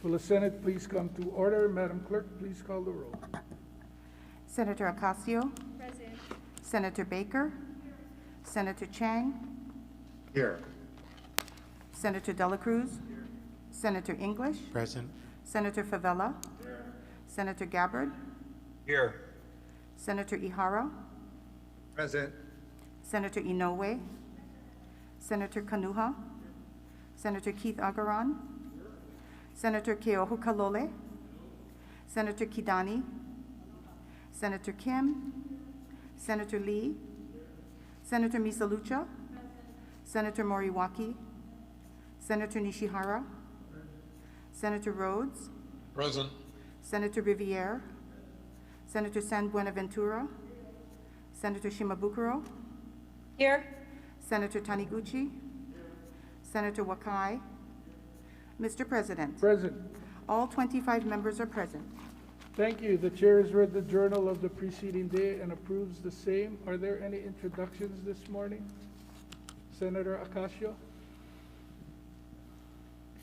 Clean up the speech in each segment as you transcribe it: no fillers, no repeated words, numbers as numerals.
Will the Senate please come to order? Madam Clerk, please call the roll. Senator Ocasio, Present. Senator Baker, Senator Chang, Here. Senator Dela Cruz, Senator English, Present. Senator Favela, Senator Gabbard, Here. Senator Ihara, Present. Senator Inoue, Senator Kanuha, Senator Keith Agaran, Senator Keohua Kalole, Senator Kidani, Senator Kim, Senator Lee, Senator Misalucha, Senator Moriwaki, Senator Nishihara, Senator Rhodes, Present. Senator Riviere, Senator San Buenaventura, Senator Shimabukuro, Here. Senator Taniguchi, Senator Wakai. Mr. President, Present. all 25 members are present. Thank you. The chair has read the journal of the preceding day and approves the same. Are there any introductions this morning? Senator Ocasio.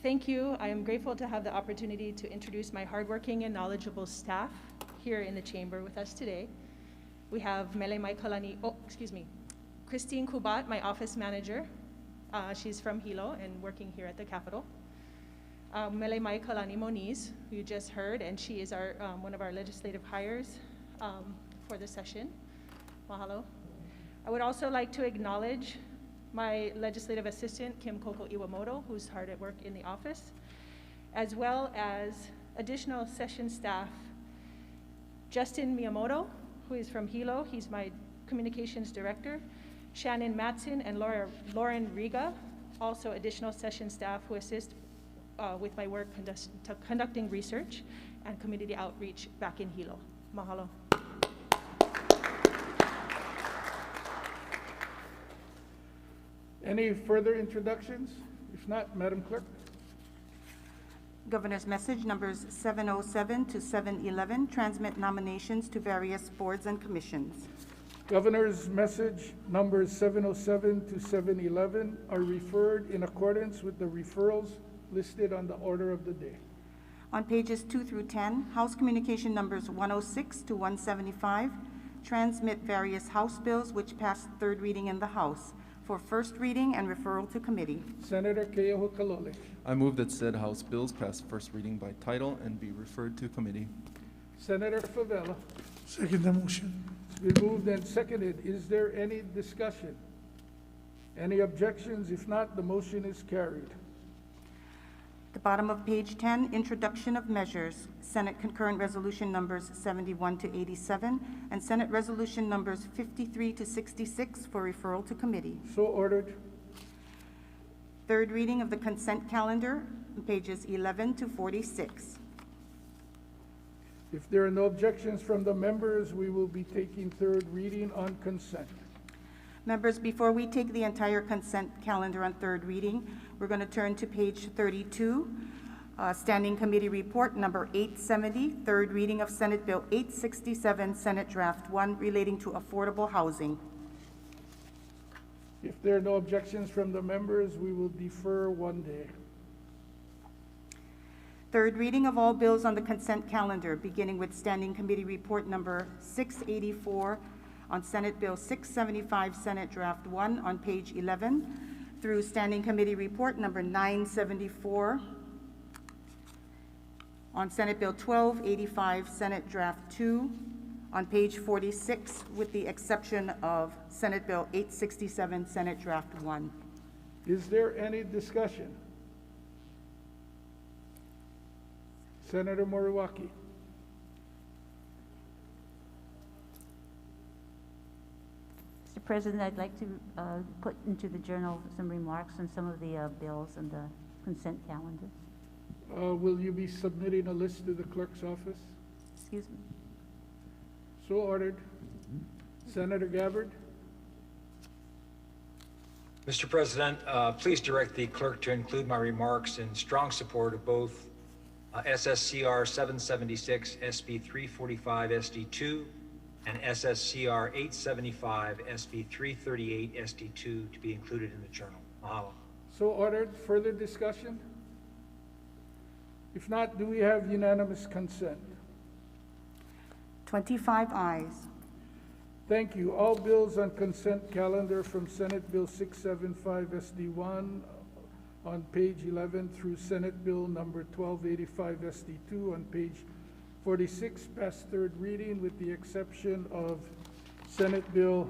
Thank you. I am grateful to have the opportunity to introduce my hardworking and knowledgeable staff here in the chamber with us today. We have Christine Kubat, my office manager. She's from Hilo and working here at the Capitol. Mele Mai Kalani Moniz, who you just heard, and she is our one of our legislative hires for the session. Mahalo. I would also like to acknowledge my legislative assistant, Kim Koko Iwamoto, who's hard at work in the office, as well as additional session staff, Justin Miyamoto, who is from Hilo, he's my communications director, Shannon Matson and Lauren Riga, also additional session staff who assist with my work conducting research and community outreach back in Hilo. Mahalo. Any further introductions? If not, Madam Clerk. Governor's message numbers 707 to 711 transmit nominations to various boards and commissions. Governor's message numbers 707 to 711 are referred in accordance with the referrals listed on the order of the day. On pages 2 through 10, House Communication numbers 106 to 175 transmit various House bills which passed third reading in the House for first reading and referral to committee. Senator Keohua Kalole. I move that said House bills pass first reading by title and be referred to committee. Senator Favela. Second the motion. It's been moved and seconded. Is there any discussion? Any objections? If not, the motion is carried. The bottom of page 10, introduction of measures, Senate concurrent resolution numbers 71 to 87 and Senate resolution numbers 53 to 66 for referral to committee. So ordered. Third reading of the consent calendar, pages 11 to 46. If there are no objections from the members, we will be taking third reading on consent. Members, before we take the entire consent calendar on third reading, we're going to turn to page 32, Standing Committee Report number 870, third reading of Senate Bill 867, Senate Draft 1, relating to affordable housing. If there are no objections from the members, we will defer one day. Third reading of all bills on the consent calendar, beginning with Standing Committee Report number 684 on Senate Bill 675, Senate Draft 1 on page 11, through Standing Committee Report number 974 on Senate Bill 1285, Senate Draft 2 on page 46, with the exception of Senate Bill 867, Senate Draft 1. Is there any discussion? Senator Moriwaki. Mr. President, I'd like to put into the journal some remarks on some of the bills on the consent calendar. Will you be submitting a list to the clerk's office? Excuse me. So ordered. Senator Gabbard. Mr. President, please direct the clerk to include my remarks in strong support of both SSCR 776 SB 345 SD2 and SSCR 875 SB 338 SD2 to be included in the journal. Mahalo. So ordered. Further discussion? If not, do we have unanimous consent? 25 ayes. Thank you. All bills on consent calendar from Senate Bill 675 SD1 on page 11 through Senate Bill number 1285 SD2 on page 46 past third reading, with the exception of Senate Bill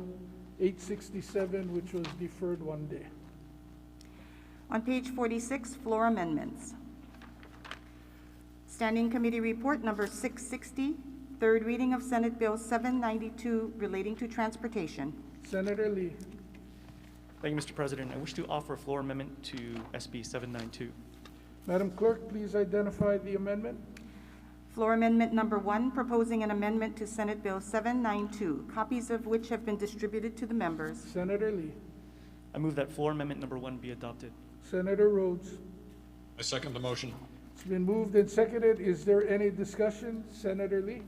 867, which was deferred one day. On page 46, floor amendments. Standing Committee Report number 660, third reading of Senate Bill 792 relating to transportation. Senator Lee. Thank you, Mr. President. I wish to offer a floor amendment to SB 792. Madam Clerk, please identify the amendment. Floor amendment number 1, proposing an amendment to Senate Bill 792, copies of which have been distributed to the members. Senator Lee. I move that floor amendment number 1 be adopted. Senator Rhodes. I second the motion. It's been moved and seconded. Is there any discussion? Senator Lee.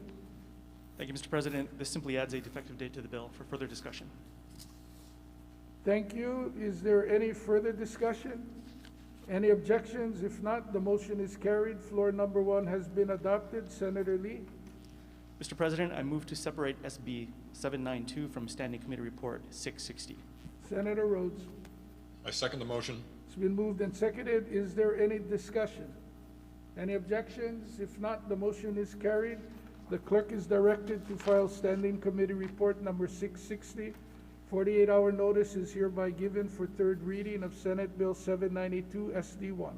Thank you, Mr. President. This simply adds a defective date to the bill for further discussion. Thank you. Is there any further discussion? Any objections? If not, the motion is carried. Floor number 1 has been adopted. Senator Lee. Mr. President, I move to separate SB 792 from Standing Committee Report 660. Senator Rhodes. I second the motion. It's been moved and seconded. Is there any discussion? Any objections? If not, the motion is carried. The clerk is directed to file Standing Committee Report number 660. 48-hour notice is hereby given for third reading of Senate Bill 792 SD1.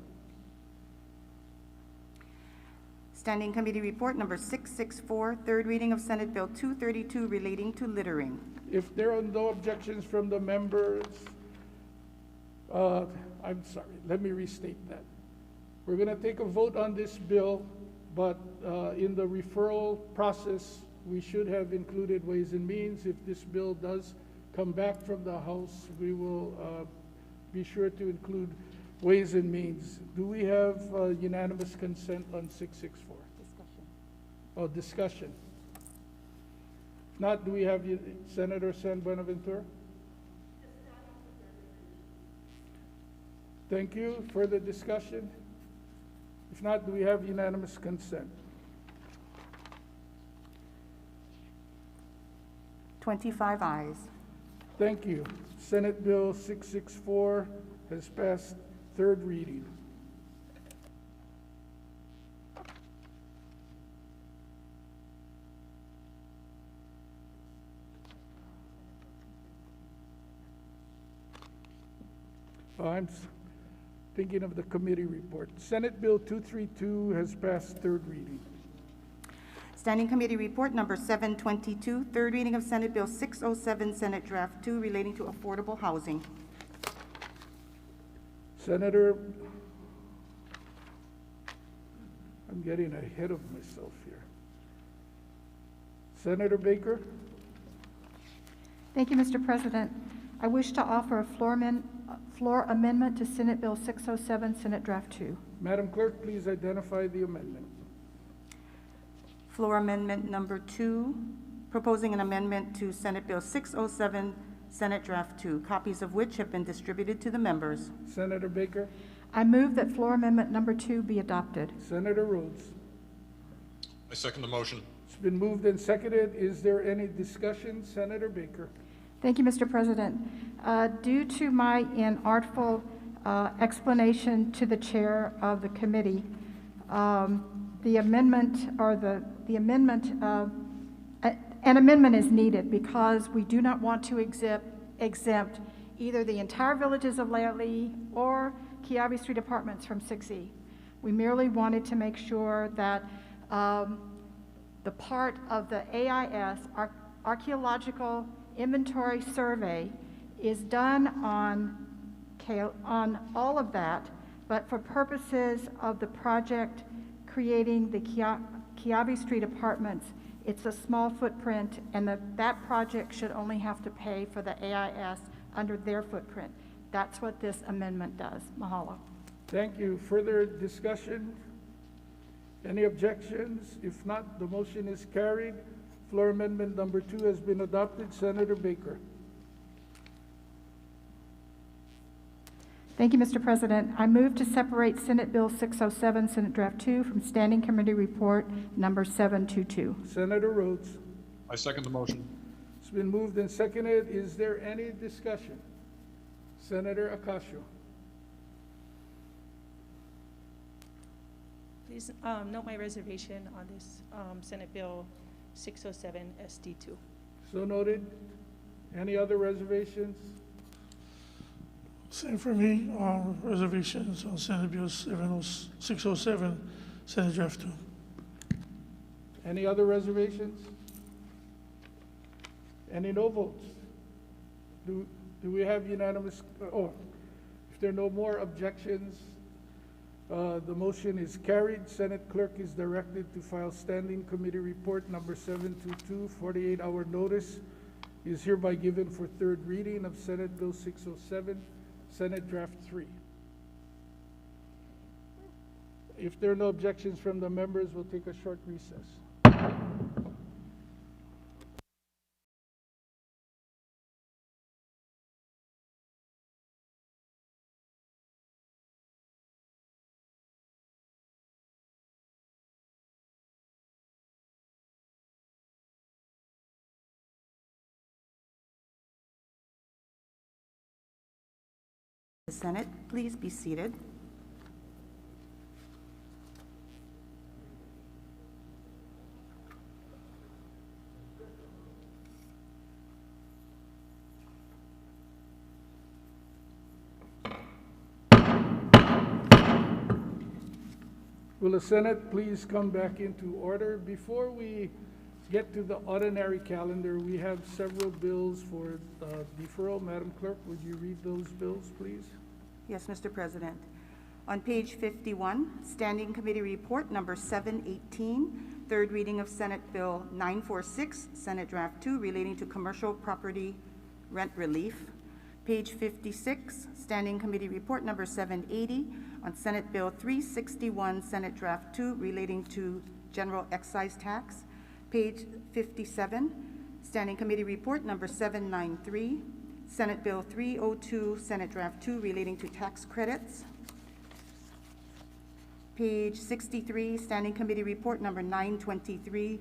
Standing Committee Report number 664, third reading of Senate Bill 232 relating to littering. If there are no objections from the members, I'm sorry, let me restate that. We're going to take a vote on this bill, but in the referral process, we should have included Ways and Means. If this bill does come back from the House, we will be sure to include Ways and Means. Do we have unanimous consent on 664? Discussion. Oh, discussion. If not, do we have Senator San Buenaventura? Thank you. Further discussion? If not, do we have unanimous consent? 25 ayes. Thank you. Senate Bill 664 has passed third reading. I'm thinking of the committee report. Senate Bill 232 has passed third reading. Standing Committee Report number 722, third reading of Senate Bill 607, Senate Draft 2 relating to affordable housing. Senator, I'm getting ahead of myself here. Senator Baker. Thank you, Mr. President. I wish to offer a floor amendment to Senate Bill 607, Senate Draft 2. Madam Clerk, please identify the amendment. Floor amendment number 2, proposing an amendment to Senate Bill 607, Senate Draft 2, copies of which have been distributed to the members. Senator Baker. I move that floor amendment number 2 be adopted. Senator Rhodes. I second the motion. It's been moved and seconded. Is there any discussion? Senator Baker. Thank you, Mr. President. Due to my inartful explanation to the chair of the committee, the amendment, or the amendment, an amendment is needed because we do not want to exempt either the entire villages of Lea'i or Kiawe Street Apartments from 6E. We merely wanted to make sure that the part of the AIS, archaeological inventory survey, is done on all of that, but for purposes of the project creating the Kiawe Street Apartments, it's a small footprint, and that project should only have to pay for the AIS under their footprint. That's what this amendment does. Mahalo. Thank you. Further discussion? Any objections? If not, the motion is carried. Floor amendment number 2 has been adopted. Senator Baker. Thank you, Mr. President. I move to separate Senate Bill 607, Senate Draft 2, from Standing Committee Report number 722. Senator Rhodes. I second the motion. It's been moved and seconded. Is there any discussion? Senator Acasio. Please note my reservation on this Senate Bill 607 SD2. So noted. Any other reservations? Same for me, reservations on Senate Bill 607, Senate Draft 2. Any other reservations? Any no votes? Do we have unanimous, if there are no more objections, the motion is carried. Senate Clerk is directed to file Standing Committee Report number 722. 48-hour notice is hereby given for third reading of Senate Bill 607, Senate Draft 3. If there are no objections from the members, we'll take a short recess. The Senate, please be seated. Will the Senate please come back into order? Before we get to the ordinary calendar, we have several bills for deferral. Madam Clerk, would you read those bills, please? Yes, Mr. President. On page 51, Standing Committee Report number 718, third reading of Senate Bill 946, Senate Draft 2, relating to commercial property rent relief. Page 56, Standing Committee Report number 780 on Senate Bill 361, Senate Draft 2, relating to general excise tax. Page 57, Standing Committee Report number 793, Senate Bill 302, Senate Draft 2, relating to tax credits. Page 63, Standing Committee Report number 923,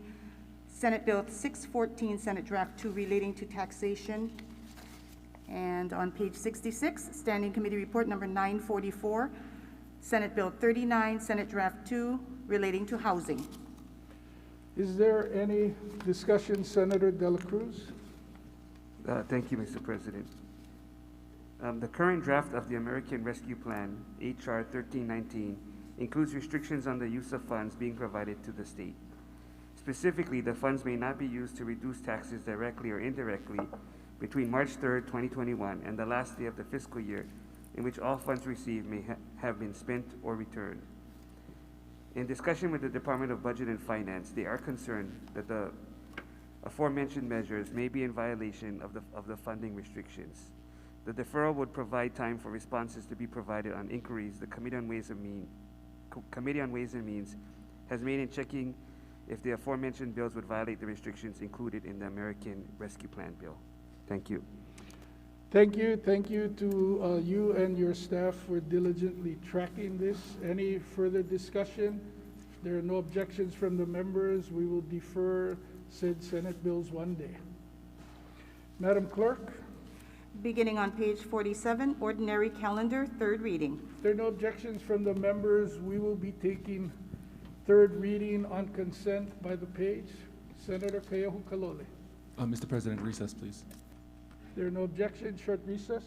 Senate Bill 614, Senate Draft 2, relating to taxation. And on page 66, Standing Committee Report number 944, Senate Bill 39, Senate Draft 2, relating to housing. Is there any discussion, Senator De La Cruz? Thank you, Mr. President. The current draft of the American Rescue Plan, H.R. 1319, includes restrictions on the use of funds being provided to the state. Specifically, the funds may not be used to reduce taxes directly or indirectly between March 3rd, 2021 and the last day of the fiscal year in which all funds received may have been spent or returned. In discussion with the Department of Budget and Finance, they are concerned that the aforementioned measures may be in violation of the funding restrictions. The deferral would provide time for responses to be provided on inquiries the Committee on Ways and Means has made in checking if the aforementioned bills would violate the restrictions included in the American Rescue Plan bill. Thank you. Thank you. Thank you to you and your staff for diligently tracking this. Any further discussion? If there are no objections from the members, we will defer said Senate bills one day. Madam Clerk? Beginning on page 47, ordinary calendar, third reading. If there are no objections from the members, we will be taking third reading on consent by the page. Senator Kayahu Kalole. Mr. President, recess, please. If there are no objections, short recess.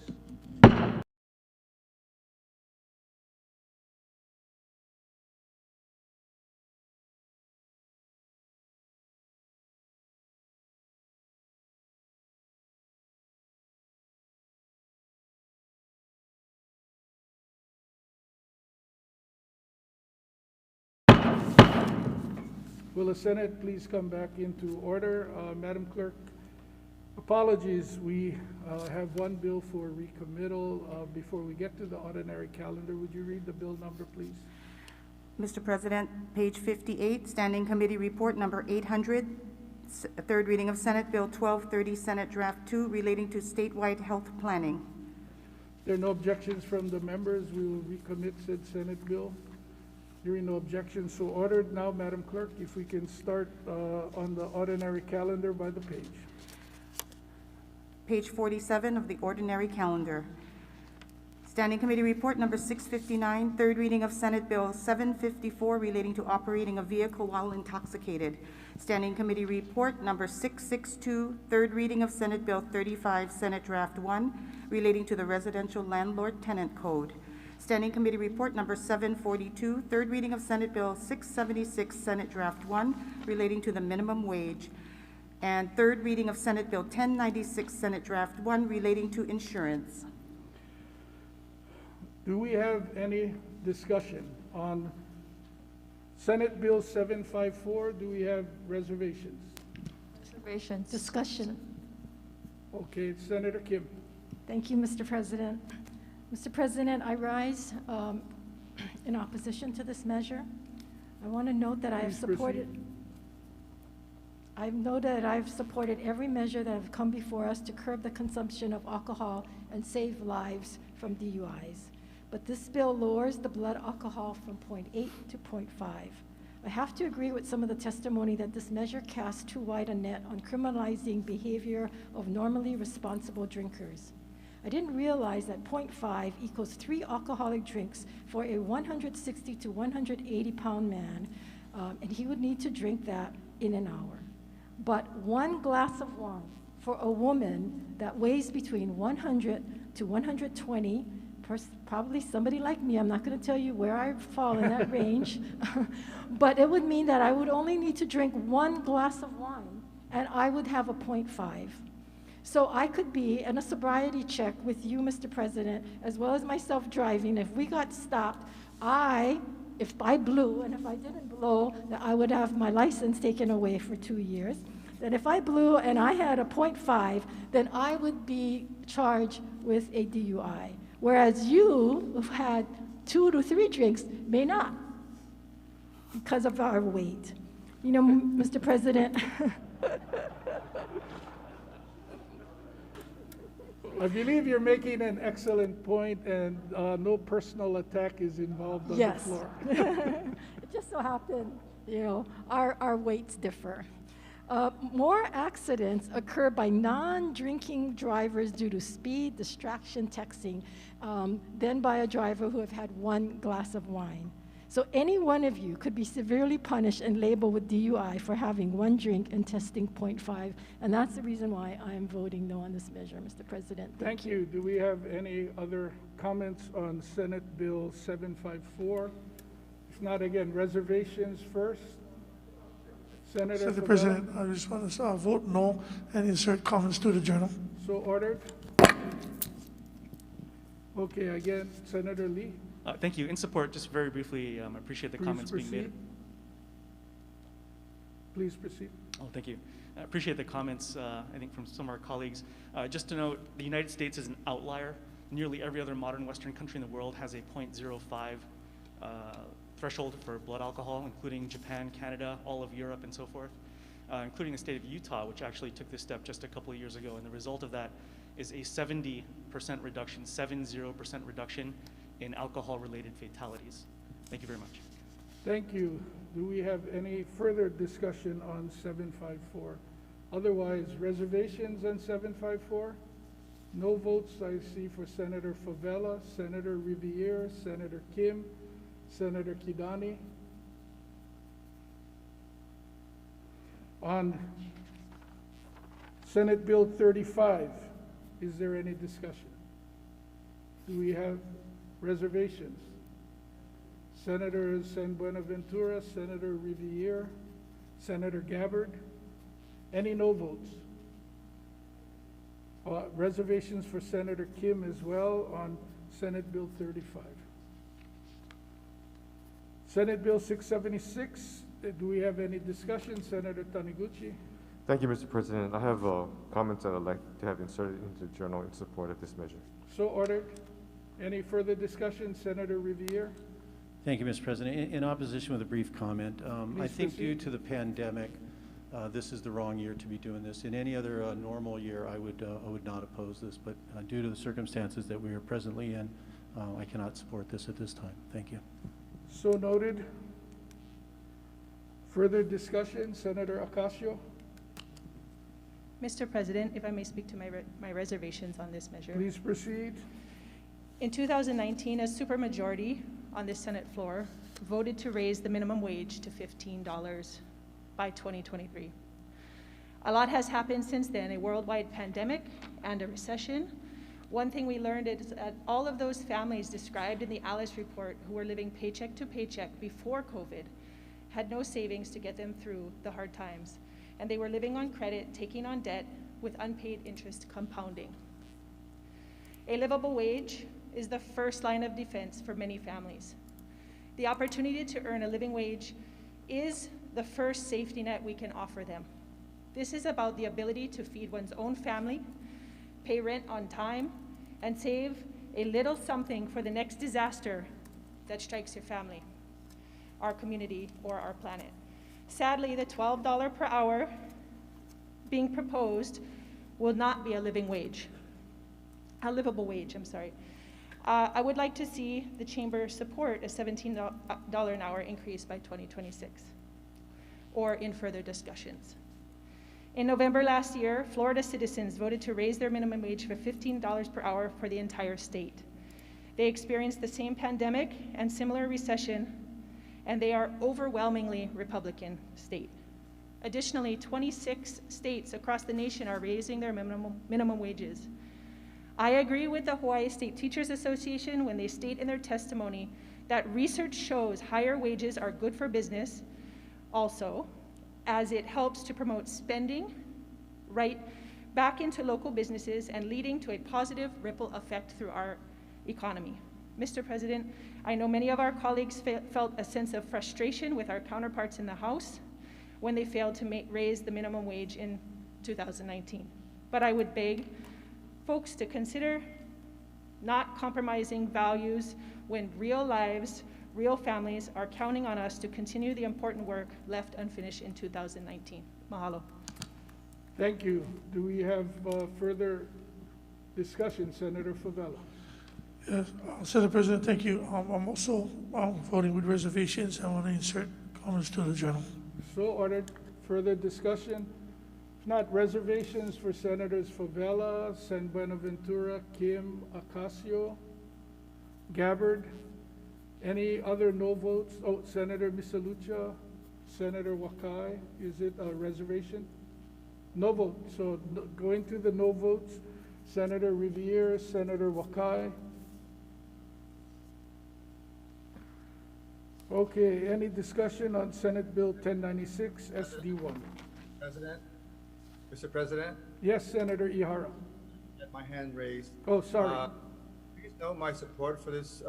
Will the Senate please come back into order? Madam Clerk, apologies, we have one bill for recommittal. Before we get to the ordinary calendar, would you read the bill number, please? Mr. President, page 58, Standing Committee Report number 800, third reading of Senate Bill 1230, Senate Draft 2, relating to statewide health planning. There are no objections from the members. We will recommit said Senate bill. Hearing no objections, so ordered. Now, Madam Clerk, if we can start on the ordinary calendar by the page. Page 47 of the ordinary calendar. Standing Committee Report number 659, third reading of Senate Bill 754 relating to operating a vehicle while intoxicated. Standing Committee Report number 662, third reading of Senate Bill 35, Senate Draft 1 relating to the Residential Landlord-Tenant Code. Standing Committee Report number 742, third reading of Senate Bill 676, Senate Draft 1 relating to the minimum wage. And third reading of Senate Bill 1096, Senate Draft 1 relating to insurance. Do we have any discussion on Senate Bill 754? Do we have reservations? Reservations. Discussion. Okay, Senator Kim. Thank you, Mr. President. Mr. President, I rise in opposition to this measure. I want to note that I have Please supported. proceed. I know that I've supported every measure that have come before us to curb the consumption of alcohol and save lives from DUIs. But this bill lowers the blood alcohol from 0.8 to 0.5. I have to agree with some of the testimony that this measure casts too wide a net on criminalizing behavior of normally responsible drinkers. I didn't realize that 0.5 equals 3 alcoholic drinks for a 160 to 180 pound man, and he would need to drink that in an hour. But 1 glass of wine for a woman that weighs between 100 to 120, probably somebody like me, I'm not going to tell you where I fall in that range, but it would mean that I would only need to drink 1 glass of wine, and I would have a 0.5. So I could be in a sobriety check with you, Mr. President, as well as myself driving. If we got stopped, if I blew, and if I didn't blow, then I would have my license taken away for 2 years. Then if I blew and I had a 0.5, then I would be charged with a DUI. Whereas you, who've had 2 to 3 drinks, may not, because of our weight. You know, Mr. President, I believe you're making an excellent point, and no personal attack is involved on the floor. It just so happened, you know, our weights differ. More accidents occur by non-drinking drivers due to speed, distraction, texting, than by a driver who have had 1 glass of wine. So any one of you could be severely punished and labeled with DUI for having 1 drink and testing 0.5, and that's the reason why I am voting no on this measure, Mr. President. Thank you. Do we have any other comments on Senate Bill 754? If not, again, reservations first. Senator Mr. Favela? President, I just want to vote no and insert comments to the journal. So ordered. Okay, again, Senator Lee. Thank you. In support, just very briefly, I appreciate the comments being made. Please proceed. Oh, thank you. I appreciate the comments, I think, from some of our colleagues. Just to note, the United States is an outlier. Nearly every other modern Western country in the world has a 0.05 threshold for blood alcohol, including Japan, Canada, all of Europe, and so forth, including the state of Utah, which actually took this step just a couple of years ago. And the result of that is a 70% reduction, 70% reduction in alcohol-related fatalities. Thank you very much. Thank you. Do we have any further discussion on 754? Otherwise, reservations on 754? No votes I see for Senator Favela, Senator Riviere, Senator Kim, Senator Kidani. On Senate Bill 35, is there any discussion? Do we have reservations? Senator San Buenaventura, Senator Riviere, Senator Gabbard. Any no votes? Reservations for Senator Kim as well on Senate Bill 35. Senate Bill 676, do we have any discussion? Senator Taniguchi. Thank you, Mr. President. I have comments that I'd like to have inserted into the journal in support of this measure. So ordered. Any further discussion? Senator Riviere. Thank you, Mr. President. In opposition with a brief comment, I think proceed. due to the pandemic, this is the wrong year to be doing this. In any other normal year, I would not oppose this, but due to the circumstances that we are presently in, I cannot support this at this time. Thank you. So noted. Further discussion, Senator Ocasio? Mr. President, if I may speak to my reservations on this measure. Please proceed. In 2019, a supermajority on the Senate floor voted to raise the minimum wage to $15 by 2023. A lot has happened since then, a worldwide pandemic and a recession. One thing we learned is that all of those families described in the Alice report who were living paycheck to paycheck before COVID had no savings to get them through the hard times, and they were living on credit, taking on debt with unpaid interest compounding. A livable wage is the first line of defense for many families. The opportunity to earn a living wage is the first safety net we can offer them. This is about the ability to feed one's own family, pay rent on time, and save a little something for the next disaster that strikes your family, our community, or our planet. Sadly, the $12 per hour being proposed will not be a living wage, a livable wage, I'm sorry. I would like to see the chamber support a $17 an hour increase by 2026, or in further discussions. In November last year, Florida citizens voted to raise their minimum wage for $15 per hour for the entire state. They experienced the same pandemic and similar recession, and they are overwhelmingly Republican state. Additionally, 26 states across the nation are raising their minimum wages. I agree with the Hawaii State Teachers Association when they state in their testimony that research shows higher wages are good for business also, as it helps to promote spending right back into local businesses and leading to a positive ripple effect through our economy. Mr. President, I know many of our colleagues felt a sense of frustration with our counterparts in the House when they failed to raise the minimum wage in 2019. But I would beg folks to consider not compromising values when real lives, real families are counting on us to continue the important work left unfinished in 2019. Mahalo. Thank you. Do we have further discussion, Senator Favela? Yes, Senator President, thank you. I'm also voting with reservations. I want to insert comments to the journal. So ordered. Further discussion? If not, reservations for Senators Favela, San Buenaventura, Kim, Ocasio, Gabbard. Any other no votes? Oh, Senator Misalucha, Senator Wakai, is it a reservation? No vote. So going to the no votes, Senator Revere, Senator Wakai. Okay, any discussion on Senate Bill 1096 SD1? President, Mr. President? Yes, Senator Ihara. I have my hand raised. Oh, sorry. Please note my support for this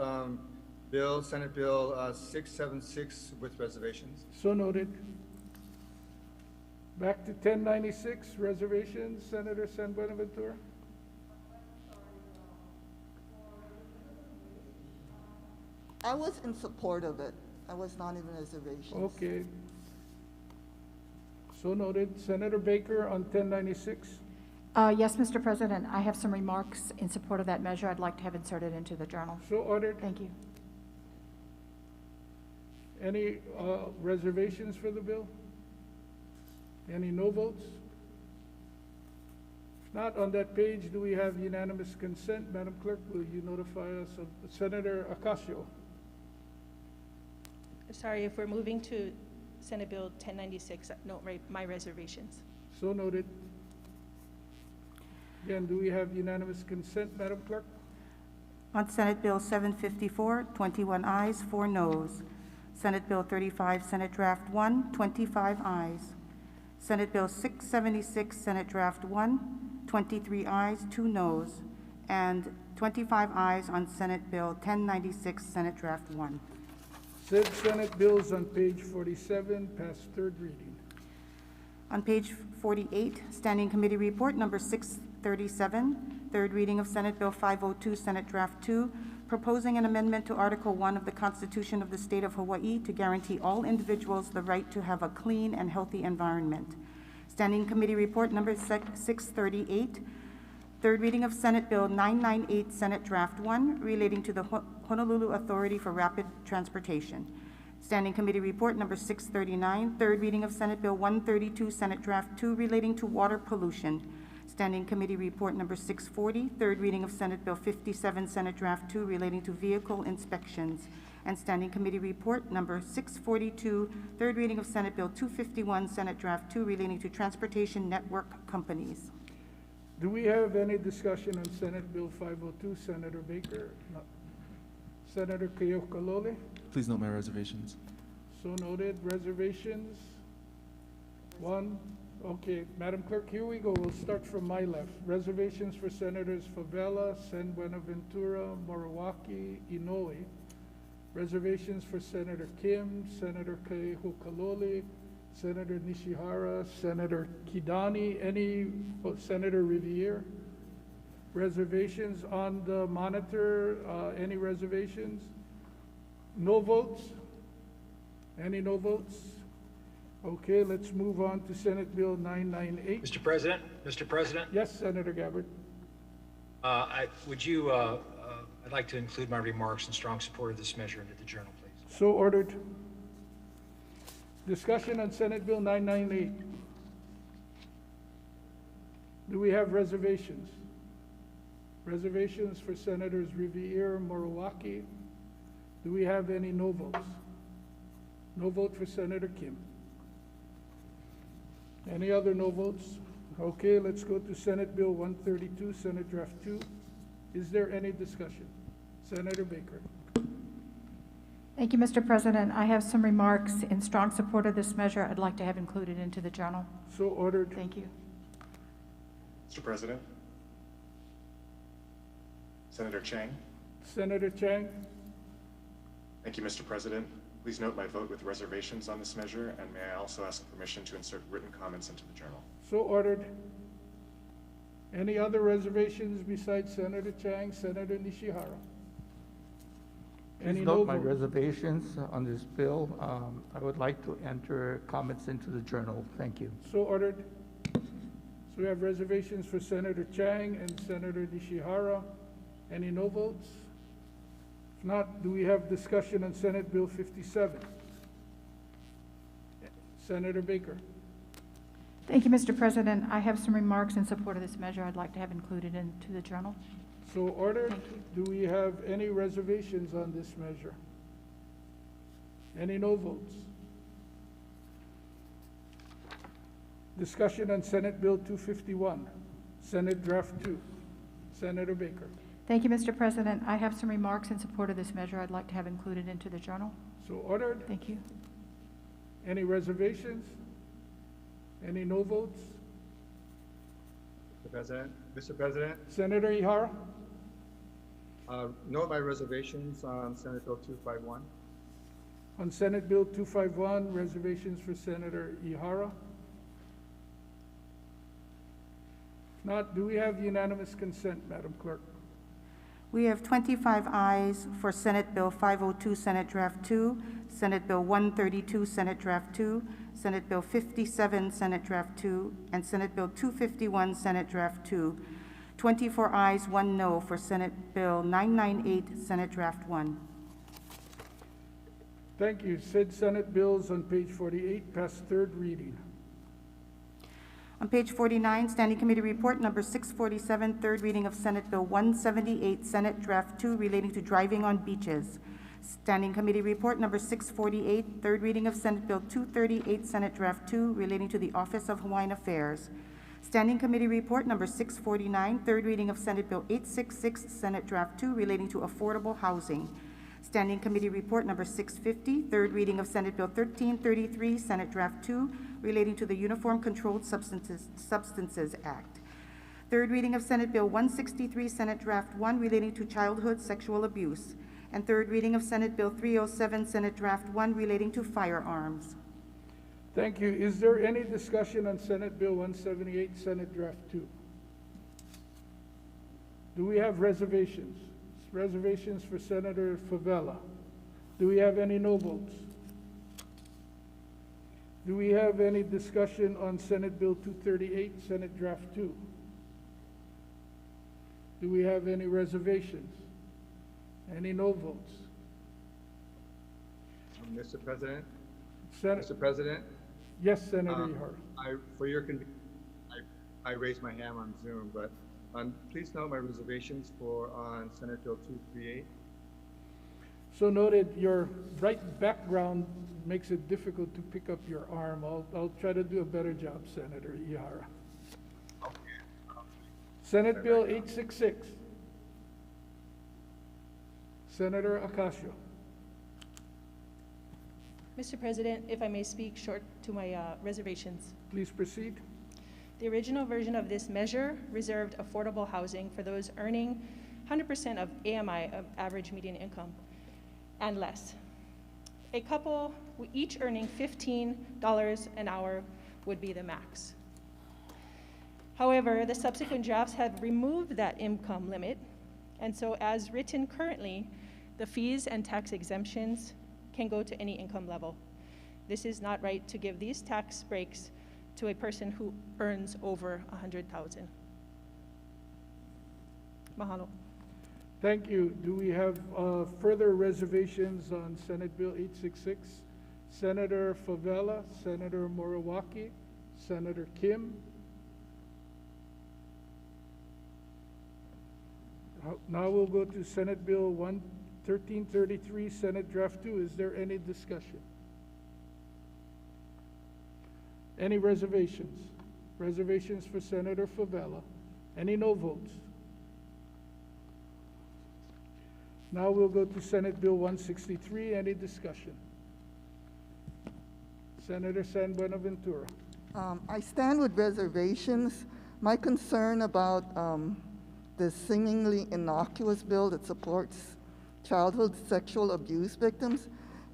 bill, Senate Bill 676 with reservations. So noted. Back to 1096, reservations, Senator San Buenaventura. I was in support of it. I was not in reservations. Okay. So noted. Senator Baker on 1096. Yes, Mr. President, I have some remarks in support of that measure I'd like to have inserted into the journal. So ordered. Thank you. Any reservations for the bill? Any no votes? If not, on that page, do we have unanimous consent? Madam Clerk, will you notify us of Senator Ocasio? Sorry, if we're moving to Senate Bill 1096, note my reservations. So noted. Again, do we have unanimous consent, Madam Clerk? On Senate Bill 754, 21 ayes, 4 noes. Senate Bill 35, Senate Draft 1, 25 ayes. Senate Bill 676, Senate Draft 1, 23 ayes, 2 noes, and 25 ayes on Senate Bill 1096, Senate Draft 1. Said Senate bills on page 47, pass third reading. On page 48, Standing Committee Report number 637, third reading of Senate Bill 502, Senate Draft 2, proposing an amendment to Article 1 of the Constitution of the State of Hawaii to guarantee all individuals the right to have a clean and healthy environment. Standing Committee Report number 638, third reading of Senate Bill 998, Senate Draft 1, relating to the Honolulu Authority for Rapid Transportation. Standing Committee Report number 639, third reading of Senate Bill 132, Senate Draft 2, relating to water pollution. Standing Committee Report number 640, third reading of Senate Bill 57, Senate Draft 2, relating to vehicle inspections. And Standing Committee Report number 642, third reading of Senate Bill 251, Senate Draft 2, relating to transportation network companies. Do we have any discussion on Senate Bill 502, Senator Baker? No. Senator Keokalole? Please note my reservations. So noted. Reservations? One. Okay, Madam Clerk, here we go. We'll start from my left. Reservations for Senators Favela, Sen Buenaventura, Moriwaki, Inoue. Reservations for Senator Kim, Senator Keokalole, Senator Nishihara, Senator Kidani, Senator Riviere. Reservations on the monitor, any reservations? No votes? Any no votes? Okay, let's move on to Senate Bill 998. Mr. President? Yes, Senator Gabbard. I'd like to include my remarks in strong support of this measure into the journal, please. So ordered. Discussion on Senate Bill 998. Do we have reservations? Reservations for Senators Riviere, Moriwaki. Do we have any no votes? No vote for Senator Kim. Any other no votes? Okay, let's go to Senate Bill 132, Senate Draft 2. Is there any discussion? Senator Baker. Thank you, Mr. President. I have some remarks in strong support of this measure I'd like to have included into the journal. So ordered. Thank you. Mr. President. Senator Chang. Senator Chang. Thank you, Mr. President. Please note my vote with reservations on this measure, and may I also ask permission to insert written comments into the journal. So ordered. Any other reservations besides Senator Chang, Senator Nishihara? Please note my reservations on this bill. I would like to enter comments into the journal. Thank you. So ordered. So we have reservations for Senator Chang and Senator Nishihara. Any no votes? If not, do we have discussion on Senate Bill 57? Senator Baker. Thank you, Mr. President. I have some remarks in support of this measure I'd like to have included into the journal. So ordered. Do we have any reservations on this measure? Any no votes? Discussion on Senate Bill 251, Senate Draft 2. Senator Baker. Thank you, Mr. President. I have some remarks in support of this measure I'd like to have included into the journal. So ordered. Thank you. Any reservations? Any no votes? Mr. President, Senator Ihara? note my reservations on Senate Bill 251. On Senate Bill 251, reservations for Senator Ihara. If not, do we have unanimous consent, Madam Clerk? We have 25 ayes for Senate Bill 502, Senate Draft 2, Senate Bill 132, Senate Draft 2, Senate Bill 57, Senate Draft 2, and Senate Bill 251, Senate Draft 2. 24 ayes, 1 no for Senate Bill 998, Senate Draft 1. Thank you. Said Senate bills on page 48 pass third reading. On page 49, Standing Committee Report number 647, third reading of Senate Bill 178, Senate Draft 2, relating to driving on beaches. Standing Committee Report number 648, third reading of Senate Bill 238, Senate Draft 2, relating to the Office of Hawaiian Affairs. Standing Committee Report number 649, third reading of Senate Bill 866, Senate Draft 2, relating to affordable housing. Standing Committee Report number 650, third reading of Senate Bill 1333, Senate Draft 2, relating to the Uniform Controlled Substances Act. Third reading of Senate Bill 163, Senate Draft 1, relating to childhood sexual abuse. And third reading of Senate Bill 307, Senate Draft 1, relating to firearms. Thank you. Is there any discussion on Senate Bill 178, Senate Draft 2? Do we have reservations? reservations for Senator Favela. Do we have any no votes? Do we have any discussion on Senate Bill 238, Senate Draft 2? Do we have any reservations? Any no votes? Mr. President? Mr. President? Yes, Senator Ihara. For your convenience, I raised my hand on Zoom, but please note my reservations on Senate Bill 238. So noted, your bright background makes it difficult to pick up your arm. I'll try to do a better job, Senator Ihara. Senate Bill 866. Senator Ocasio. Mr. President, if I may speak short to my reservations. Please proceed. The original version of this measure reserved affordable housing for those earning 100% of AMI, of average median income, and less. A couple, each earning $15 an hour would be the max. However, the subsequent drafts have removed that income limit, and so as written currently, the fees and tax exemptions can go to any income level. This is not right to give these tax breaks to a person who earns over $100,000. Mahalo. Thank you. Do we have further reservations on Senate Bill 866? Senator Favela, Senator Morawaki, Senator Kim. Now we'll go to Senate Bill 1333, Senate Draft 2. Is there any discussion? Any reservations? Reservations for Senator Favela. Any no votes? Now we'll go to Senate Bill 163. Any discussion? Senator San Buenaventura. I stand with reservations. My concern about the seemingly innocuous bill that supports childhood sexual abuse victims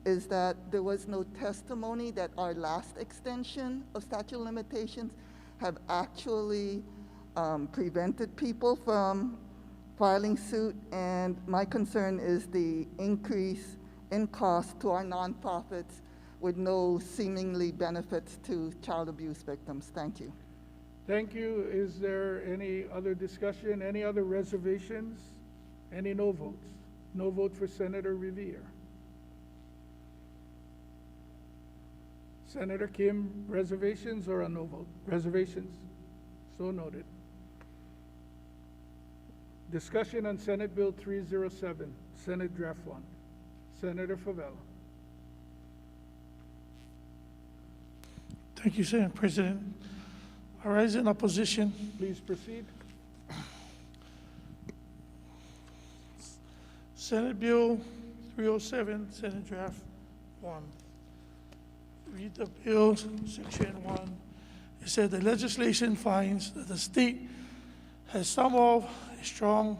is that there was no testimony that our last extension of statute of limitations have actually prevented people from filing suit, and my concern is the increase in cost to our nonprofits with no seemingly benefits to child abuse victims. Thank you. Thank you. Is there any other discussion? Any other reservations? Any no votes? No vote for Senator Revere. Senator Kim, reservations or a no vote? Reservations. So noted. Discussion on Senate Bill 307, Senate Draft 1. Senator Favela. Thank you, Senate President. I rise in opposition. Please proceed. Senate Bill 307, Senate Draft 1. Read the bill, section 1. It said the legislation finds that the state has some of a strong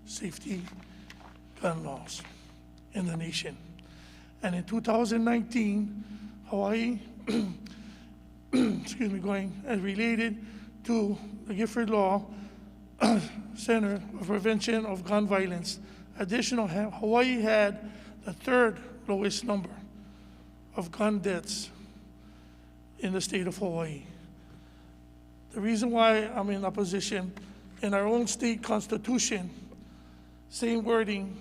safety gun laws in the nation. And in 2019, Hawaii, excuse me, going as related to the Gifford Law Center of Prevention of Gun Violence. Additional, Hawaii had the third lowest number of gun deaths in the state of Hawaii. The reason why I'm in opposition, in our own state constitution, same wording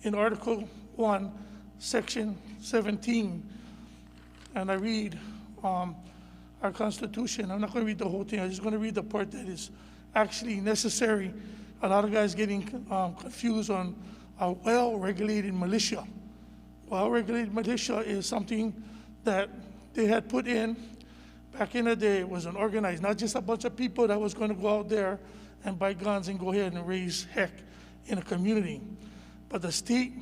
in Article 1, Section 17, and I read our Constitution. I'm not going to read the whole thing. I'm just going to read the part that is actually necessary. A lot of guys getting confused on a well-regulated militia. Well-regulated militia is something that they had put in back in the day. It was an organized, not just a bunch of people that was going to go out there and buy guns and go ahead and raise heck in a community. But the state,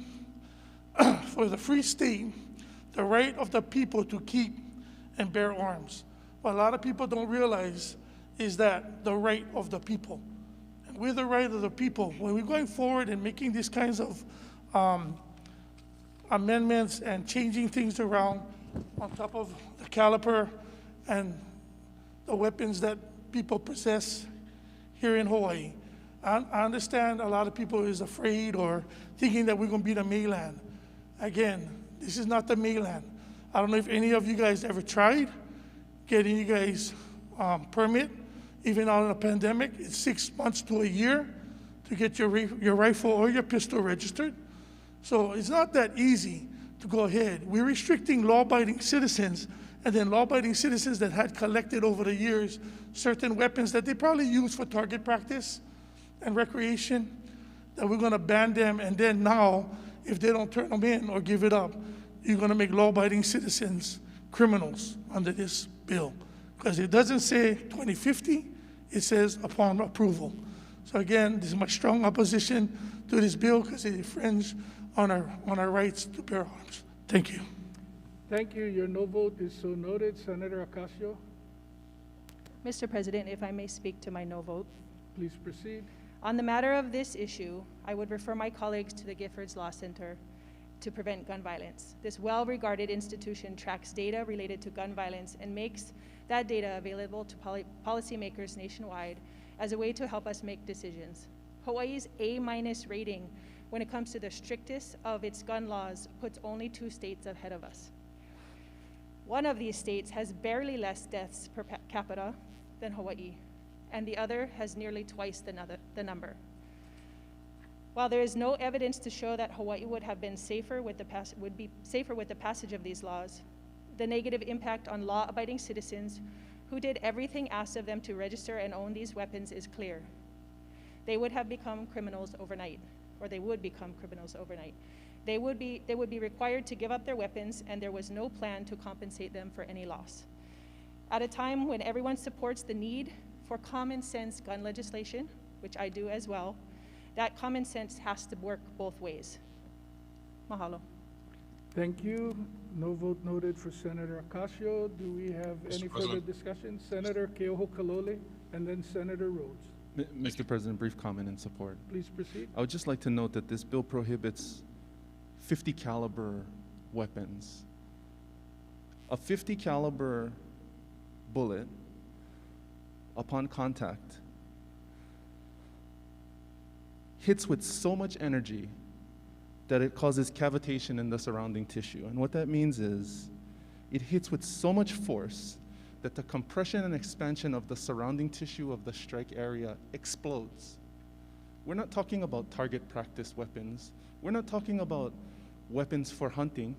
for the free state, the right of the people to keep and bear arms. What a lot of people don't realize is that the right of the people. And with the right of the people, when we're going forward and making these kinds of amendments and changing things around on top of the caliber and the weapons that people possess here in Hawaii, I understand a lot of people is afraid or thinking that we're going to be the mainland. Again, this is not the mainland. I don't know if any of you guys ever tried getting you guys permit, even out in a pandemic. It's 6 months to a year to get your rifle or your pistol registered. So it's not that easy to go ahead. We're restricting law-abiding citizens, and then law-abiding citizens that had collected over the years certain weapons that they probably use for target practice and recreation, that we're gonna ban them, and then now, if they don't turn them in or give it up, you're gonna make law-abiding citizens criminals under this bill. Because it doesn't say 2050, it says upon approval. So again, this is my strong opposition to this bill because it infringes on our rights to bear arms. Thank you. Thank you. Your no vote is so noted. Senator Ocasio, Mr. President, if I may speak to my no vote. please proceed. On the matter of this issue, I would refer my colleagues to the Giffords Law Center to prevent gun violence. This well-regarded institution tracks data related to gun violence and makes that data available to policymakers nationwide as a way to help us make decisions. Hawaii's A- rating when it comes to the strictest of its gun laws puts only 2 states ahead of us. One of these states has barely less deaths per capita than Hawaii, and the other has nearly twice the number. While there is no evidence to show that Hawaii would have been safer with the passage of these laws, the negative impact on law-abiding citizens who did everything asked of them to register and own these weapons is clear. They would have become criminals overnight, or they would become criminals overnight. They would be required to give up their weapons, and there was no plan to compensate them for any loss. At a time when everyone supports the need for common sense gun legislation, which I do as well, that common sense has to work both ways. Mahalo. Thank you. No vote noted for Senator Ocasio. Do we have any further discussion? Senator Keoho Kalole, and then Senator Rhodes. Mr. President, brief comment in support. Please proceed. I would just like to note that this bill prohibits 50 caliber weapons. A 50 caliber bullet, upon contact, hits with so much energy that it causes cavitation in the surrounding tissue. And what that means is it hits with so much force that the compression and expansion of the surrounding tissue of the strike area explodes. We're not talking about target practice weapons. We're not talking about weapons for hunting.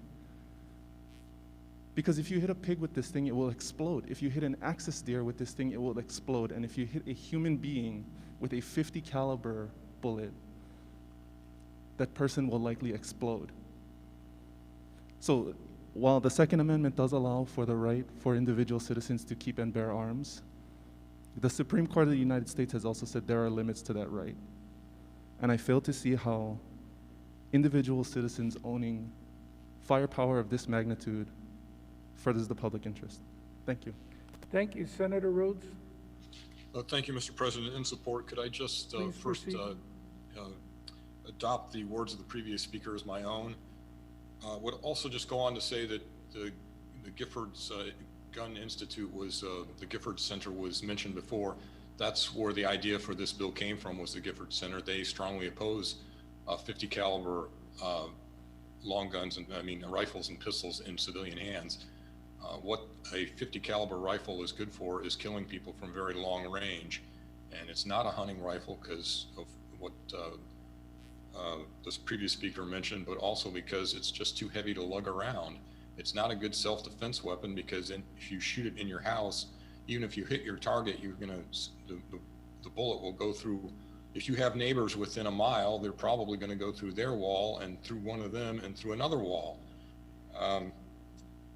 Because if you hit a pig with this thing, it will explode. If you hit an axis deer with this thing, it will explode. And if you hit a human being with a 50 caliber bullet, that person will likely explode. So while the Second Amendment does allow for the right for individual citizens to keep and bear arms, the Supreme Court of the United States has also said there are limits to that right. And I fail to see how individual citizens owning firepower of this magnitude furthers the public interest. Thank you. Thank you. Senator Rhodes. Thank you, Mr. President. In support, could I just first adopt the words of the previous speaker as my own? Would also just go on to say that the Giffords Gun Institute was, the Giffords Center was mentioned before. That's where the idea for this bill came from, was the Giffords Center. They strongly oppose 50 caliber long guns, and rifles and pistols in civilian hands. What a 50 caliber rifle is good for is killing people from very long range. And it's not a hunting rifle because of what this previous speaker mentioned, but also because it's just too heavy to lug around. It's not a good self-defense weapon because if you shoot it in your house, even if you hit your target, you're gonna, the bullet will go through. If you have neighbors within a mile, they're probably gonna go through their wall and through one of them and through another wall.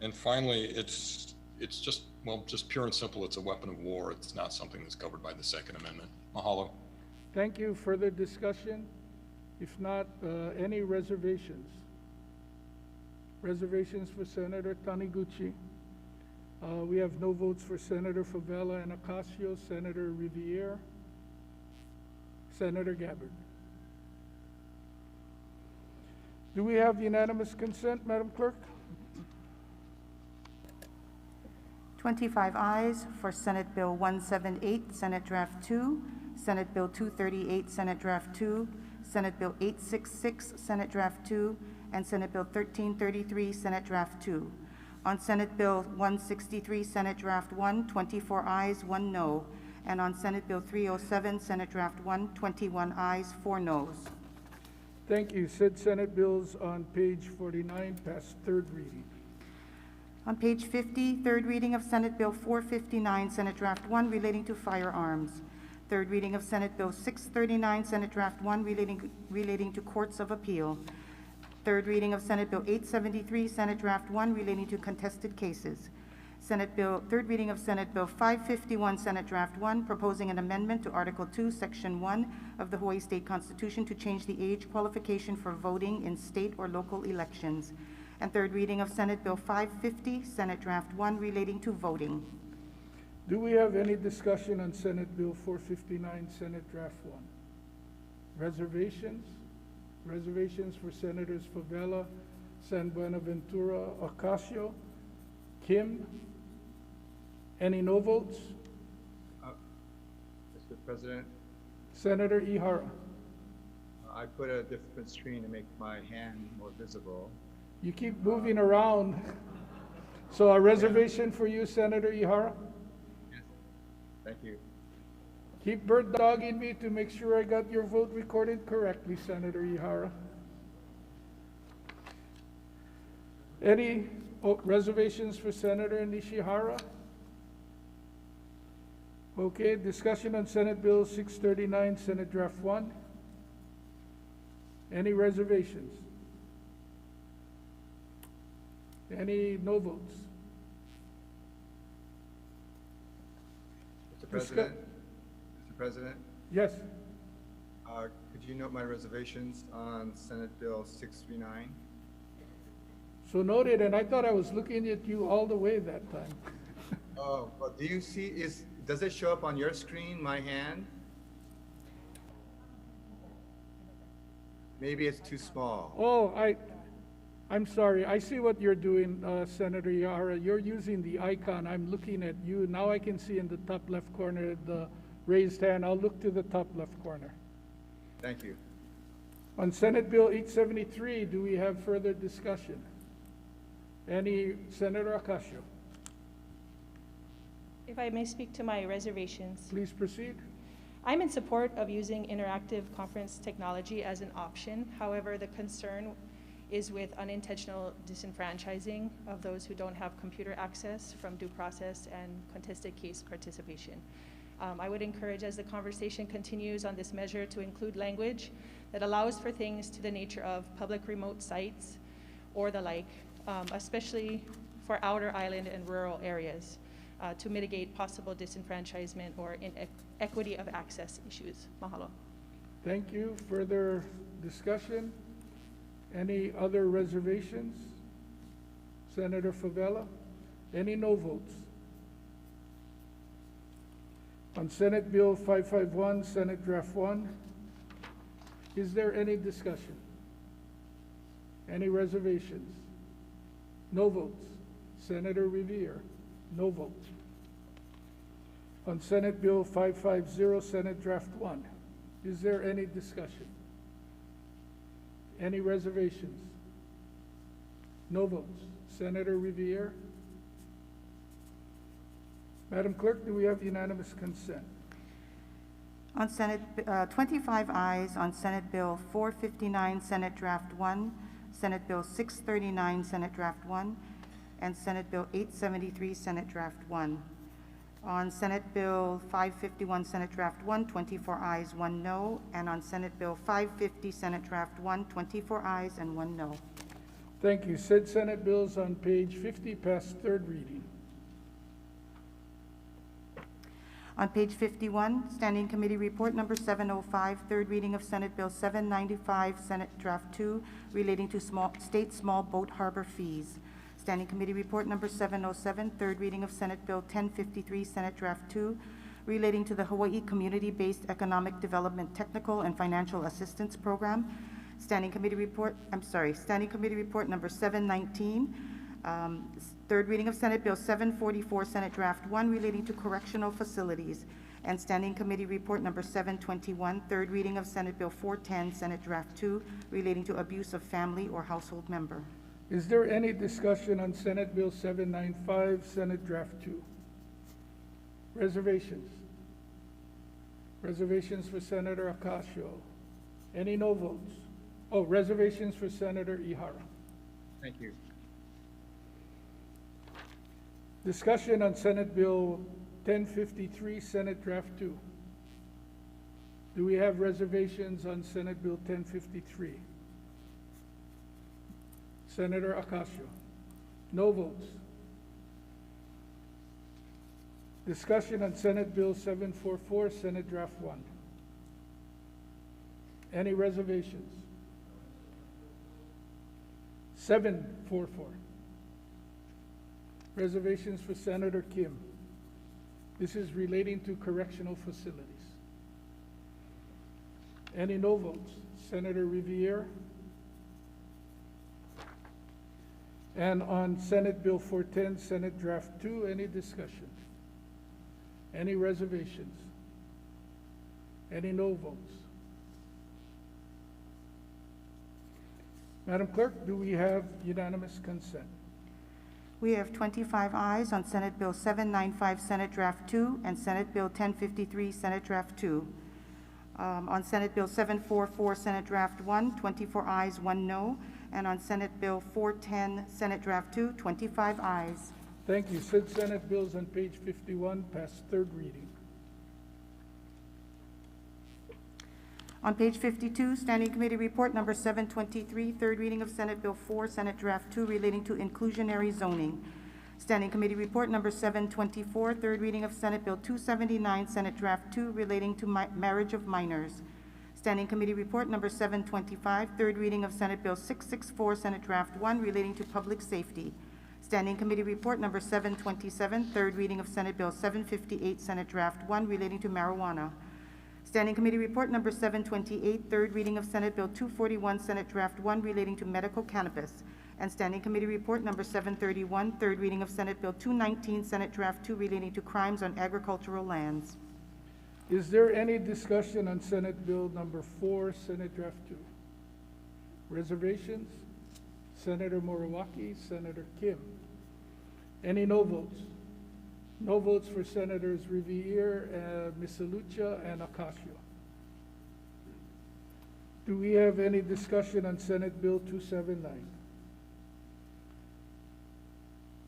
And finally, it's just, well, just pure and simple, it's a weapon of war. It's not something that's covered by the Second Amendment. Mahalo. Thank you. Further discussion? If not, any reservations? Reservations for Senator Taniguchi. We have no votes for Senator Favela and Ocasio, Senator Riviere, Senator Gabbard. Do we have unanimous consent, Madam Clerk? 25 ayes for Senate Bill 178, Senate Draft 2, Senate Bill 238, Senate Draft 2, Senate Bill 866, Senate Draft 2, and Senate Bill 1333, Senate Draft 2. On Senate Bill 163, Senate Draft 1, 24 ayes, 1 no. And on Senate Bill 307, Senate Draft 1, 21 ayes, 4 noes. Thank you. Said Senate bills on page 49 pass third reading. On page 50, third reading of Senate Bill 459, Senate Draft 1 relating to firearms. Third reading of Senate Bill 639, Senate Draft 1 relating to courts of appeal. Third reading of Senate Bill 873, Senate Draft 1 relating to contested cases. Third reading of Senate Bill 551, Senate Draft 1, proposing an amendment to Article 2, Section 1 of the Hawaii State Constitution to change the age qualification for voting in state or local elections. And third reading of Senate Bill 550, Senate Draft 1 relating to voting. Do we have any discussion on Senate Bill 459, Senate Draft 1? Reservations? Reservations for Senators Favela, San Buenaventura, Ocasio, Kim? Any no votes? Mr. President, Senator Ihara. I put a different screen to make my hand more visible. You keep moving around. So a reservation for you, Senator Ihara? Yes. Thank you. Keep bird dogging me to make sure I got your vote recorded correctly, Senator Ihara. Any reservations for Senator Nishihara? Okay, discussion on Senate Bill 639, Senate Draft 1. Any reservations? Any no votes? Mr. President? Mr. President? Yes. Could you note my reservations on Senate Bill 639? So noted, and I thought I was looking at you all the way that time. Oh, but do you see, does it show up on your screen, my hand? Maybe it's too small. Oh, I'm sorry. I see what you're doing, Senator Ihara. You're using the icon. I'm looking at you. Now I can see in the top left corner the raised hand. I'll look to the top left corner. Thank you. On Senate Bill 873, do we have further discussion? Any, Senator Ocasio? If I may speak to my reservations. Please proceed. I'm in support of using interactive conference technology as an option. However, the concern is with unintentional disenfranchising of those who don't have computer access from due process and contested case participation. I would encourage, as the conversation continues on this measure, to include language that allows for things to the nature of public remote sites or the like, especially for outer island and rural areas, to mitigate possible disenfranchisement or inequity of access issues. Mahalo. Thank you. Further discussion? Any other reservations? Senator Favela? Any no votes? On Senate Bill 551, Senate Draft 1, is there any discussion? Any reservations? No votes. Senator Revere? No votes. On Senate Bill 550, Senate Draft 1, is there any discussion? Any reservations? No votes. Senator Revere? Madam Clerk, do we have unanimous consent? On Senate, 25 ayes on Senate Bill 459, Senate Draft 1, Senate Bill 639, Senate Draft 1, and Senate Bill 873, Senate Draft 1. On Senate Bill 551, Senate Draft 1, 24 ayes, 1 no. And on Senate Bill 550, Senate Draft 1, 24 ayes and 1 no. Thank you. Said Senate bills on page 50 pass third reading. On page 51, Standing Committee Report number 705, third reading of Senate Bill 795, Senate Draft 2, relating to state small boat harbor fees. Standing Committee Report number 707, third reading of Senate Bill 1053, Senate Draft 2, relating to the Hawaii Community-Based Economic Development Technical and Financial Assistance Program. Standing Committee Report number 719, Third reading of Senate Bill 744, Senate Draft 1, relating to correctional facilities. And Standing Committee Report Number 721, third reading of Senate Bill 410, Senate Draft 2, relating to abuse of family or household member. Is there any discussion on Senate Bill 795, Senate Draft 2? Reservations? Reservations for Senator Ocasio. Any no votes? Oh, reservations for Senator Ihara. Thank you. Discussion on Senate Bill 1053, Senate Draft 2. Do we have reservations on Senate Bill 1053? Senator Ocasio. No votes. Discussion on Senate Bill 744, Senate Draft 1. Any reservations? 744. Reservations for Senator Kim. This is relating to correctional facilities. Any no votes? Senator Riviere. And on Senate Bill 410, Senate Draft 2, any discussion? Any reservations? Any no votes? Madam Clerk, do we have unanimous consent? We have 25 ayes on Senate Bill 795, Senate Draft 2, and Senate Bill 1053, Senate Draft 2. On Senate Bill 744, Senate Draft 1, 24 ayes, 1 no. And on Senate Bill 410, Senate Draft 2, 25 ayes. Thank you. Said Senate bills on page 51 passed third reading. On page 52, Standing Committee Report Number 723, third reading of Senate Bill 4, Senate Draft 2, relating to inclusionary zoning. Standing Committee Report Number 724, third reading of Senate Bill 279, Senate Draft 2, relating to marriage of minors. Standing Committee Report Number 725, third reading of Senate Bill 664, Senate Draft 1, relating to public safety. Standing Committee Report Number 727, third reading of Senate Bill 758, Senate Draft 1, relating to marijuana. Standing Committee Report Number 728, third reading of Senate Bill 241, Senate Draft 1, relating to medical cannabis. And Standing Committee Report Number 731, third reading of Senate Bill 219, Senate Draft 2, relating to crimes on agricultural lands. Is there any discussion on Senate Bill Number 4, Senate Draft 2? Reservations? Senator Moriwaki, Senator Kim. Any no votes? No votes for Senators Riviere, Misalucha, and Ocasio. Do we have any discussion on Senate Bill 279?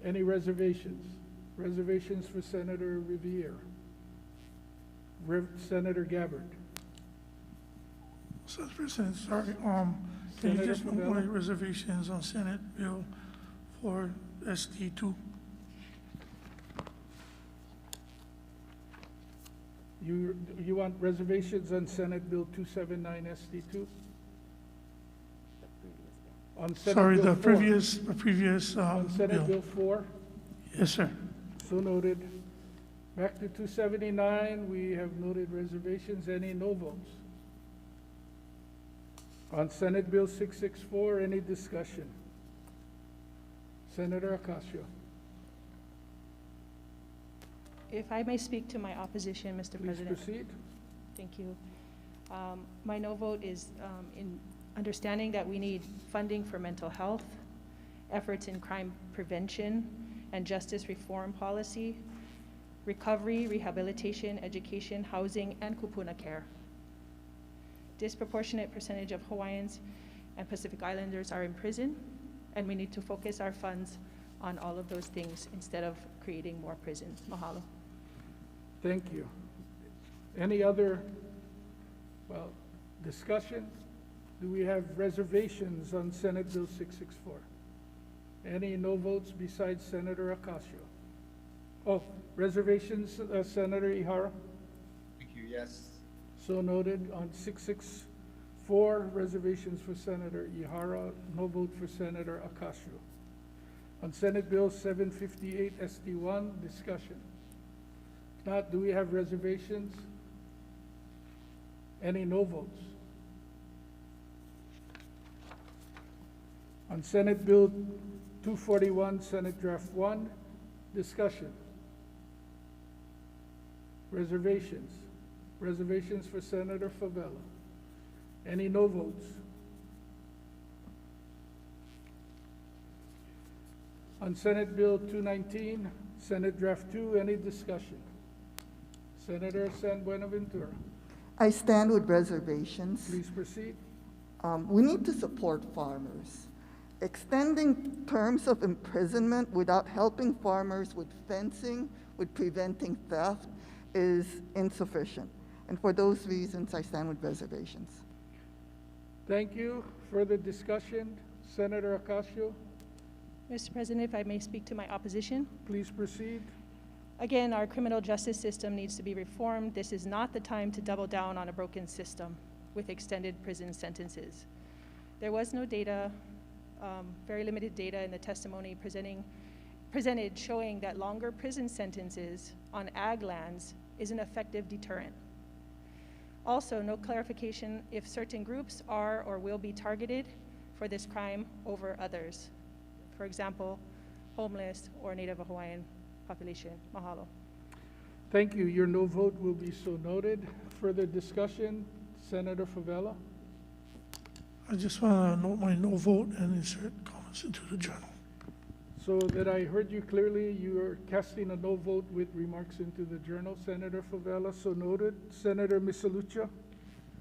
Any reservations? Reservations for Senator Riviere. Senator Gabbard. Mr. President, sorry, can you Senator just put Favela? my reservations on Senate Bill for SD2? You want reservations on Senate Bill 279 SD2? On Senate Sorry, Bill the 4. previous On Senate bill. Bill 4? Yes, sir. So noted. Back to 279, we have noted reservations. Any no votes? On Senate Bill 664, any discussion? Senator Ocasio. If I may speak to my opposition, Mr. Please President. proceed. Thank you. My no vote is in understanding that we need funding for mental health, efforts in crime prevention and justice reform policy, recovery, rehabilitation, education, housing, and kupuna care. Disproportionate percentage of Hawaiians and Pacific Islanders are in prison, and we need to focus our funds on all of those things instead of creating more prisons. Mahalo. Thank you. Any other, well, discussion? Do we have reservations on Senate Bill 664? Any no votes besides Senator Ocasio? Oh, reservations, Senator Ihara? Thank you, yes. So noted. On 664, reservations for Senator Ihara, no vote for Senator Ocasio. On Senate Bill 758 SD1, discussion. If not, do we have reservations? Any no votes? On Senate Bill 241, Senate Draft 1. Discussion. Reservations. Reservations for Senator Favela. Any no votes? On Senate Bill 219, Senate Draft 2, any discussion? Senator San Buenaventura. I stand with reservations. Please proceed. We need to support farmers. Extending terms of imprisonment without helping farmers with fencing, with preventing theft, is insufficient. And for those reasons, I stand with reservations. Thank you. Further discussion? Senator Ocasio, Mr. President, if I may speak to my opposition. please proceed. Again, our criminal justice system needs to be reformed. This is not the time to double down on a broken system with extended prison sentences. There was no data, very limited data in the testimony presented showing that longer prison sentences on ag lands is an effective deterrent. Also, no clarification if certain groups are or will be targeted for this crime over others. For example, homeless or Native Hawaiian population. Mahalo. Thank you. Your no vote will be so noted. Further discussion? Senator Favela. I just want to note my no vote and insert comments into the journal. So that I heard you clearly, you are casting a no vote with remarks into the journal. Senator Favela, so noted. Senator Misalucha.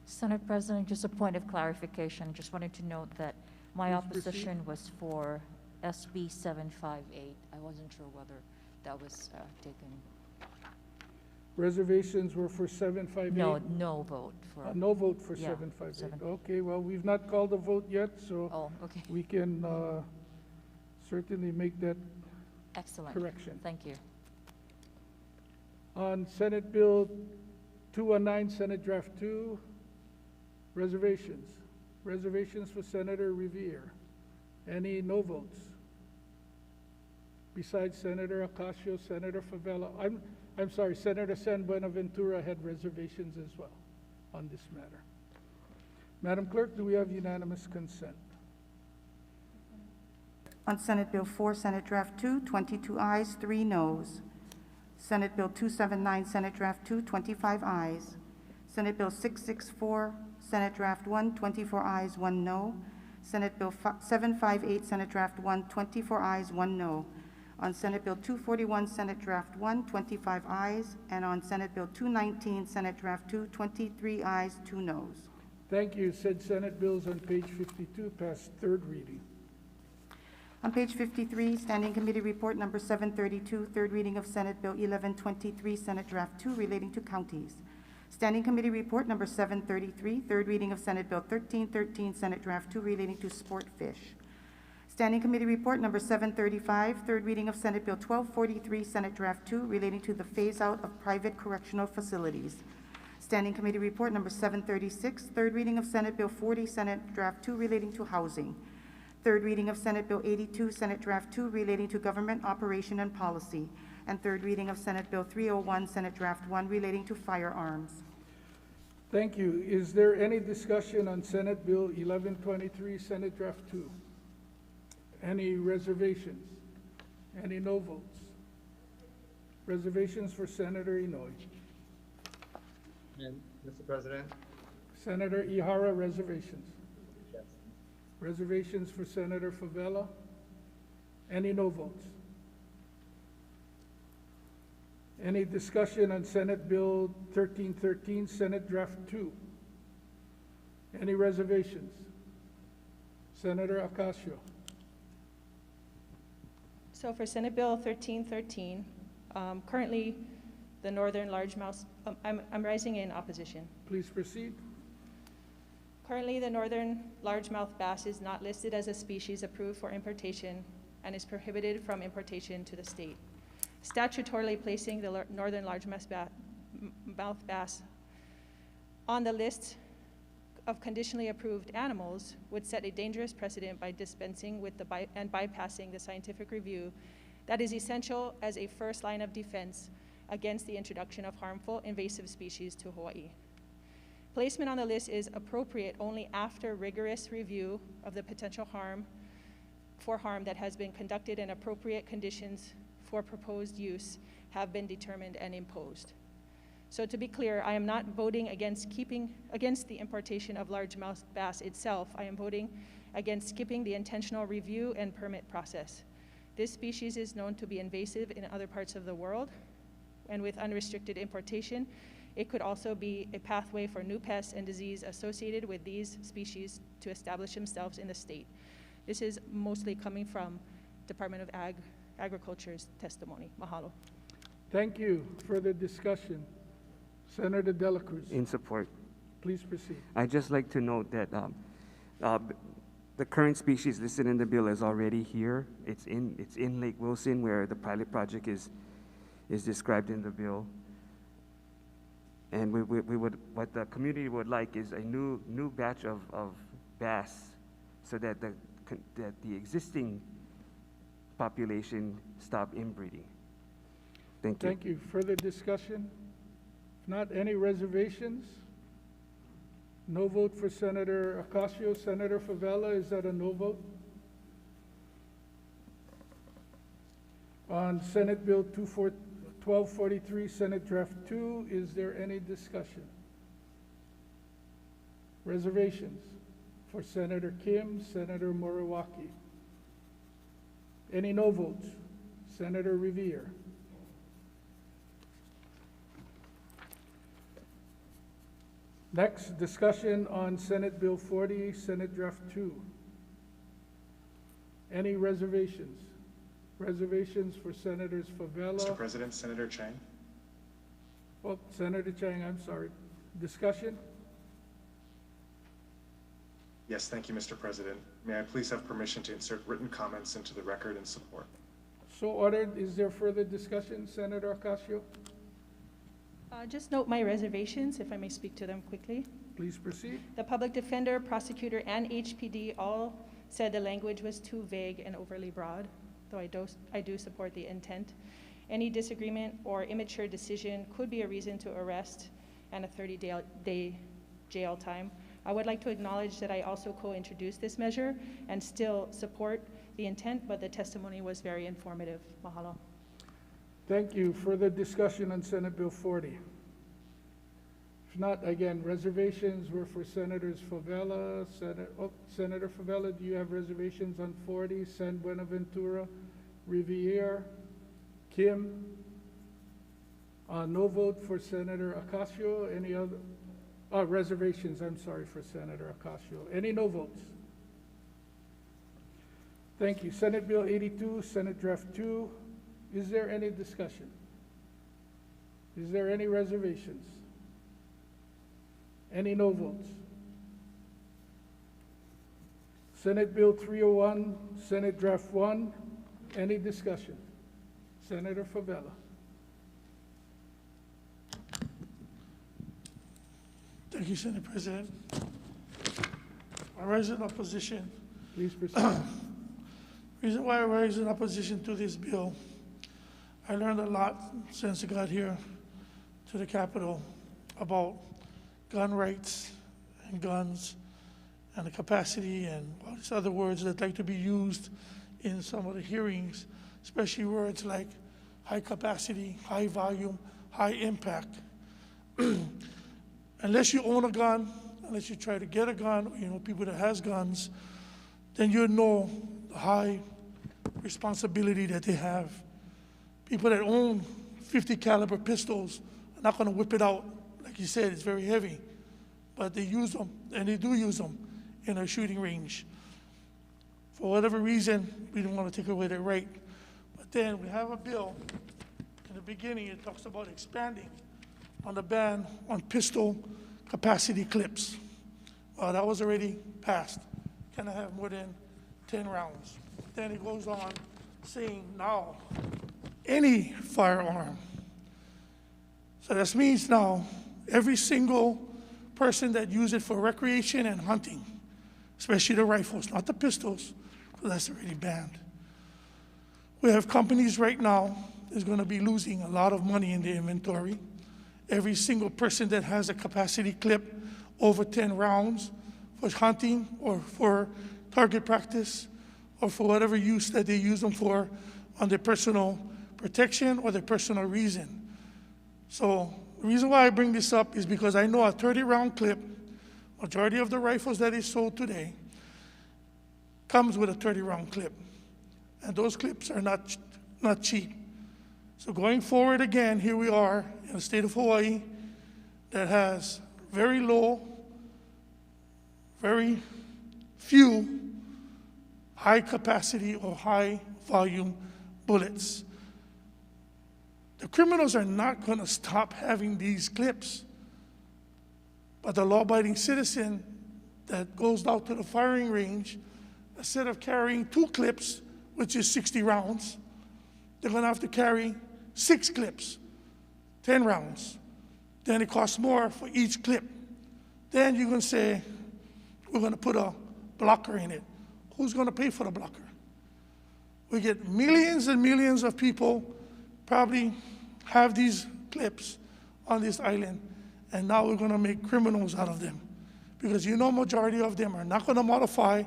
Senate President, just a point of clarification. Just wanted to note that my Please opposition was for SB 758. I wasn't sure whether that was taken. Reservations were for 758? No vote for. No vote for Yeah, 758. Okay, well, we've not called a vote yet, so okay. we can certainly make that Excellent. correction. Thank you. On Senate Bill 219, Senate Draft 2, reservations. Reservations for Senator Revere. Any no votes? Besides Senator Ocasio, Senator Favela, I'm sorry, Senator San Buenaventura had reservations as well on this matter. Madam Clerk, do we have unanimous consent? On Senate Bill 4, Senate Draft 2, 22 ayes, 3 noes. Senate Bill 279, Senate Draft 2, 25 ayes. Senate Bill 664, Senate Draft 1, 24 ayes, 1 no. Senate Bill 758, Senate Draft 1, 24 ayes, 1 no. On Senate Bill 241, Senate Draft 1, 25 ayes. And on Senate Bill 219, Senate Draft 2, 23 ayes, 2 noes. Thank you. Said Senate bills on page 52 passed third reading. On page 53, Standing Committee Report Number 732, third reading of Senate Bill 1123, Senate Draft 2 relating to counties. Standing Committee Report Number 733, third reading of Senate Bill 1313, Senate Draft 2 relating to sport fish. Standing Committee Report Number 735, third reading of Senate Bill 1243, Senate Draft 2 relating to the phase-out of private correctional facilities. Standing Committee Report Number 736, third reading of Senate Bill 40, Senate Draft 2 relating to housing. Third reading of Senate Bill 82, Senate Draft 2 relating to government operation and policy. And third reading of Senate Bill 301, Senate Draft 1 relating to firearms. Thank you. Is there any discussion on Senate Bill 1123, Senate Draft 2? Any reservations? Any no votes? Reservations for Senator Inouye. And Mr. President? Senator Ihara, reservations. Yes. Reservations for Senator Favela. Any no votes? Any discussion on Senate Bill 1313, Senate Draft 2? Any reservations? Senator Ocasio. So for Senate Bill 1313, currently the northern largemouth, I'm rising in opposition. Please proceed. Currently, the northern largemouth bass is not listed as a species approved for importation and is prohibited from importation to the state. Statutorily placing the northern largemouth bass on the list of conditionally approved animals would set a dangerous precedent by dispensing with and bypassing the scientific review that is essential as a first line of defense against the introduction of harmful invasive species to Hawaii. Placement on the list is appropriate only after rigorous review of the potential harm for harm that has been conducted and appropriate conditions for proposed use have been determined and imposed. So to be clear, I am not voting against the importation of largemouth bass itself. I am voting against skipping the intentional review and permit process. This species is known to be invasive in other parts of the world, and with unrestricted importation, it could also be a pathway for new pests and disease associated with these species to establish themselves in the state. This is mostly coming from Department of Agriculture's testimony. Mahalo. Thank you. Further discussion. Senator De La Cruz. In support. Please proceed. I'd just like to note that the current species listed in the bill is already here. It's in Lake Wilson, where the pilot project is described in the bill. And what the community would like is a new batch of bass, so that the existing population stop inbreeding. Thank you. Thank you. Further discussion? If not, any reservations? No vote for Senator Ocasio. Senator Favela, is that a no vote? On Senate Bill 1243, Senate Draft 2, is there any discussion? Reservations for Senator Kim, Senator Moriwaki. Any no votes? Senator Revere. Next, discussion on Senate Bill 40, Senate Draft 2. Any reservations? Reservations for Senators Favela. Mr. President, Senator Chang. Oh, Senator Chang, I'm sorry. Discussion? Yes, thank you, Mr. President. May I please have permission to insert written comments into the record in support? So ordered. Is there further discussion, Senator Ocasio? Just note my reservations, if I may speak to them quickly. Please proceed. The public defender, prosecutor, and HPD all said the language was too vague and overly broad, though I do support the intent. Any disagreement or immature decision could be a reason to arrest and a 30-day jail time. I would like to acknowledge that I also co-introduced this measure and still support the intent, but the testimony was very informative. Mahalo. Thank you. Further discussion on Senate Bill 40? If not, again, reservations were for Senators Favela. Senator Favela, do you have reservations on 40? San Buenaventura, Riviere, Kim? No vote for Senator Ocasio. Any other? Reservations, I'm sorry, for Senator Ocasio. Any no votes? Thank you. Senate Bill 82, Senate Draft 2. Is there any discussion? Is there any reservations? Any no votes? Senate Bill 301, Senate Draft 1. Any discussion? Senator Favela. Thank you, Senate President. I rise in opposition. Please proceed. Reason why I rise in opposition to this bill, I learned a lot since I got here to the Capitol about gun rights and guns and the capacity and all these other words that like to be used in some of the hearings, especially words like high capacity, high volume, high impact. Unless you own a gun, unless you try to get a gun, or you know people that has guns, then you know the high responsibility that they have. People that own 50 caliber pistols are not going to whip it out. Like you said, it's very heavy, but they use them, and they do use them in a shooting range. For whatever reason, we don't want to take away that right. But then we have a bill, in the beginning it talks about expanding on the ban on pistol capacity clips. That was already passed. Cannot have more than 10 rounds. Then it goes on saying now, any firearm. So that means now every single person that uses it for recreation and hunting, especially the rifles, not the pistols, because that's already banned. We have companies right now is going to be losing a lot of money in the inventory. Every single person that has a capacity clip over 10 rounds for hunting or for target practice or for whatever use that they use them for on their personal protection or their personal reason. So the reason why I bring this up is because I know a 30-round clip, majority of the rifles that is sold today, comes with a 30-round clip. And those clips are not cheap. So going forward again, here we are in the state of Hawaii that has very low, very few high capacity or high volume bullets. The criminals are not going to stop having these clips. But the law-abiding citizen that goes out to the firing range, instead of carrying 2 clips, which is 60 rounds, they're going to have to carry 6 clips, 10 rounds. Then it costs more for each clip. Then you're going to say, we're going to put a blocker in it. Who's going to pay for the blocker? We get millions and millions of people probably have these clips on this island, and now we're going to make criminals out of them. Because you know majority of them are not going to modify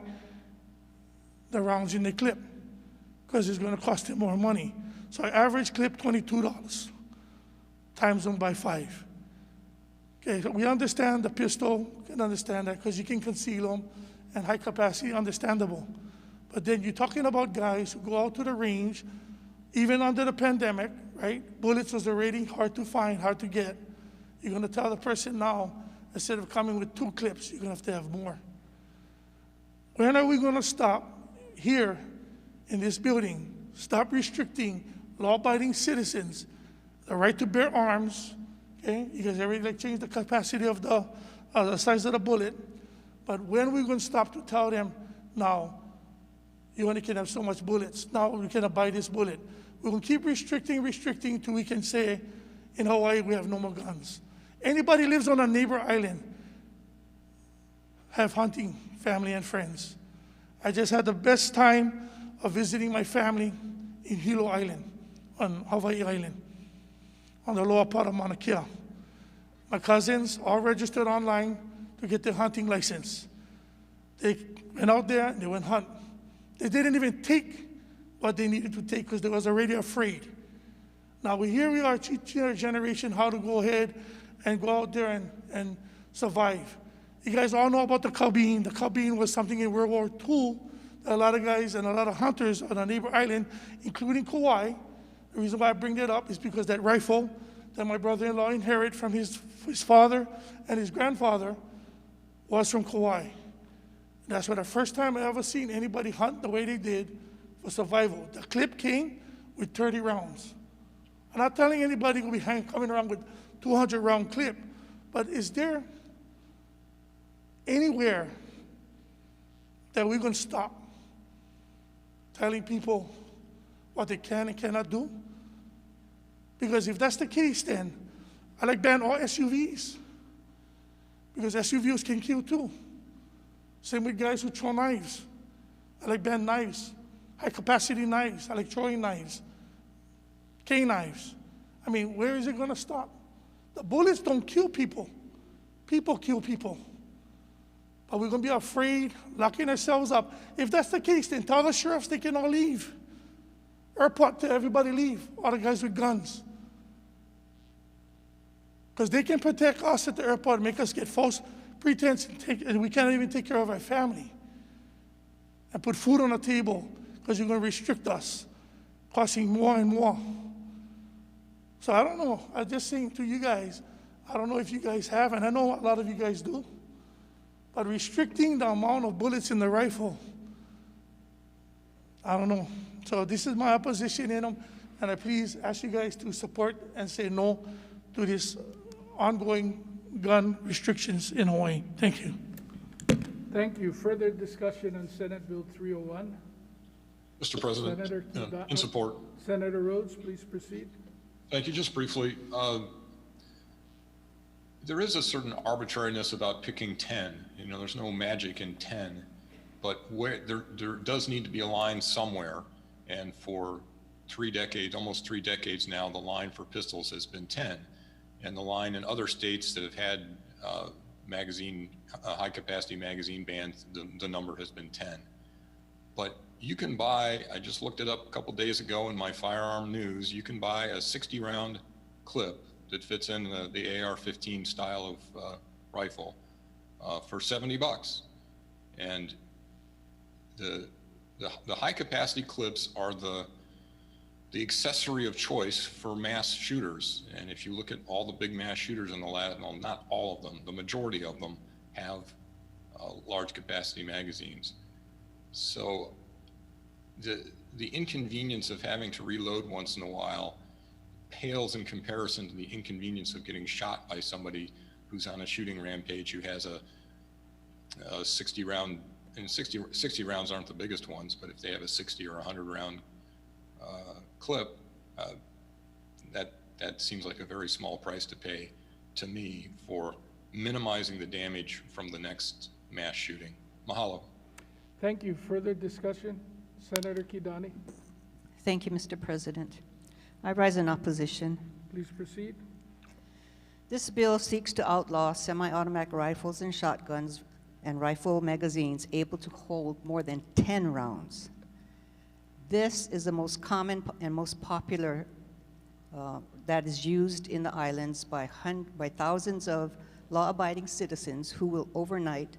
the rounds in the clip because it's going to cost them more money. So average clip, $22, times them by 5. Okay, so we understand the pistol, can understand that because you can conceal them, and high capacity, understandable. But then you're talking about guys who go out to the range, even under the pandemic, right? Bullets was already hard to find, hard to get. You're going to tell the person now, instead of coming with 2 clips, you're going to have more. When are we going to stop here in this building, stop restricting law-abiding citizens the right to bear arms, okay? Because they already changed the capacity of the size of the bullet. But when are we going to stop to tell them, now, you only can have so much bullets. Now we cannot buy this bullet. We're going to keep restricting till we can say, in Hawaii, we have no more guns. Anybody lives on a neighbor island have hunting family and friends. I just had the best time of visiting my family in Hilo Island, on Hawai'i Island, on the lower part of Mauna Kea. My cousins all registered online to get their hunting license. They went out there and they went hunt. They didn't even take what they needed to take because they was already afraid. Now here we are teaching our generation how to go ahead and go out there and survive. You guys all know about the carbine. The carbine was something in World War II that a lot of guys and a lot of hunters on a neighbor island, including Kauai. The reason why I bring that up is because that rifle that my brother-in-law inherited from his father and his grandfather was from Kauai. That's why the first time I ever seen anybody hunt the way they did for survival. The clip came with 30 rounds. I'm not telling anybody will be coming around with 200-round clip, but is there anywhere that we're going to stop telling people what they can and cannot do? Because if that's the case, then I like ban all SUVs, because SUVs can kill too. Same with guys who throw knives. I like ban knives, high-capacity knives. I like throwing knives, K-knives. I mean, where is it going to stop? The bullets don't kill people. People kill people. But we're going to be afraid, locking ourselves up. If that's the case, then tell the sheriffs they can all leave. Airport, to everybody leave, all the guys with guns. Because they can protect us at the airport, make us get false pretense, and we can't even take care of our family. And put food on the table, because you're going to restrict us, costing more and more. So I don't know. I'm just saying to you guys, I don't know if you guys have, and I know a lot of you guys do, but restricting the amount of bullets in the rifle, I don't know. So this is my opposition in them, and I please ask you guys to support and say no to this ongoing gun restrictions in Hawaii. Thank you. Thank you. Further discussion on Senate Bill 301? Mr. President, Senator in support. Senator Rhodes, please proceed. Thank you. Just briefly, there is a certain arbitrariness about picking 10. You know, there's no magic in 10, but where there does need to be a line somewhere. And for 3 decades, almost 3 decades now, the line for pistols has been 10. And the line in other states that have had high-capacity magazine bans, the number has been 10. But you can buy, I just looked it up a couple days ago in my firearm news, you can buy a 60 round clip that fits in the AR-15 style of rifle for $70. And the high capacity clips are the accessory of choice for mass shooters. And if you look at all the big mass shooters in the lab, well, not all of them, the majority of them have large capacity magazines. So the inconvenience of having to reload once in a while pales in comparison to the inconvenience of getting shot by somebody who's on a shooting rampage who has a 60 round, and 60 rounds aren't the biggest ones, but if they have a 60 or 100 round clip, that seems like a very small price to pay to me for minimizing the damage from the next mass shooting. Mahalo. Thank you. Further discussion? Senator Kidani, Thank you, Mr. President. I rise in opposition. please proceed. This bill seeks to outlaw semi-automatic rifles and shotguns and rifle magazines able to hold more than 10 rounds. This is the most common and most popular that is used in the islands by thousands of law-abiding citizens who will overnight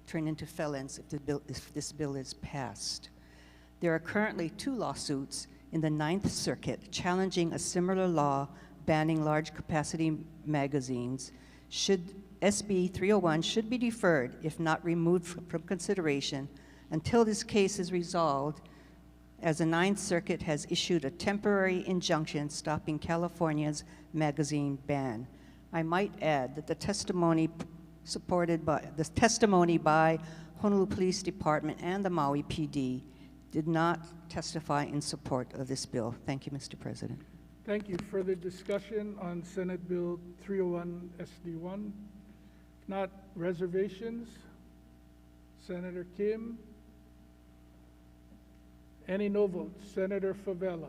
turn into felons if this bill is passed. There are currently 2 lawsuits in the 9th Circuit challenging a similar law banning large capacity magazines. SB 301 should be deferred, if not removed from consideration, until this case is resolved, as the 9th Circuit has issued a temporary injunction stopping California's magazine ban. I might add that the testimony by Honolulu Police Department and the Maui PD did not testify in support of this bill. Thank you, Mr. President. Thank you. Further discussion on Senate Bill 301 SD1? If not, reservations? Senator Kim? Any no votes? Senator Favela?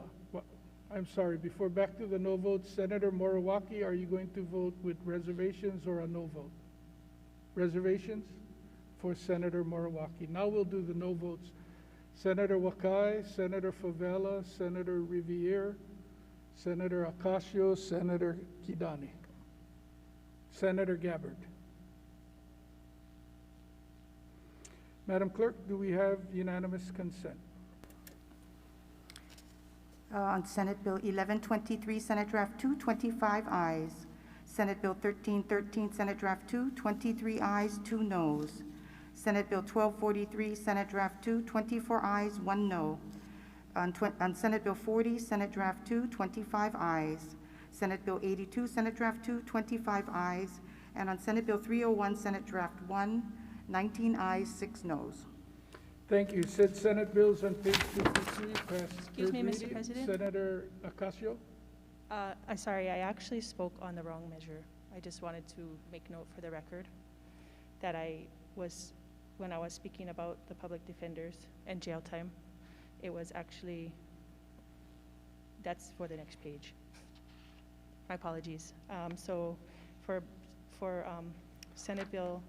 I'm sorry, before back to the no votes, Senator Moriwaki, are you going to vote with reservations or a no vote? Reservations for Senator Moriwaki. Now we'll do the no votes. Senator Wakai, Senator Favela, Senator Riviere, Senator Ocasio, Senator Kidani. Senator Gabbard. Madam Clerk, do we have unanimous consent? On Senate Bill 1123, Senate Draft 2, 25 ayes. Senate Bill 1313, Senate Draft 2, 23 ayes, 2 noes. Senate Bill 1243, Senate Draft 2, 24 ayes, 1 no. On Senate Bill 40, Senate Draft 2, 25 ayes. Senate Bill 82, Senate Draft 2, 25 ayes. And on Senate Bill 301, Senate Draft 1, 19 ayes, 6 noes. Thank you. Said Senate bills on page 53 passed. Excuse me, Mr. President. Senator Ocasio? I'm sorry, I actually spoke on the wrong measure. I just wanted to make note for the record that when I was speaking about the public defenders and jail time, it was actually, that's for the next page. My apologies. So for Senate Bill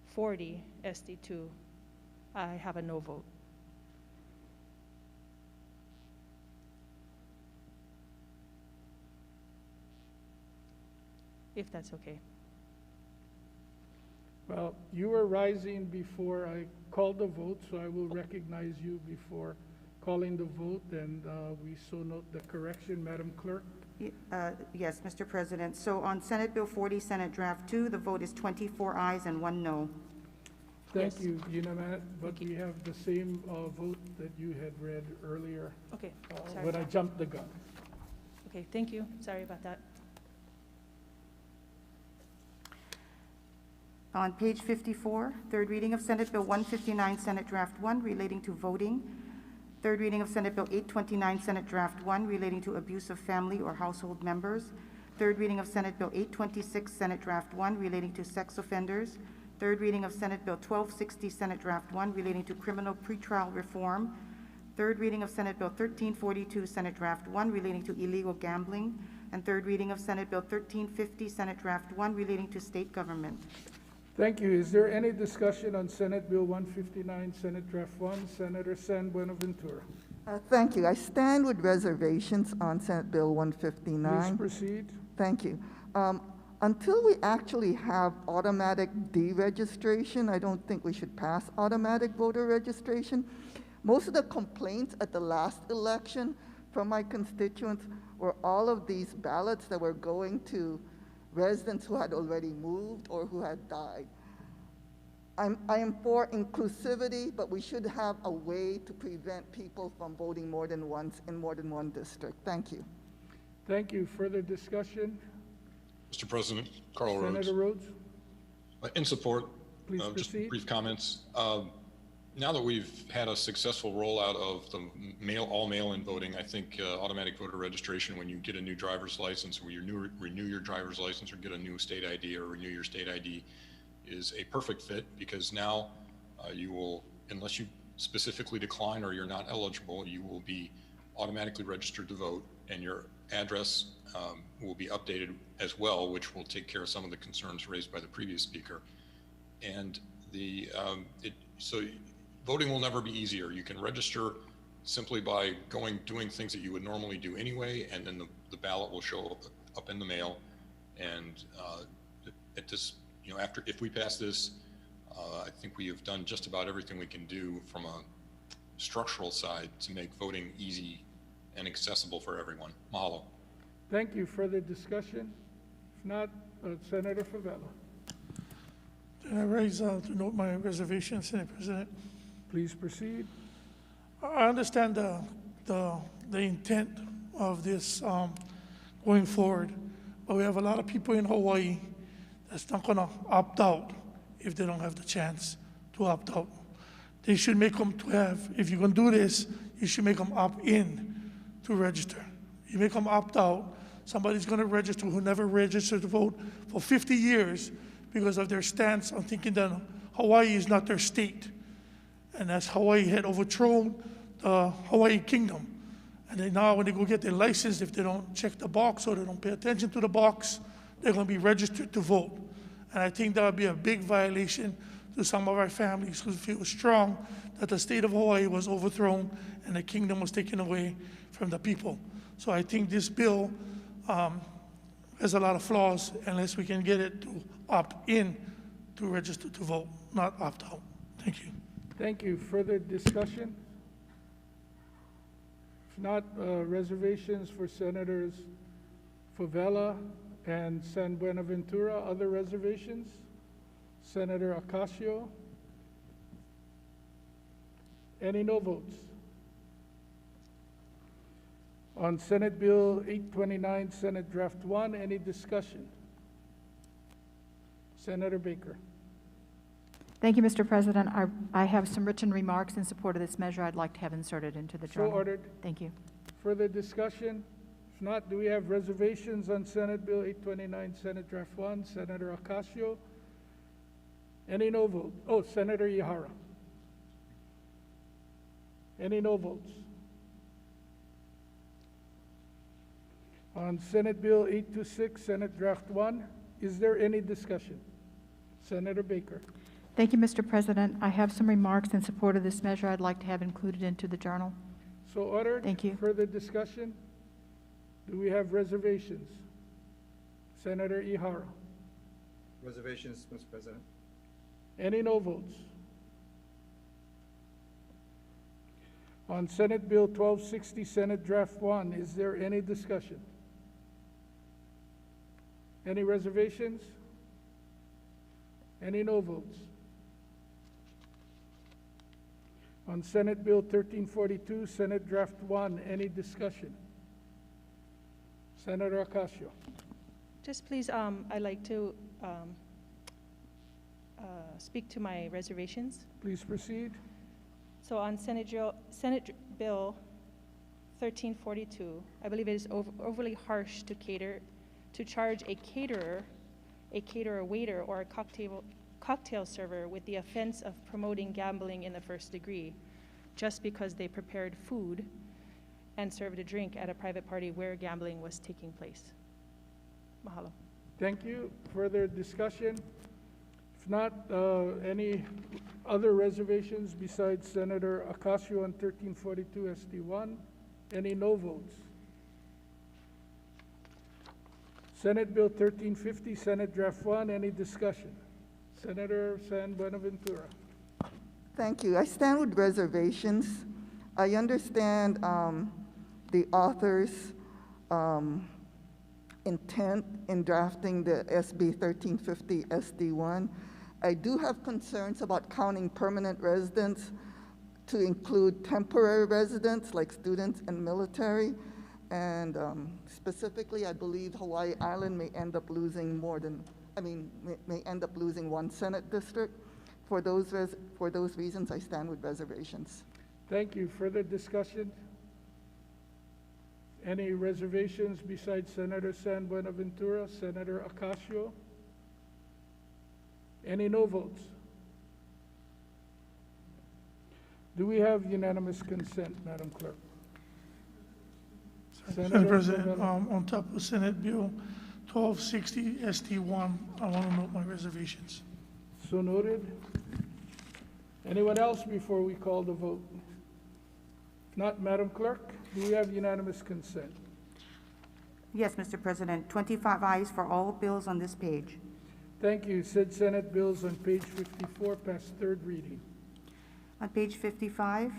40, SD2, I have a no vote. If that's okay. Well, you were rising before I called the vote, so I will recognize you before calling the vote, and we so note the correction. Madam Clerk? Yes, Mr. President. So on Senate Bill 40, Senate Draft 2, the vote is 24 ayes and 1 no. Thank you, Yunamat, but we have the same vote that you had read earlier. Okay, sorry. When I jumped the gun. Okay, thank you. Sorry about that. On page 54, third reading of Senate Bill 159, Senate Draft 1, relating to voting. Third reading of Senate Bill 829, Senate Draft 1, relating to abuse of family or household members. Third reading of Senate Bill 826, Senate Draft 1, relating to sex offenders. Third reading of Senate Bill 1260, Senate Draft 1, relating to criminal pretrial reform. Third reading of Senate Bill 1342, Senate Draft 1, relating to illegal gambling. And third reading of Senate Bill 1350, Senate Draft 1, relating to state government. Thank you. Is there any discussion on Senate Bill 159, Senate Draft 1? Senator San Buenaventura. Thank you. I stand with reservations on Senate Bill 159. Please proceed. Thank you. Until we actually have automatic deregistration, I don't think we should pass automatic voter registration. Most of the complaints at the last election from my constituents were all of these ballots that were going to residents who had already moved or who had died. I am for inclusivity, but we should have a way to prevent people from voting more than once in more than one district. Thank you. Thank you. Further discussion? Mr. President, Carl Rhodes. Senator Rhodes? In support. Please Just proceed. brief comments. Now that we've had a successful rollout of the all mail-in voting, I think automatic voter registration when you get a new driver's license, or you renew your driver's license, or get a new state ID, or renew your state ID, is a perfect fit, because now you will, unless you specifically decline or you're not eligible, you will be automatically registered to vote, and your address will be updated as well, which will take care of some of the concerns raised by the previous speaker. And so voting will never be easier. You can register simply by doing things that you would normally do anyway, and then the ballot will show up in the mail. And at this, if we pass this, I think we have done just about everything we can do from a structural side to make voting easy and accessible for everyone. Mahalo. Thank you. Further discussion? If not, Senator Favela. I raise to note my reservation, Senate President. Please proceed. I understand the intent of this going forward, but we have a lot of people in Hawaii that's not going to opt out if they don't have the chance to opt out. They should make them to have, if you're going to do this, you should make them opt in to register. You make them opt out, somebody's going to register who never registered to vote for 50 years because of their stance on thinking that Hawaii is not their state. And as Hawaii had overthrown the Hawaii Kingdom. And then now when they go get their license, if they don't check the box or they don't pay attention to the box, they're going to be registered to vote. And I think that would be a big violation to some of our families who feel strong that the state of Hawaii was overthrown and the kingdom was taken away from the people. So I think this bill has a lot of flaws unless we can get it to opt in to register to vote, not opt out. Thank you. Thank you. Further discussion? If not, reservations for Senators Favela and San Buenaventura. Other reservations? Senator Ocasio? Any no votes? On Senate Bill 829, Senate Draft 1, any discussion? Senator Baker. Thank you, Mr. President. I have some written remarks in support of this measure I'd like to have inserted into the journal. So ordered. Thank you. Further discussion? If not, do we have reservations on Senate Bill 829, Senate Draft 1? Senator Ocasio? Any no votes? Oh, Senator Ihara. Any no votes? On Senate Bill 826, Senate Draft 1, is there any discussion? Senator Baker. Thank you, Mr. President. I have some remarks in support of this measure I'd like to have included into the journal. So ordered. Thank you. Further discussion? Do we have reservations? Senator Ihara. Reservations, Mr. President. Any no votes? On Senate Bill 1260, Senate Draft 1, is there any discussion? Any reservations? Any no votes? On Senate Bill 1342, Senate Draft 1, any discussion? Senator Ocasio. Just please, I'd like to speak to my reservations. Please proceed. So on Senate Bill 1342, I believe it is overly harsh to charge a caterer, waiter, or a cocktail server with the offense of promoting gambling in the first degree, just because they prepared food and served a drink at a private party where gambling was taking place. Mahalo. Thank you. Further discussion? If not, any other reservations besides Senator Ocasio on 1342 SD1? Any no votes? Senate Bill 1350, Senate Draft 1, any discussion? Senator San Buenaventura. Thank you. I stand with reservations. I understand the author's intent in drafting the SB 1350 SD1. I do have concerns about counting permanent residents to include temporary residents like students and military. And specifically, I believe Hawaii Island may end up losing may end up losing one Senate district. For those reasons, I stand with reservations. Thank you. Further discussion? Any reservations besides Senator San Buenaventura, Senator Ocasio? Any no votes? Do we have unanimous consent, Madam Clerk? Senator President, on top of Senate Bill 1260 ST1, I want to note my reservations. So noted. Anyone else before we call the vote? If not, Madam Clerk, do we have unanimous consent? Yes, Mr. President, 25 ayes for all bills on this page. Thank you. Said Senate bills on page 54 pass third reading. On page 55,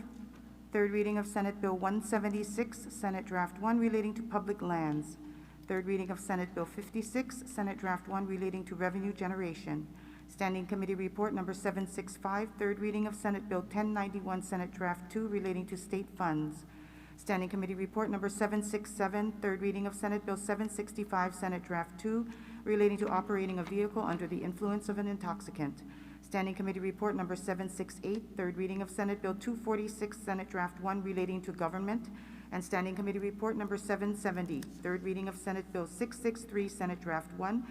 third reading of Senate Bill 176, Senate Draft 1 relating to public lands. Third reading of Senate Bill 56, Senate Draft 1 relating to revenue generation. Standing Committee Report number 765, third reading of Senate Bill 1091, Senate Draft 2 relating to state funds. Standing Committee Report number 767, third reading of Senate Bill 765, Senate Draft 2 relating to operating a vehicle under the influence of an intoxicant. Standing Committee Report number 768, third reading of Senate Bill 246, Senate Draft 1 relating to government. And Standing Committee Report number 770, third reading of Senate Bill 663, Senate Draft 1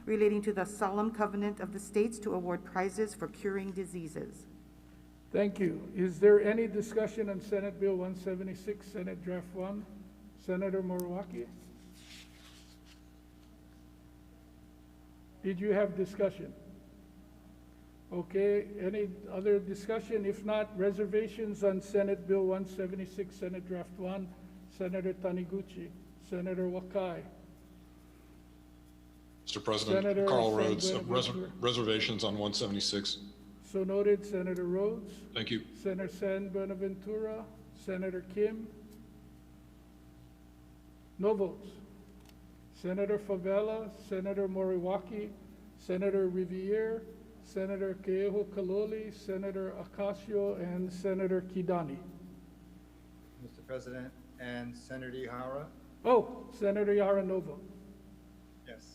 relating to the solemn covenant of the states to award prizes for curing diseases. Thank you. Is there any discussion on Senate Bill 176, Senate Draft 1? Senator Moriwaki? Did you have discussion? Okay, any other discussion? If not, reservations on Senate Bill 176, Senate Draft 1, Senator Taniguchi, Senator Wakai. Mr. President, Senator Carl San Rhodes, Buenaventura. reservations on 176. So noted, Senator Rhodes. Thank you. Senator San Buenaventura, Senator Kim. No votes. Senator Favela, Senator Moriwaki, Senator Riviere, Senator Keeho Kaloli, Senator Ocasio, and Senator Kidani. Mr. President, and Senator Ihara? Oh, Senator Ihara, no vote. Yes.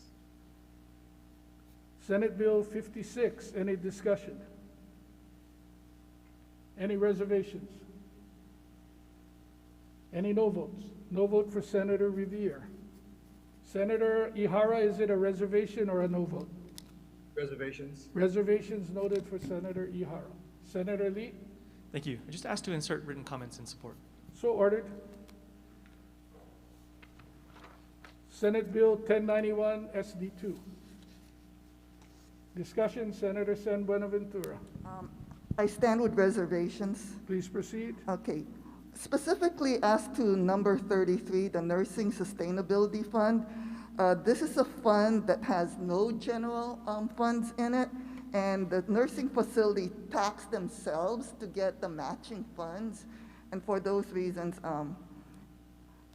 Senate Bill 56, any discussion? Any reservations? Any no votes? No vote for Senator Riviere. Senator Ihara, is it a reservation or a no vote? Reservations? Reservations noted for Senator Ihara. Senator Lee? Thank you. I just asked to insert written comments in support. So ordered. Senate Bill 1091 SD2. Discussion, Senator San Buenaventura. I stand with reservations. Please proceed. Okay. Specifically as to number 33, the Nursing Sustainability Fund, this is a fund that has no general funds in it, and the nursing facility tax themselves to get the matching funds. And for those reasons,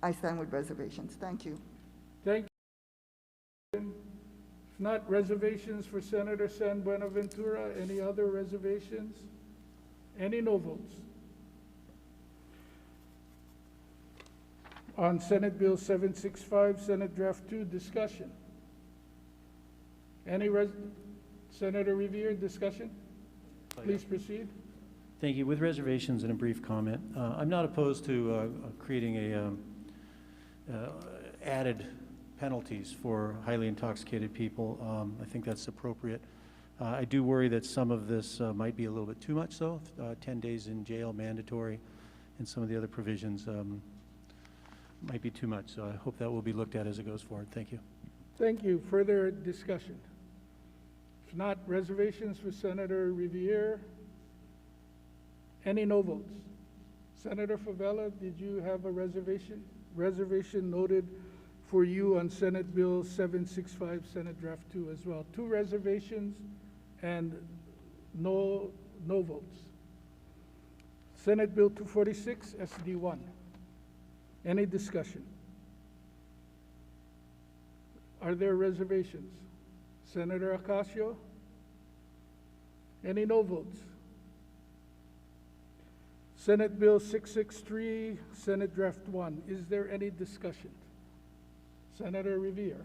I stand with reservations. Thank you. Thank you. If not, reservations for Senator San Buenaventura. Any other reservations? Any no votes? On Senate Bill 765, Senate Draft 2, discussion. Senator Riviere, discussion? Please proceed. Thank you. With reservations and a brief comment, I'm not opposed to creating added penalties for highly intoxicated people. I think that's appropriate. I do worry that some of this might be a little bit too much, though. 10 days in jail mandatory, and some of the other provisions might be too much. So I hope that will be looked at as it goes forward. Thank you. Thank you. Further discussion? If not, reservations for Senator Riviere? Any no votes? Senator Favela, did you have a reservation? Reservation noted for you on Senate Bill 765, Senate Draft 2 as well. 2 reservations and no votes. Senate Bill 246, SD1. Any discussion? Are there reservations? Senator Ocasio? Any no votes? Senate Bill 663, Senate Draft 1. Is there any discussion? Senator Riviere.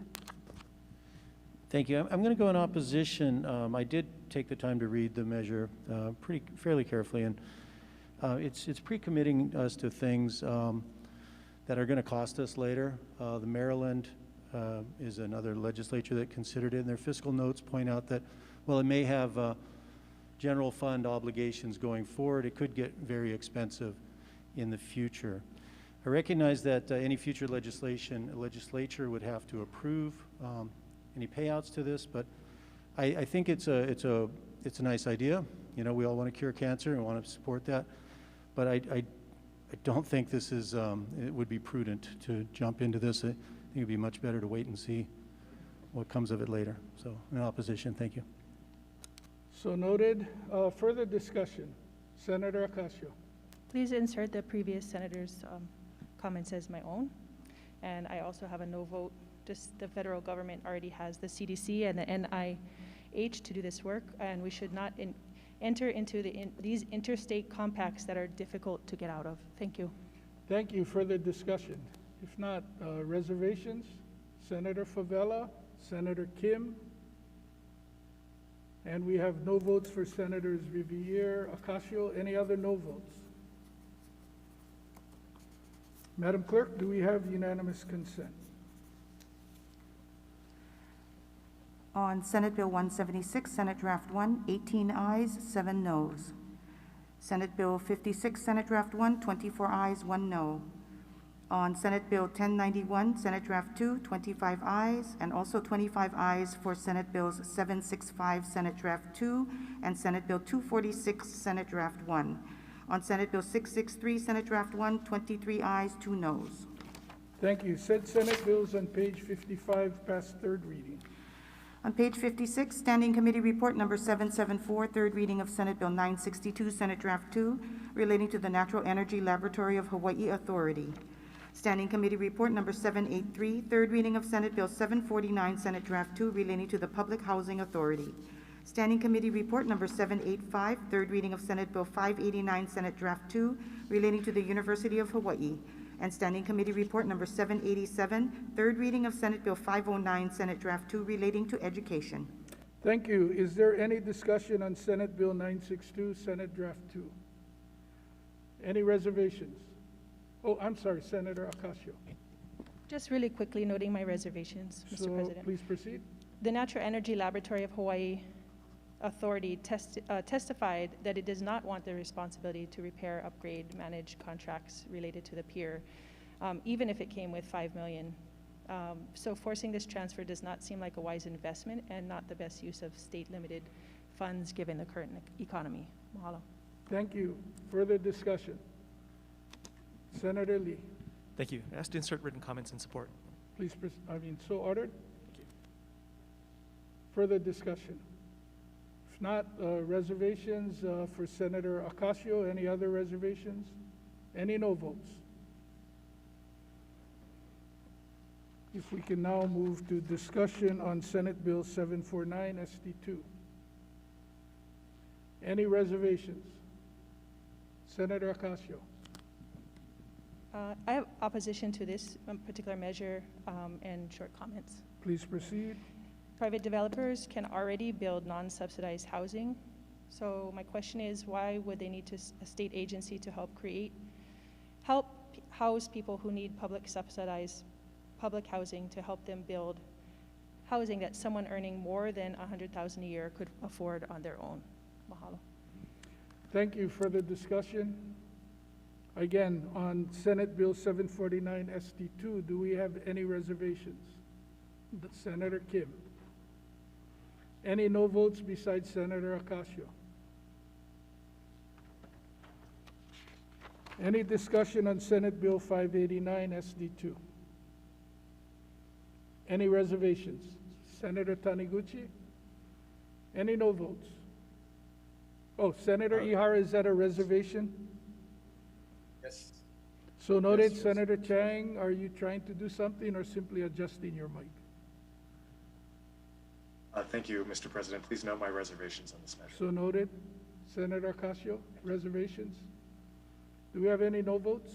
Thank you. I'm going to go in opposition. I did take the time to read the measure fairly carefully, and it's pre-committing us to things that are going to cost us later. The Maryland is another legislature that considered it, and their fiscal notes point out that, well, it may have general fund obligations going forward. It could get very expensive in the future. I recognize that any future legislature would have to approve any payouts to this, but I think it's a nice idea. You know, we all want to cure cancer and want to support that, but I don't think this is it would be prudent to jump into this. I think it'd be much better to wait and see what comes of it later. So, in opposition, thank you. So noted. Further discussion. Senator Ocasio. Please insert the previous senator's comments as my own. And I also have a no vote. Just the federal government already has the CDC and the NIH to do this work, and we should not enter into these interstate compacts that are difficult to get out of. Thank you. Thank you. Further discussion. If not, reservations. Senator Favela, Senator Kim, and we have no votes for Senators Riviere, Ocasio. Any other no votes? Madam Clerk, do we have unanimous consent? On Senate Bill 176, Senate Draft 1, 18 ayes, 7 noes. Senate Bill 56, Senate Draft 1, 24 ayes, 1 no. On Senate Bill 1091, Senate Draft 2, 25 ayes, and also 25 ayes for Senate Bills 765, Senate Draft 2, and Senate Bill 246, Senate Draft 1. On Senate Bill 663, Senate Draft 1, 23 ayes, 2 noes. Thank you. Said Senate bills on page 55 pass third reading. On page 56, Standing Committee Report number 774, third reading of Senate Bill 962, Senate Draft 2, relating to the Natural Energy Laboratory of Hawaii Authority. Standing Committee Report number 783, third reading of Senate Bill 749, Senate Draft 2, relating to the Public Housing Authority. Standing Committee Report number 785, third reading of Senate Bill 589, Senate Draft 2, relating to the University of Hawaii. And Standing Committee Report number 787, third reading of Senate Bill 509, Senate Draft 2, relating to education. Thank you. Is there any discussion on Senate Bill 962, Senate Draft 2? Any reservations? Oh, I'm sorry, Senator Ocasio. Just really quickly noting my reservations, Mr. President. Please proceed. The Natural Energy Laboratory of Hawaii Authority testified that it does not want the responsibility to repair, upgrade, manage contracts related to the pier, even if it came with $5 million. So forcing this transfer does not seem like a wise investment and not the best use of state-limited funds given the current economy. Mahalo. Thank you. Further discussion. Senator Lee. Thank you. I asked to insert written comments in support. Please, so ordered. Thank you. Further discussion. If not, reservations for Senator Ocasio. Any other reservations? Any no votes? If we can now move to discussion on Senate Bill 749 SD2. Any reservations? Senator Ocasio. I have opposition to this particular measure and short comments. Please proceed. Private developers can already build non-subsidized housing. So my question is, why would they need a state agency to help house people who need subsidized public housing to help them build housing that someone earning more than $100,000 a year could afford on their own? Mahalo. Thank you. Further discussion? Again, on Senate Bill 749 SD2, do we have any reservations? Senator Kim. Any no votes besides Senator Ocasio? Any discussion on Senate Bill 589 SD2? Any reservations? Senator Taniguchi? Any no votes? Oh, Senator Ihara, is that a reservation? Yes. So noted. Yes, Senator Chang, are you trying to do something or simply adjusting your mic? Thank you, Mr. President. Please note my reservations on this measure. So noted. Senator Ocasio, reservations? Do we have any no votes?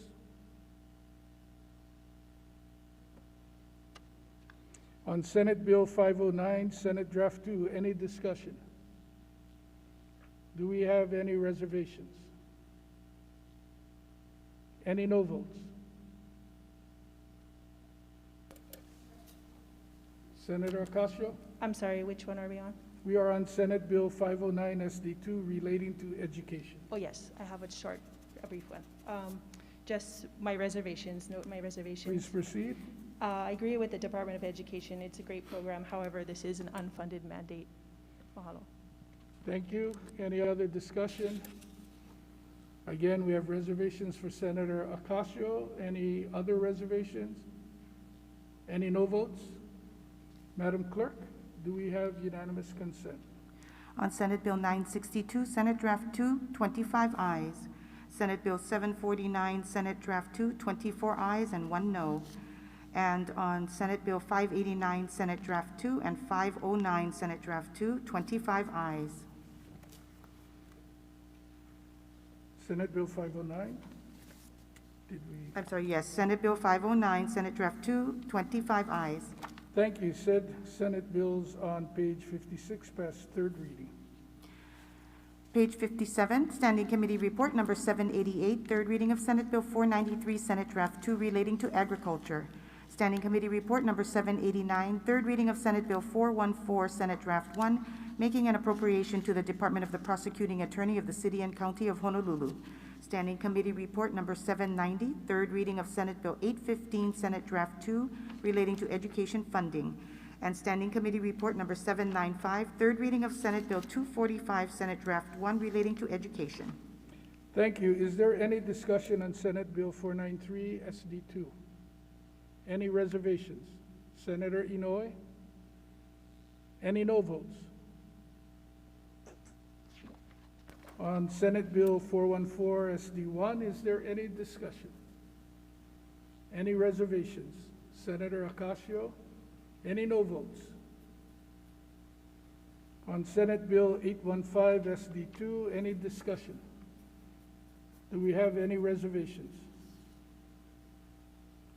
On Senate Bill 509, Senate Draft 2, any discussion? Do we have any reservations? Any no votes? Senator Ocasio? I'm sorry, which one are we on? We are on Senate Bill 509 SD2 relating to education. Oh, yes, I have a brief one. Just my reservations, note my reservations. Please proceed. I agree with the Department of Education. It's a great program. However, this is an unfunded mandate. Mahalo. Thank you. Any other discussion? Again, we have reservations for Senator Ocasio. Any other reservations? Any no votes? Madam Clerk, do we have unanimous consent? On Senate Bill 962, Senate Draft 2, 25 ayes. Senate Bill 749, Senate Draft 2, 24 ayes and 1 no. And on Senate Bill 589, Senate Draft 2, and 509, Senate Draft 2, 25 ayes. Senate Bill 509? I'm sorry, yes, Senate Bill 509, Senate Draft 2, 25 ayes. Thank you. Said Senate bills on page 56 pass third reading. Page 57, Standing Committee Report Number 788, third reading of Senate Bill 493, Senate Draft 2 relating to agriculture. Standing Committee Report Number 789, third reading of Senate Bill 414, Senate Draft 1, making an appropriation to the Department of the Prosecuting Attorney of the City and County of Honolulu. Standing Committee Report Number 790, third reading of Senate Bill 815, Senate Draft 2, relating to education funding. And Standing Committee Report Number 795, third reading of Senate Bill 245, Senate Draft 1, relating to education. Thank you. Is there any discussion on Senate Bill 493 SD2? Any reservations? Senator Inouye? Any no votes? On Senate Bill 414 SD1, is there any discussion? Any reservations? Senator Ocasio? Any no votes? On Senate Bill 815 SD2, any discussion? Do we have any reservations?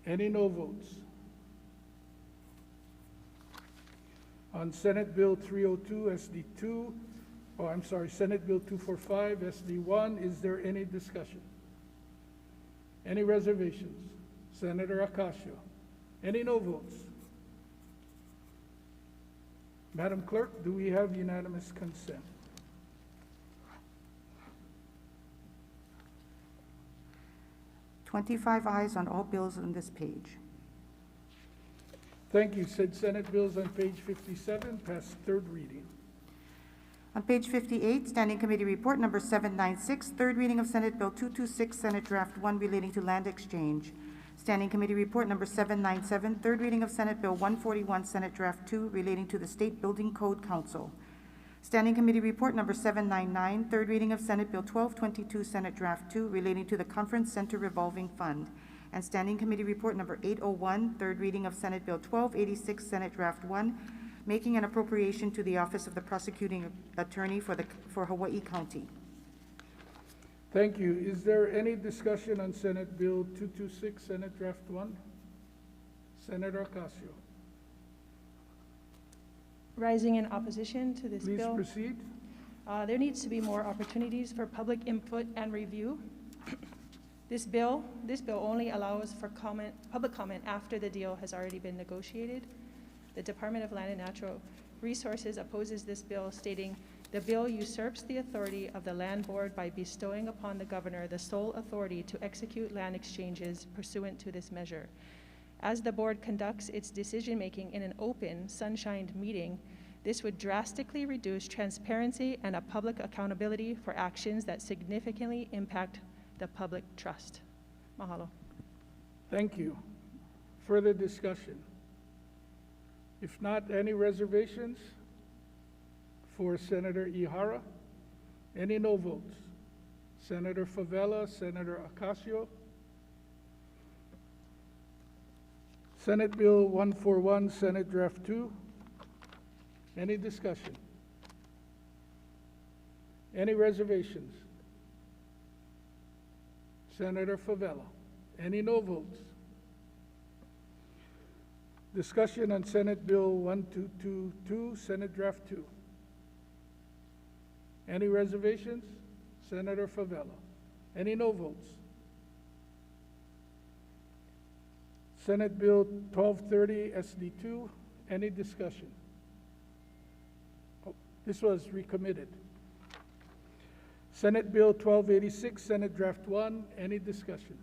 Any no votes? On Senate Bill 302 SD2, oh, I'm sorry, Senate Bill 245 SD1, is there any discussion? Any reservations? Senator Ocasio? Any no votes? Madam Clerk, do we have unanimous consent? $25 ayes on all bills on this page. Thank you. Said Senate bills on page 57 pass third reading. On page 58, Standing Committee Report Number 796, third reading of Senate Bill 226, Senate Draft 1 relating to land exchange. Standing Committee Report Number 797, third reading of Senate Bill 141, Senate Draft 2 relating to the State Building Code Council. Standing Committee Report Number 799, third reading of Senate Bill 1222, Senate Draft 2 relating to the Conference Center Revolving Fund. And Standing Committee Report Number 801, third reading of Senate Bill 1286, Senate Draft 1, making an appropriation to the Office of the Prosecuting Attorney for Hawaii County. Thank you. Is there any discussion on Senate Bill 226, Senate Draft 1? Senator Ocasio. Rising in opposition to this bill. Please proceed. There needs to be more opportunities for public input and review. This bill only allows for public comment after the deal has already been negotiated. The Department of Land and Natural Resources opposes this bill, stating, "The bill usurps the authority of the Land Board by bestowing upon the governor the sole authority to execute land exchanges pursuant to this measure. As the board conducts its decision-making in an open, sunshined meeting, This would drastically reduce transparency and a public accountability for actions that significantly impact the public trust. Mahalo. Thank you. Further discussion? If not, any reservations for Senator Ihara? Any no votes? Senator Favela, Senator Ocasio. Senate Bill 141, Senate Draft 2. Any discussion? Any reservations? Senator Favela. Any no votes? Discussion on Senate Bill 1222, Senate Draft 2. Any reservations? Senator Favela. Any no votes? Senate Bill 1230, SD2. Any discussion? Oh, this was recommitted. Senate Bill 1286, Senate Draft 1. Any discussion?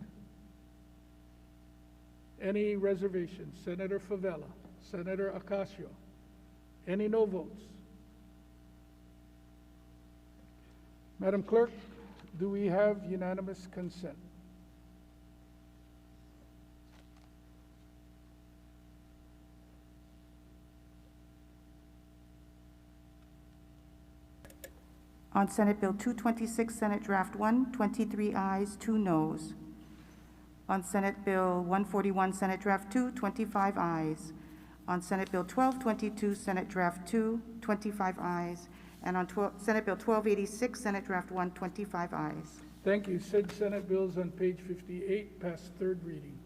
Any reservations? Senator Favela. Senator Ocasio. Any no votes? Madam Clerk, do we have unanimous consent? On Senate Bill 226, Senate Draft 1, 23 ayes, 2 noes. On Senate Bill 141, Senate Draft 2, 25 ayes. On Senate Bill 1222, Senate Draft 2, 25 ayes. And on Senate Bill 1286, Senate Draft 1, 25 ayes. Thank you. Said Senate bills on page 58 pass third reading.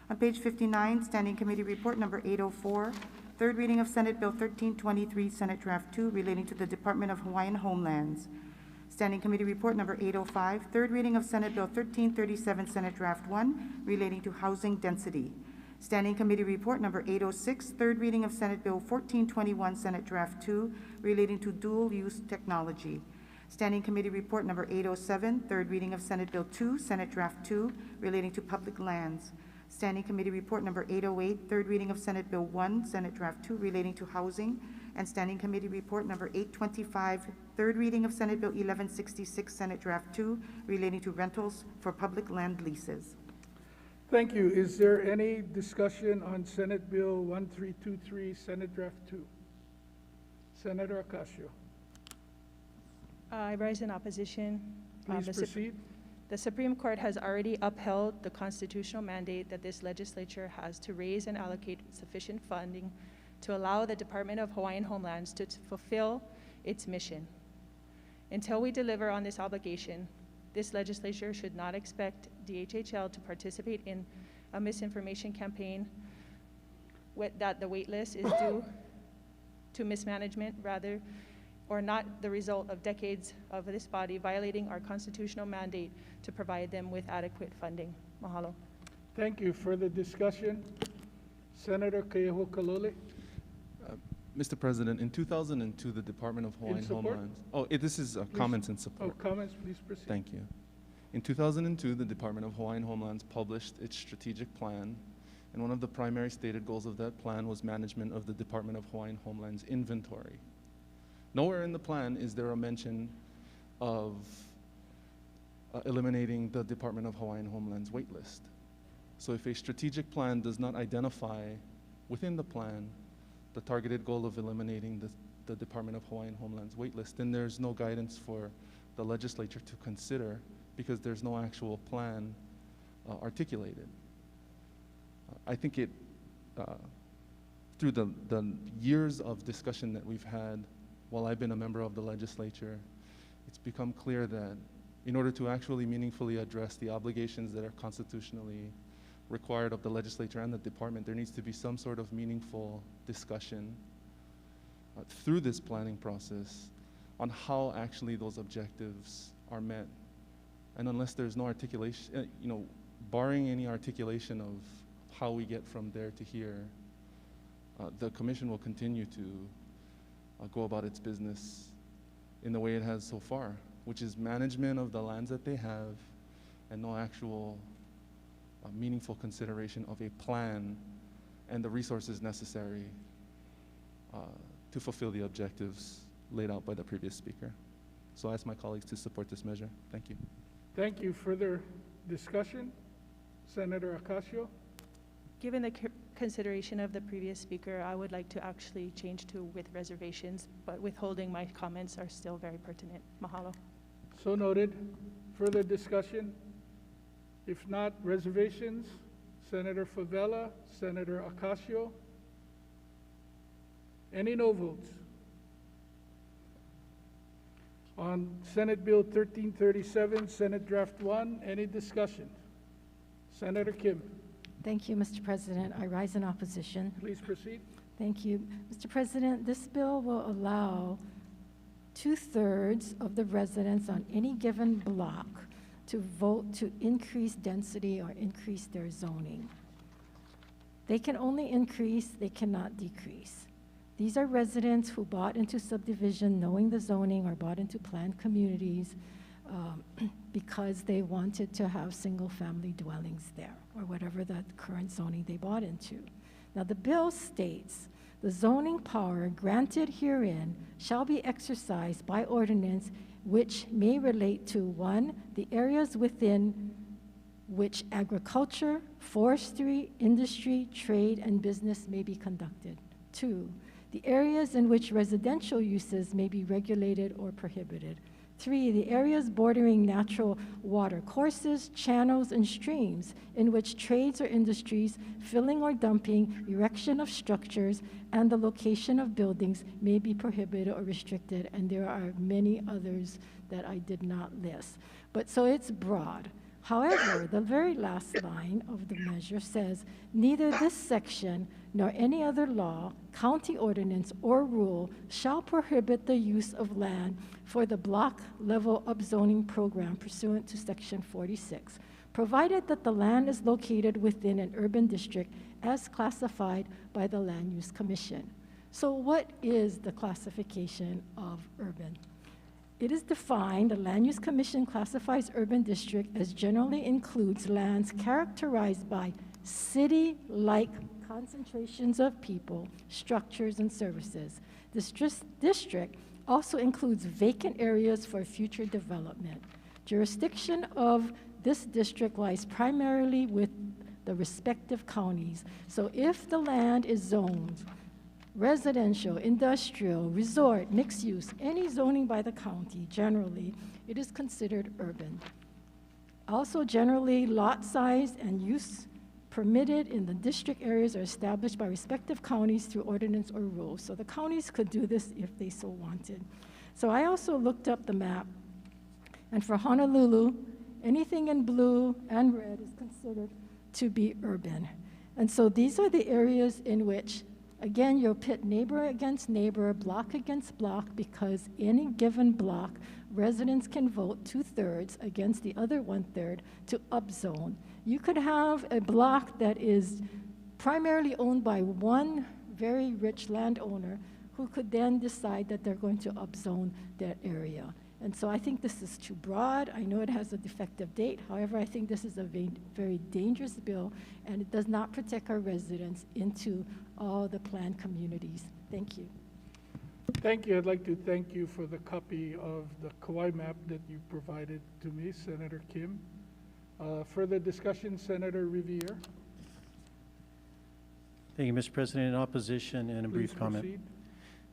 On page 59, Standing Committee Report number 804, third reading of Senate Bill 1323, Senate Draft 2, relating to the Department of Hawaiian Homelands. Standing Committee Report number 805, third reading of Senate Bill 1337, Senate Draft 1, relating to housing density. Standing Committee Report number 806, third reading of Senate Bill 1421, Senate Draft 2, relating to dual-use technology. Standing Committee Report number 807, third reading of Senate Bill 2, Senate Draft 2, relating to public lands. Standing Committee Report number 808, third reading of Senate Bill 1, Senate Draft 2, relating to housing. And Standing Committee Report number 825, third reading of Senate Bill 1166, Senate Draft 2, relating to rentals for public land leases. Thank you. Is there any discussion on Senate Bill 1323, Senate Draft 2? Senator Ocasio. I rise in opposition. Please proceed. The Supreme Court has already upheld the constitutional mandate that this legislature has to raise and allocate sufficient funding to allow the Department of Hawaiian Homelands to fulfill its mission. Until we deliver on this obligation, this legislature should not expect DHHL to participate in a misinformation campaign that the wait list is due to mismanagement rather, or not the result of decades of this body violating our constitutional mandate to provide them with adequate funding. Mahalo. Thank you. Further discussion? Senator Keoho Kalole. Mr. President, in 2002, the Department of Hawaiian Homelands. This is comments in support. Oh, comments, please proceed. Thank you. In 2002, the Department of Hawaiian Homelands published its strategic plan, and one of the primary stated goals of that plan was management of the Department of Hawaiian Homelands inventory. Nowhere in the plan is there a mention of eliminating the Department of Hawaiian Homelands wait list. So if a strategic plan does not identify within the plan the targeted goal of eliminating the Department of Hawaiian Homelands wait list, then there's no guidance for the legislature to consider because there's no actual plan articulated. I think it, through the years of discussion that we've had while I've been a member of the legislature, it's become clear that in order to actually meaningfully address the obligations that are constitutionally required of the legislature and the department, there needs to be some sort of meaningful discussion through this planning process on how actually those objectives are met. And unless there's no articulation, barring any articulation of how we get from there to here, the commission will continue to go about its business in the way it has so far, which is management of the lands that they have and no actual meaningful consideration of a plan and the resources necessary to to fulfill the objectives laid out by the previous speaker. So I ask my colleagues to support this measure. Thank you. Thank you. Further discussion? Senator Ocasio? Given the consideration of the previous speaker, I would like to actually change to with reservations, but withholding my comments are still very pertinent. Mahalo. So noted. Further discussion? If not, reservations? Senator Favela, Senator Ocasio? Any no votes? On Senate Bill 1337, Senate Draft 1, any discussion? Senator Kim. Thank you, Mr. President. I rise in opposition. Please proceed. Thank you. Mr. President, this bill will allow 2/3 of the residents on any given block to vote to increase density or increase their zoning. They can only increase, they cannot decrease. These are residents who bought into subdivision knowing the zoning or bought into planned communities because they wanted to have single-family dwellings there or whatever the current zoning they bought into. Now, the bill states, the zoning power granted herein shall be exercised by ordinance which may relate to, 1, the areas within which agriculture, forestry, industry, trade, and business may be conducted. 2, the areas in which residential uses may be regulated or prohibited. 3, the areas bordering natural water courses, channels, and streams in which trades or industries, filling or dumping, erection of structures, and the location of buildings may be prohibited or restricted, and there are many others that I did not list. But so it's broad. However, the very last line of the measure says, neither this section nor any other law, county ordinance, or rule shall prohibit the use of land for the block level upzoning program pursuant to section 46, provided that the land is located within an urban district as classified by the Land Use Commission. So what is the classification of urban? It is defined, the Land Use Commission classifies urban district as generally includes lands characterized by city-like concentrations of people, structures, and services. This district also includes vacant areas for future development. Jurisdiction of this district lies primarily with the respective counties. So if the land is zoned residential, industrial, resort, mixed use, any zoning by the county, generally, it is considered urban. Also, generally, lot size and use permitted in the district areas are established by respective counties through ordinance or rules. So the counties could do this if they so wanted. So I also looked up the map, and for Honolulu, anything in blue and red is considered to be urban. And so these are the areas in which, again, you'll pit neighbor against neighbor, block against block, because any given block, residents can vote 2/3 against the other 1/3 to upzone. You could have a block that is primarily owned by one very rich landowner who could then decide that they're going to upzone that area. And so I think this is too broad. I know it has a defective date. However, I think this is a very dangerous bill, and it does not protect our residents into all the planned communities. Thank you. Thank you. I'd like to thank you for the copy of the Kauai map that you provided to me, Senator Kim. Further discussion, Senator Riviere. Thank you, Mr. President. In opposition and a Please brief comment.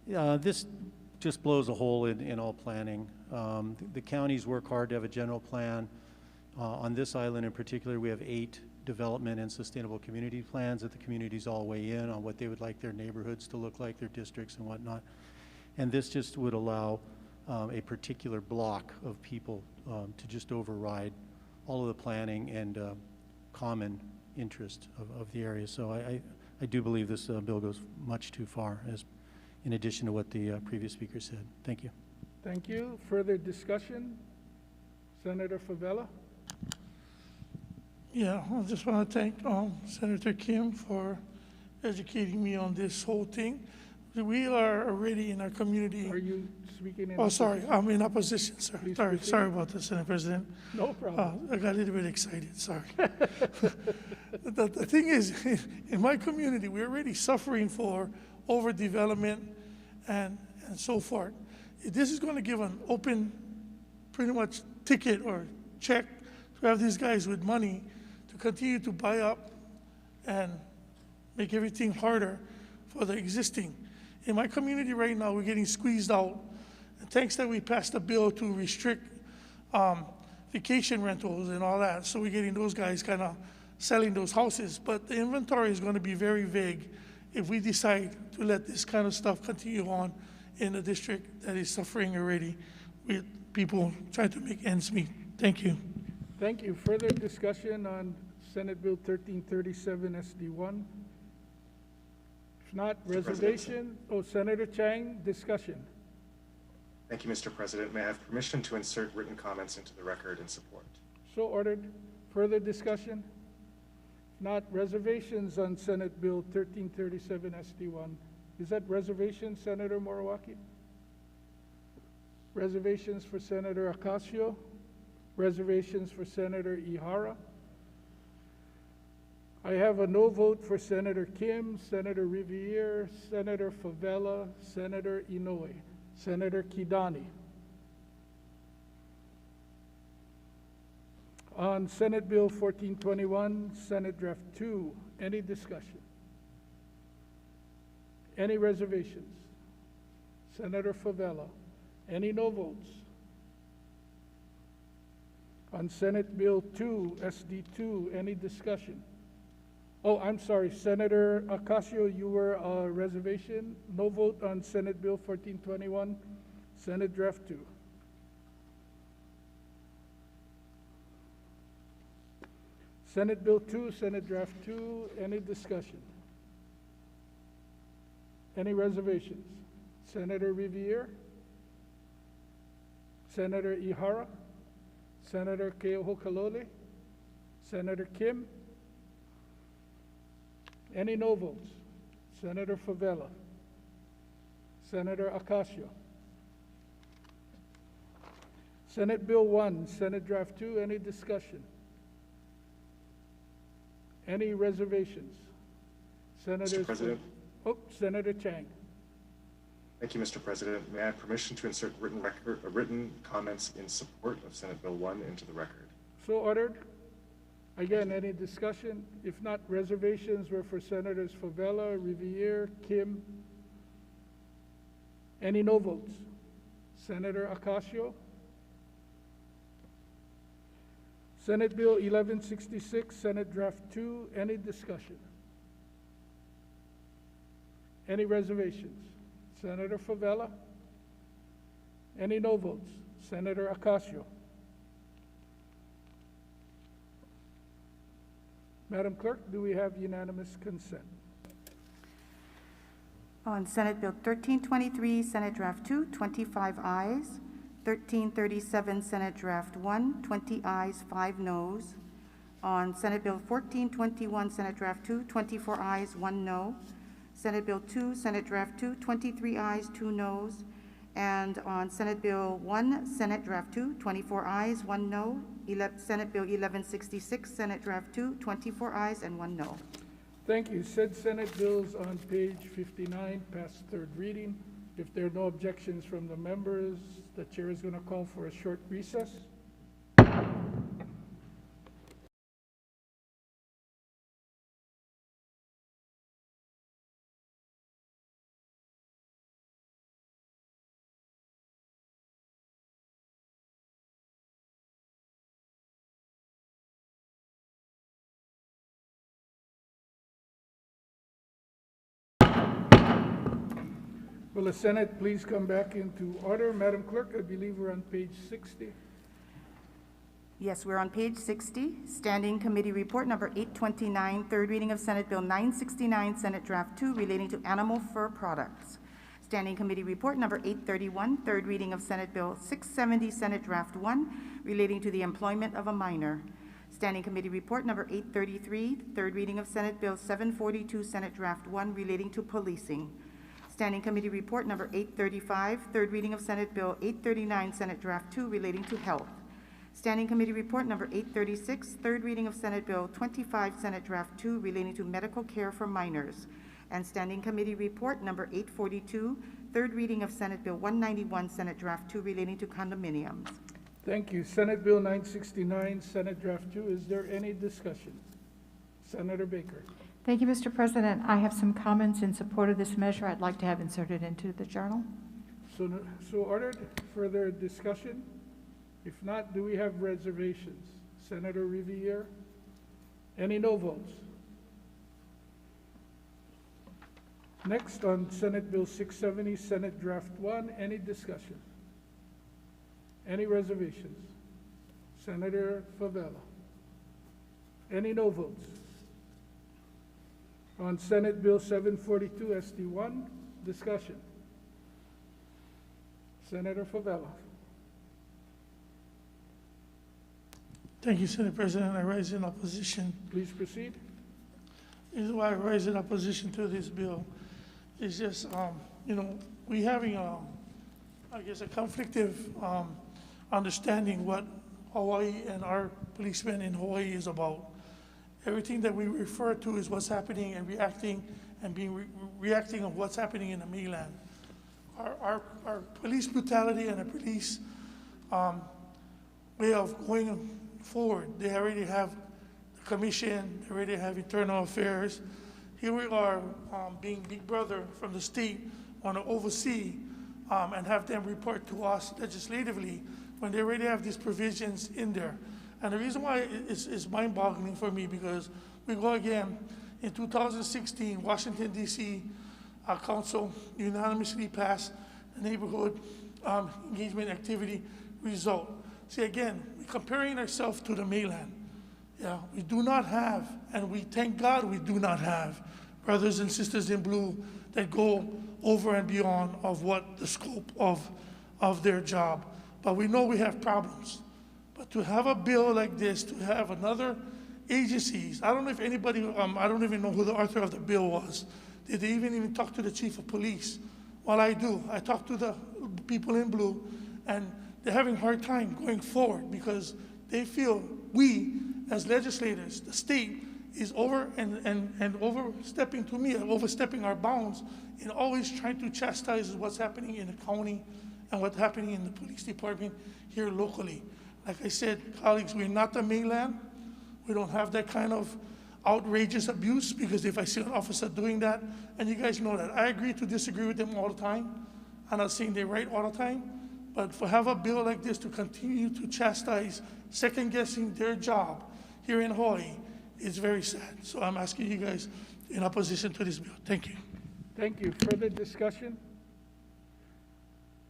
proceed. This just blows a hole in all planning. The counties work hard to have a general plan. On this island in particular, we have 8 development and sustainable community plans that the communities all weigh in on what they would like their neighborhoods to look like, their districts and whatnot. And this just would allow a particular block of people to just override all of the planning and common interest of the area. So I do believe this bill goes much too far, as in addition to what the previous speaker said. Thank you. Thank you. Further discussion, Senator Favela. Yeah, I just want to thank Senator Kim for educating me on this whole thing. We are already in our community. Are you speaking in Oh, sorry, I'm in opposition, sir. Please Sorry, proceed. sorry about that, Senate President. No problem. I got a little bit excited, sorry. The thing is, in my community, we're already suffering for overdevelopment and so forth. This is going to give an open, pretty much ticket or check to have these guys with money to continue to buy up and make everything harder for the existing. In my community right now, we're getting squeezed out. And thanks that we passed a bill to restrict vacation rentals and all that, so we're getting those guys kind of selling those houses. But the inventory is going to be very vague if we decide to let this kind of stuff continue on in a district that is suffering already with people trying to make ends meet. Thank you. Thank you. Further discussion on Senate Bill 1337 SD1? If not, reservation. Oh, Senator Chang, discussion. Thank you, Mr. President. May I have permission to insert written comments into the record in support? So ordered. Further discussion? If not, reservations on Senate Bill 1337 SD1. Is that reservation, Senator Morawaki? Reservations for Senator Ocasio? Reservations for Senator Ihara? I have a no vote for Senator Kim, Senator Riviere, Senator Favela, Senator Inoue, Senator Kidani. On Senate Bill 1421, Senate Draft 2, any discussion? Any reservations? Senator Favela, any no votes? On Senate Bill 2, SD2, any discussion? Oh, I'm sorry, Senator Ocasio, you were a reservation. No vote on Senate Bill 1421, Senate Draft 2. Senate Bill 2, Senate Draft 2, any discussion? Any reservations? Senator Riviere? Senator Ihara? Senator Keohokalole? Senator Kim? Any no votes? Senator Favela? Senator Ocasio? Senate Bill 1, Senate Draft 2, any discussion? Any reservations? Senator Mr. President. Oh, Senator Chang. Thank you, Mr. President. May I have permission to insert written comments in support of Senate Bill 1 into the record? So ordered. Again, any discussion? If not, reservations were for Senators Favela, Riviere, Kim. Any no votes? Senator Ocasio? Senate Bill 1166, Senate Draft 2, any discussion? Any reservations? Senator Favela? Any no votes? Senator Ocasio? Madam Clerk, do we have unanimous consent? On Senate Bill 1323, Senate Draft 2, 25 ayes. 1337, Senate Draft 1, 20 ayes, 5 noes. On Senate Bill 1421, Senate Draft 2, 24 ayes, 1 no. Senate Bill 2, Senate Draft 2, 23 ayes, 2 noes. And on Senate Bill 1, Senate Draft 2, 24 ayes, 1 no. Senate Bill 1166, Senate Draft 2, 24 ayes, and 1 no. Thank you. Said Senate bills on page 59 past third reading. If there are no objections from the members, the chair is going to call for a short recess. Will the Senate please come back into order? Madam Clerk, I believe we're on page 60. Yes, we're on page 60. Standing Committee Report number 829, third reading of Senate Bill 969, Senate Draft 2, relating to animal fur products. Standing Committee Report number 831, third reading of Senate Bill 670, Senate Draft 1, relating to the employment of a minor. Standing Committee Report number 833, third reading of Senate Bill 742, Senate Draft 1, relating to policing. Standing Committee Report number 835, third reading of Senate Bill 839, Senate Draft 2, relating to health. Standing Committee Report number 836, third reading of Senate Bill 25, Senate Draft 2, relating to medical care for minors. And Standing Committee Report number 842, third reading of Senate Bill 191, Senate Draft 2 relating to condominiums. Thank you. Senate Bill 969, Senate Draft 2. Is there any discussion? Senator Baker. Thank you, Mr. President. I have some comments in support of this measure I'd like to have inserted into the journal. So ordered. Further discussion? If not, do we have reservations? Senator Riviere? Any no votes? Next on Senate Bill 670, Senate Draft 1. Any discussion? Any reservations? Senator Favela? Any no votes? On Senate Bill 742, SD1, discussion. Senator Favela. Thank you, Senate President. I rise in opposition. Please proceed. The reason why I rise in opposition to this bill is just, we having, I guess, a conflictive understanding what Hawaii and our policemen in Hawaii is about. Everything that we refer to is what's happening and reacting and being reacting of what's happening in the mainland. Our police brutality and the police way of going forward, they already have the commission, they already have internal affairs. Here we are being big brother from the state, want to oversee and have them report to us legislatively when they already have these provisions in there. And the reason why it's mind-boggling for me, because we go again, in 2016, Washington, D.C. Council unanimously passed the neighborhood engagement activity result. See, again, we're comparing ourselves to the mainland. Yeah, we do not have, and we thank God we do not have, brothers and sisters in blue that go over and beyond of what the scope of their job. But we know we have problems. But to have a bill like this, to have another agencies, I don't know if anybody, I don't even know who the author of the bill was. Did they even talk to the chief of police? Well, I do. I talked to the people in blue, and they're having a hard time going forward because they feel we, as legislators, the state, is over and overstepping, to me, overstepping our bounds in always trying to chastise what's happening in the county and what's happening in the police department here locally. Like I said, colleagues, we're not the mainland. We don't have that kind of outrageous abuse, because if I see an officer doing that, and you guys know that, I agree to disagree with them all the time. I'm not saying they're right all the time, but for have a bill like this to continue to chastise, second-guessing their job here in Hawaii is very sad. So I'm asking you guys in opposition to this bill. Thank you. Thank you. Further discussion?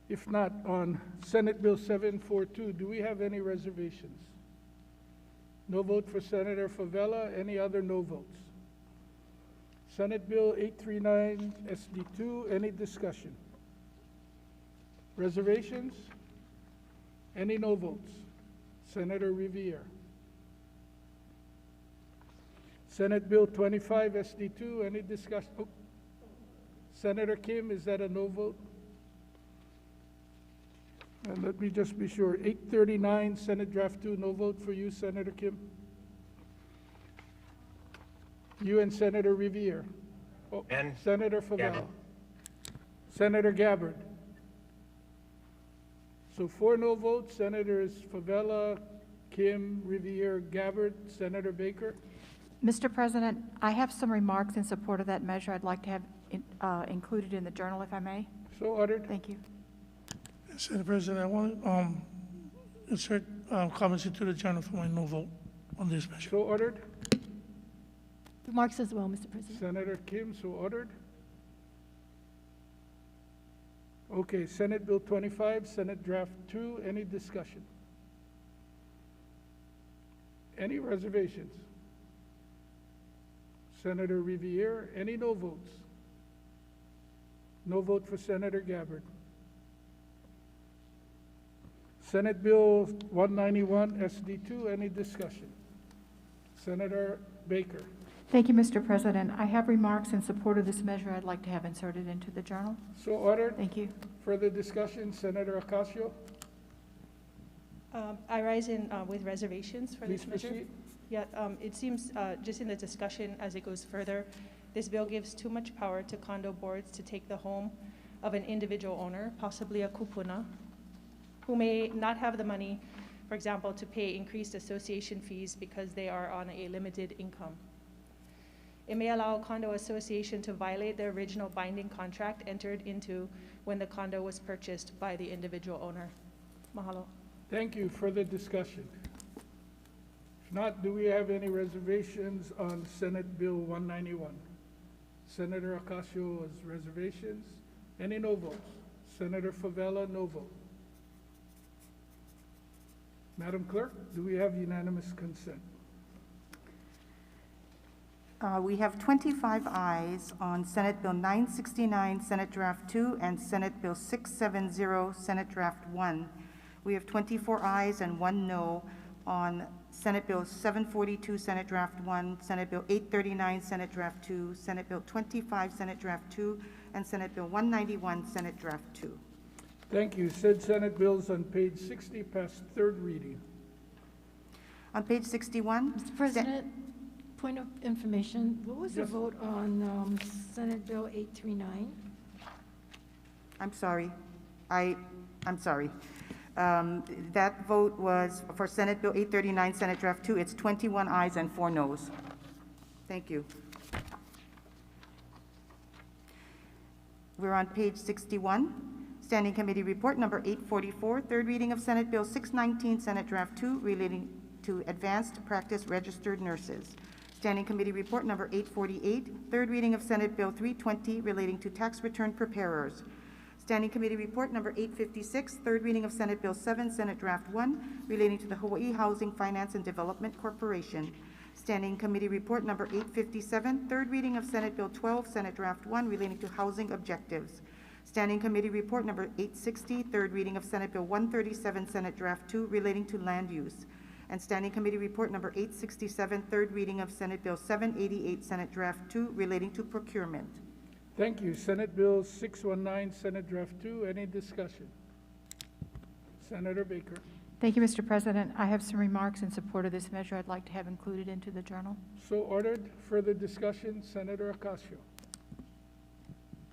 If not, on Senate Bill 742, do we have any reservations? No vote for Senator Favela. Any other no votes? Senate Bill 839, SD2, any discussion? Reservations? Any no votes? Senator Riviere. Senate Bill 25, SD2, any discussion? Oh. Senator Kim, is that a no vote? And let me just be sure, 839, Senate Draft 2, no vote for you, Senator Kim? You and Senator Riviere? Oh, and Senator Favela? Gabbard. Senator Gabbard? So 4 no votes, Senators Favela, Kim, Riviere, Gabbard, Senator Baker? Mr. President, I have some remarks in support of that measure I'd like to have included in the journal, if I may. So ordered. Thank you. Senator President, I want to insert comments into the journal for my no vote on this measure. So ordered. Remarks as well, Mr. President. Senator Kim, so ordered. Okay, Senate Bill 25, Senate Draft 2, any discussion? Any reservations? Senator Riviere, any no votes? No vote for Senator Gabbard. Senate Bill 191, SD2, any discussion? Senator Baker. Thank you, Mr. President. I have remarks in support of this measure I'd like to have inserted into the journal. So ordered. Thank you. Further discussion, Senator Ocasio? I rise in with reservations for Please this measure. proceed. Yeah, it seems just in the discussion as it goes further, This bill gives too much power to condo boards to take the home of an individual owner, possibly a kupuna, who may not have the money, for example, to pay increased association fees because they are on a limited income. It may allow a condo association to violate the original binding contract entered into when the condo was purchased by the individual owner. Mahalo. Thank you. Further discussion? If not, do we have any reservations on Senate Bill 191? Senator Ocasio has reservations. Any no votes? Senator Favela, no vote. Madam Clerk, do we have unanimous consent? We have 25 ayes on Senate Bill 969, Senate Draft 2, and Senate Bill 670, Senate Draft 1. We have 24 ayes and 1 no on Senate Bill 742, Senate Draft 1, Senate Bill 839, Senate Draft 2, Senate Bill 25, Senate Draft 2, and Senate Bill 191, Senate Draft 2. Thank you. Said Senate bills on page 60 passed third reading. On page 61. Mr. President, point of information, what was the Yes. vote on Senate Bill 839? I'm sorry. I'm sorry. That vote was for Senate Bill 839, Senate Draft 2. It's 21 ayes and 4 noes. Thank you. We're on page 61. Standing Committee Report number 844, third reading of Senate Bill 619, Senate Draft 2, relating to advanced practice registered nurses. Standing Committee Report number 848, third reading of Senate Bill 320, relating to tax return preparers. Standing Committee Report number 856, third reading of Senate Bill 7, Senate Draft 1, relating to the Hawaii Housing Finance and Development Corporation. Standing Committee Report number 857, third reading of Senate Bill 12, Senate Draft 1, relating to housing objectives. Standing Committee Report number 860, third reading of Senate Bill 137, Senate Draft 2, relating to land use. And Standing Committee Report number 867, third reading of Senate Bill 788, Senate Draft 2, relating to procurement. Thank you. Senate Bill 619, Senate Draft 2. Any discussion? Senator Baker. Thank you, Mr. President. I have some remarks in support of this measure I'd like to have included into the journal. So ordered. Further discussion? Senator Ocasio.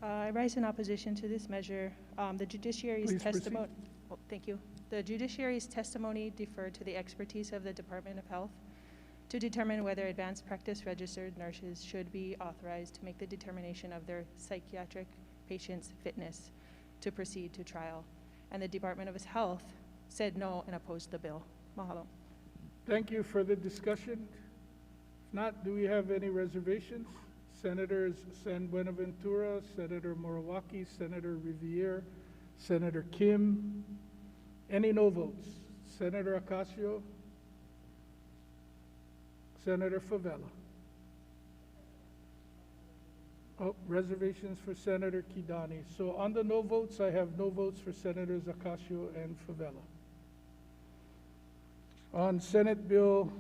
I rise in opposition to this measure. The judiciary's Please proceed. testimony. Oh, thank you. The judiciary's testimony deferred to the expertise of the Department of Health to determine whether advanced practice registered nurses should be authorized to make the determination of their psychiatric patients' fitness to proceed to trial. And the Department of Health said no and opposed the bill. Mahalo. Thank you. Further discussion? If not, do we have any reservations? Senators San Buenaventura, Senator Morawaki, Senator Riviere, Senator Kim. Any no votes? Senator Ocasio, Senator Favela. Oh, reservations for Senator Kidani. So on the no votes, I have no votes for Senators Ocasio and Favela. On Senate Bill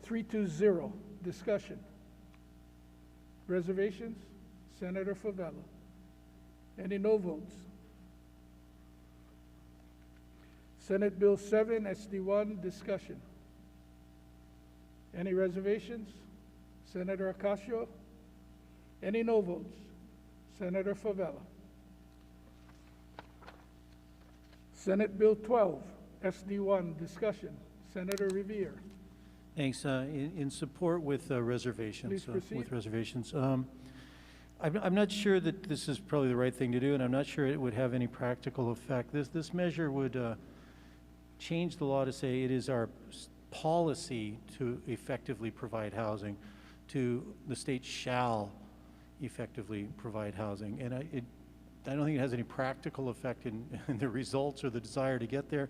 320, discussion. Reservations? Senator Favela. Any no votes? Senate Bill 7, SD1, discussion. Any reservations? Senator Ocasio? Any no votes? Senator Favela. Senate Bill 12, SD1, discussion. Senator Riviere. Thanks. In support with reservations. Please proceed. With reservations. I'm not sure that this is probably the right thing to do, and I'm not sure it would have any practical effect. This measure would change the law to say it is our policy to effectively provide housing, to the state shall effectively provide housing. And I don't think it has any practical effect in the results or the desire to get there.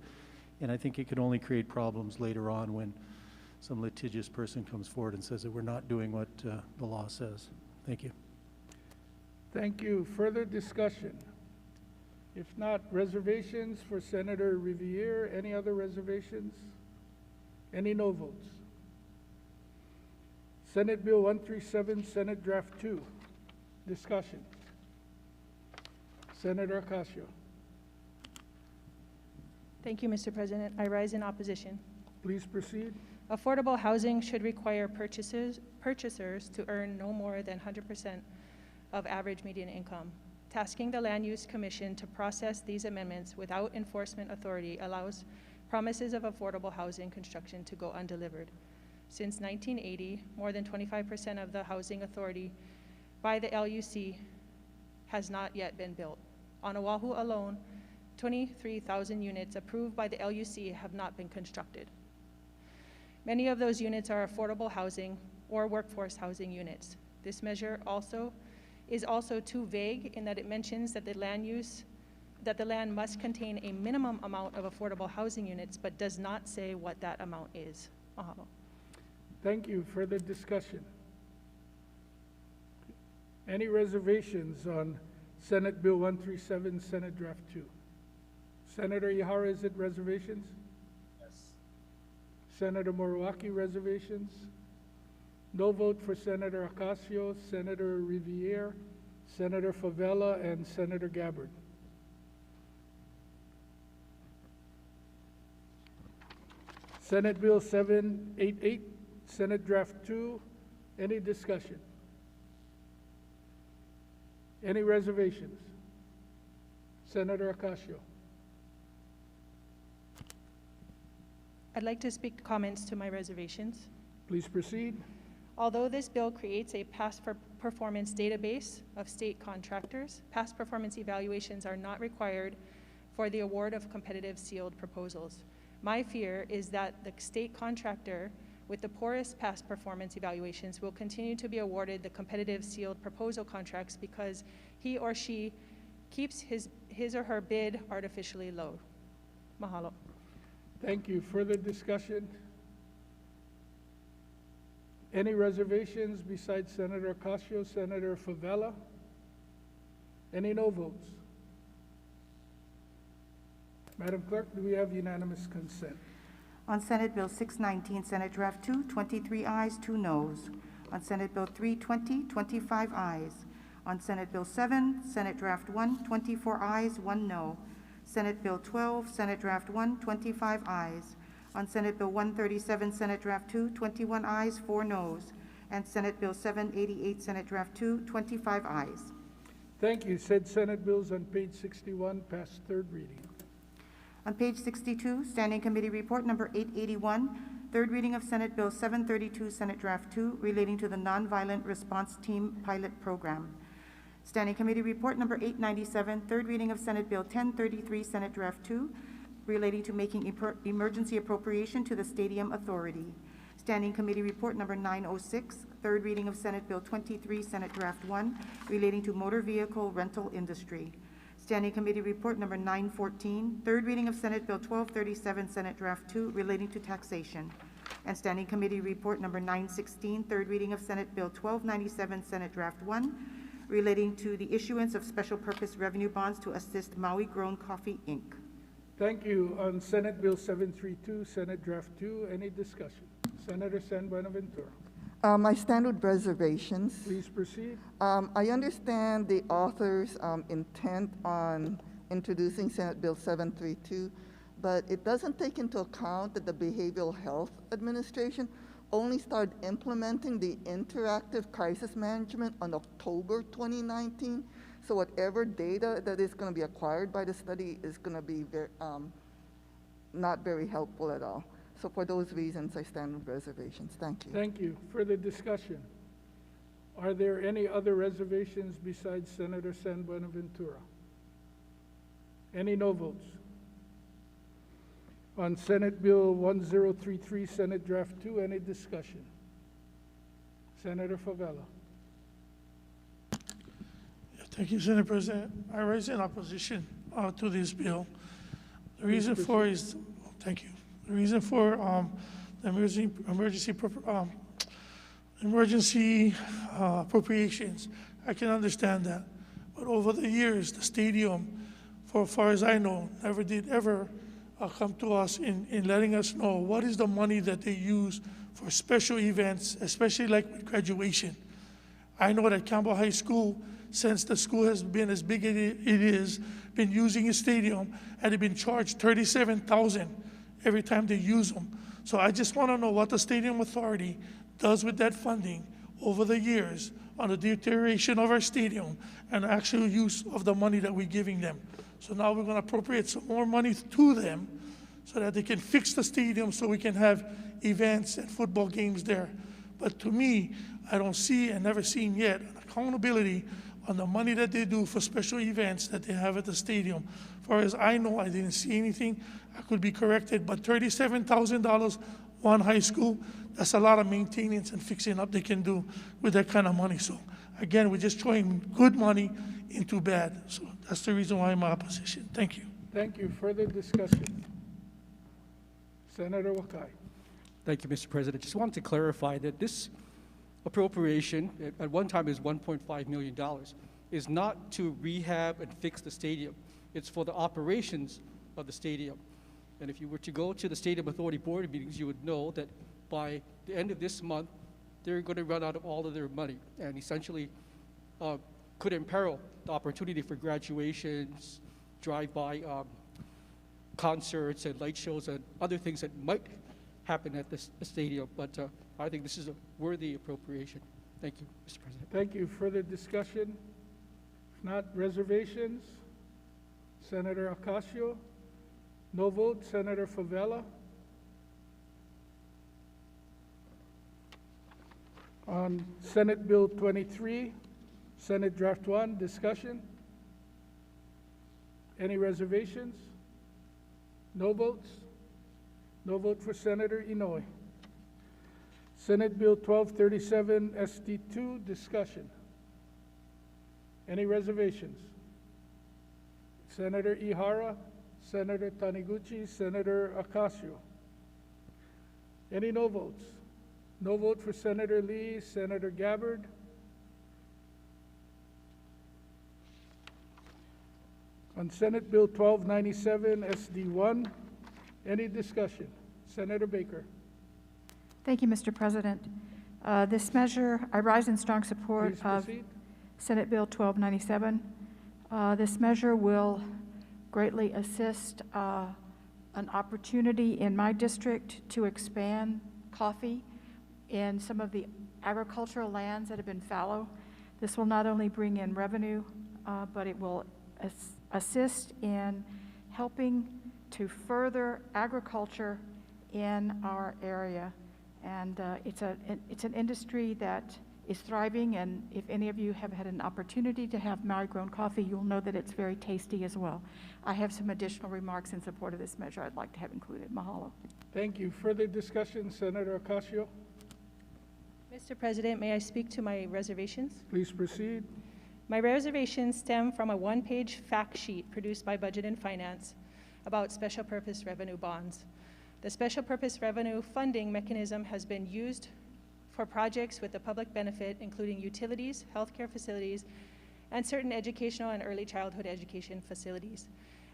And I think it could only create problems later on when some litigious person comes forward and says that we're not doing what the law says. Thank you. Thank you. Further discussion? If not, reservations for Senator Riviere. Any other reservations? Any no votes? Senate Bill 137, Senate Draft 2. Discussion. Senator Ocasio. Thank you, Mr. President. I rise in opposition. Please proceed. Affordable housing should require purchasers purchasers to earn no more than 100% of average median income. Tasking the Land Use Commission to process these amendments without enforcement authority allows promises of affordable housing construction to go undelivered. Since 1980, more than 25% of the housing authority by the LUC has not yet been built. On Oahu alone, 23,000 units approved by the LUC have not been constructed. Many of those units are affordable housing or workforce housing units. This measure is also too vague in that it mentions that the land must contain a minimum amount of affordable housing units, but does not say what that amount is. Mahalo. Thank you. Further discussion? Any reservations on Senate Bill 137, Senate Draft 2? Senator Ihara, is it reservations? Yes. Senator Moriwaki, reservations? No vote for Senator Ocasio, Senator Riviere, Senator Favela, and Senator Gabbard. Senate Bill 788, Senate Draft 2. Any discussion? Any reservations? Senator Ocasio. I'd like to speak comments to my reservations. Please proceed. Although this bill creates a past performance database of state contractors, past performance evaluations are not required for the award of competitive sealed proposals. My fear is that the state contractor with the poorest past performance evaluations will continue to be awarded the competitive sealed proposal contracts because he or she keeps his or her bid artificially low. Mahalo. Thank you. Further discussion? Any reservations besides Senator Ocasio, Senator Favela? Any no votes? Madam Clerk, do we have unanimous consent? On Senate Bill 619, Senate Draft 2, 23 ayes, 2 noes. On Senate Bill 320, 25 ayes. On Senate Bill 7, Senate Draft 1, 24 ayes, 1 no. Senate Bill 12, Senate Draft 1, 25 ayes. On Senate Bill 137, Senate Draft 2, 21 ayes, 4 noes. And Senate Bill 788, Senate Draft 2, 25 ayes. Thank you. Said Senate bills on page 61 pass third reading. On page 62, Standing Committee Report number 881, third reading of Senate Bill 732, Senate Draft 2, relating to the Nonviolent Response Team Pilot Program. Standing Committee Report number 897, third reading of Senate Bill 1033, Senate Draft 2, relating to making emergency appropriation to the Stadium Authority. Standing Committee Report number 906, third reading of Senate Bill 23, Senate Draft 1, relating to motor vehicle rental industry. Standing Committee Report number 914, third reading of Senate Bill 1237, Senate Draft 2, relating to taxation. And Standing Committee Report number 916, third reading of Senate Bill 1297, Senate Draft 1, relating to the issuance of special purpose revenue bonds to assist Maui Grown Coffee, Inc. Thank you. On Senate Bill 732, Senate Draft 2, any discussion? Senator San Buenaventura. I stand with reservations. Please proceed. I understand the author's intent on introducing Senate Bill 732, but it doesn't take into account that the Behavioral Health Administration only started implementing the interactive crisis management on October 2019. So whatever data that is going to be acquired by the study is going to be not very helpful at all. So for those reasons, I stand with reservations. Thank you. Thank you. Further discussion? Are there any other reservations besides Senator San Buenaventura? Any no votes? On Senate Bill 1033, Senate Draft 2, any discussion? Senator Favela. Thank you, Senate President. I raise an opposition to this bill. The reason for is, thank you. The reason for the emergency appropriations, I can understand that. But over the years, the stadium, for as far as I know, never did ever come to us in letting us know what is the money that they use for special events, especially like with graduation. I know that Campbell High School, since the school has been as big as it is, been using a stadium, and they've been charged $37,000 every time they use them. So I just want to know what the Stadium Authority does with that funding over the years on the deterioration of our stadium and actual use of the money that we're giving them. So now we're going to appropriate some more money to them so that they can fix the stadium so we can have events and football games there. But to me, I don't see and never seen yet an accountability on the money that they do for special events that they have at the stadium. As far as I know, I didn't see anything. I could be corrected, but $37,000, one high school, that's a lot of maintenance and fixing up they can do with that kind of money. So again, we're just throwing good money into bad. So that's the reason why I'm in opposition. Thank you. Thank you. Further discussion? Senator Wakai. Thank you, Mr. President. Just wanted to clarify that this appropriation, at one time is $1.5 million, is not to rehab and fix the stadium. It's for the operations of the stadium. And if you were to go to the Stadium Authority Board meetings, you would know that by the end of this month, they're going to run out of all of their money and essentially could imperil the opportunity for graduations, drive-by concerts and light shows and other things that might happen at this stadium. But I think this is a worthy appropriation. Thank you, Mr. President. Thank you. Further discussion? If not, reservations? Senator Ocasio? No vote. Senator Favela? On Senate Bill 23, Senate Draft 1, discussion? Any reservations? No votes? No vote for Senator Inouye. Senate Bill 1237, ST2, discussion. Any reservations? Senator Ihara, Senator Taniguchi, Senator Ocasio. Any no votes? No vote for Senator Lee, Senator Gabbard. On Senate Bill 1297, SD1, any discussion? Senator Baker. Thank you, Mr. President. This measure, I rise in strong support of Senate Bill 1297. This measure will greatly assist an opportunity in my district to expand coffee in some of the agricultural lands that have been fallow. This will not only bring in revenue, but it will assist in helping to further agriculture in our area. And it's an industry that is thriving, and if any of you have had an opportunity to have Maui-grown coffee, you'll know that it's very tasty as well. I have some additional remarks in support of this measure I'd like to have included. Mahalo. Thank you. Further discussion, Senator Ocasio? Mr. President, may I speak to my reservations? Please proceed. My reservations stem from a one-page fact sheet produced by Budget and Finance about special purpose revenue bonds. The special purpose revenue funding mechanism has been used for projects with the public benefit, including utilities, healthcare facilities, and certain educational and early childhood education facilities.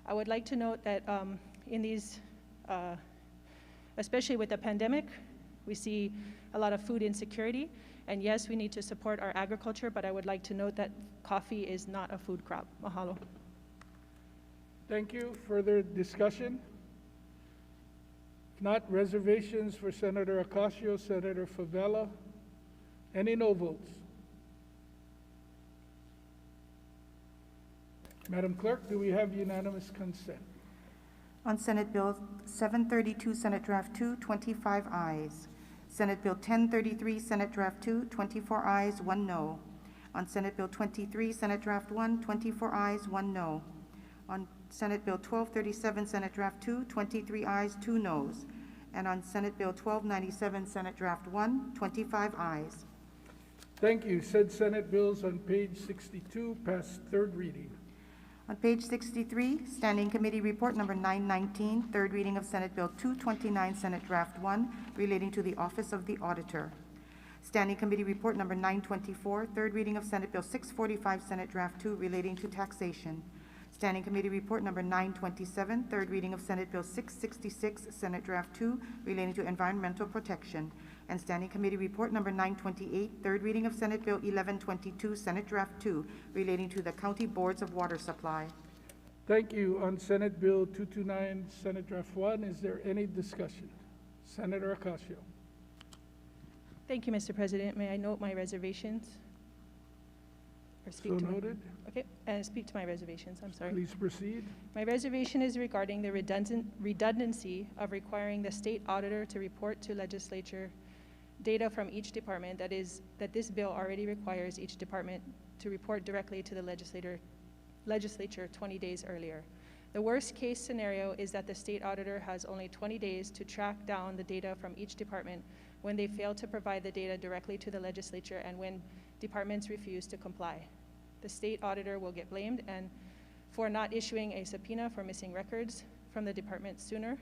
I would like to note that in these, especially with the pandemic, we see a lot of food insecurity. And yes, we need to support our agriculture, but I would like to note that coffee is not a food crop. Mahalo. Thank you. Further discussion? If not, reservations for Senator Ocasio, Senator Favela. Any no votes? Madam Clerk, do we have unanimous consent? On Senate Bill 732, Senate Draft 2, 25 ayes. Senate Bill 1033, Senate Draft 2, 24 ayes, 1 no. On Senate Bill 23, Senate Draft 1, 24 ayes, 1 no. On Senate Bill 1237, Senate Draft 2, 23 ayes, 2 noes. And on Senate Bill 1297, Senate Draft 1, 25 ayes. Thank you. Said Senate bills on page 62 pass third reading. On page 63, Standing Committee Report number 919, third reading of Senate Bill 229, Senate Draft 1, relating to the Office of the Auditor. Standing Committee Report number 924, third reading of Senate Bill 645, Senate Draft 2, relating to taxation. Standing Committee Report number 927, third reading of Senate Bill 666, Senate Draft 2, relating to environmental protection. And Standing Committee Report number 928, third reading of Senate Bill 1122, Senate Draft 2, relating to the County Boards of Water Supply. Thank you. On Senate Bill 229, Senate Draft 1, is there any discussion? Senator Ocasio. Thank you, Mr. President. May I note my reservations? Or speak So to noted. Okay, and speak to my reservations, I'm sorry. Please proceed. My reservation is regarding the redundancy of requiring the state auditor to report to legislature data from each department, that this bill already requires each department to report directly to the legislature 20 days earlier. The worst case scenario is that the state auditor has only 20 days to track down the data from each department when they fail to provide the data directly to the legislature and when departments refuse to comply. The state auditor will get blamed and for not issuing a subpoena for missing records from the department sooner.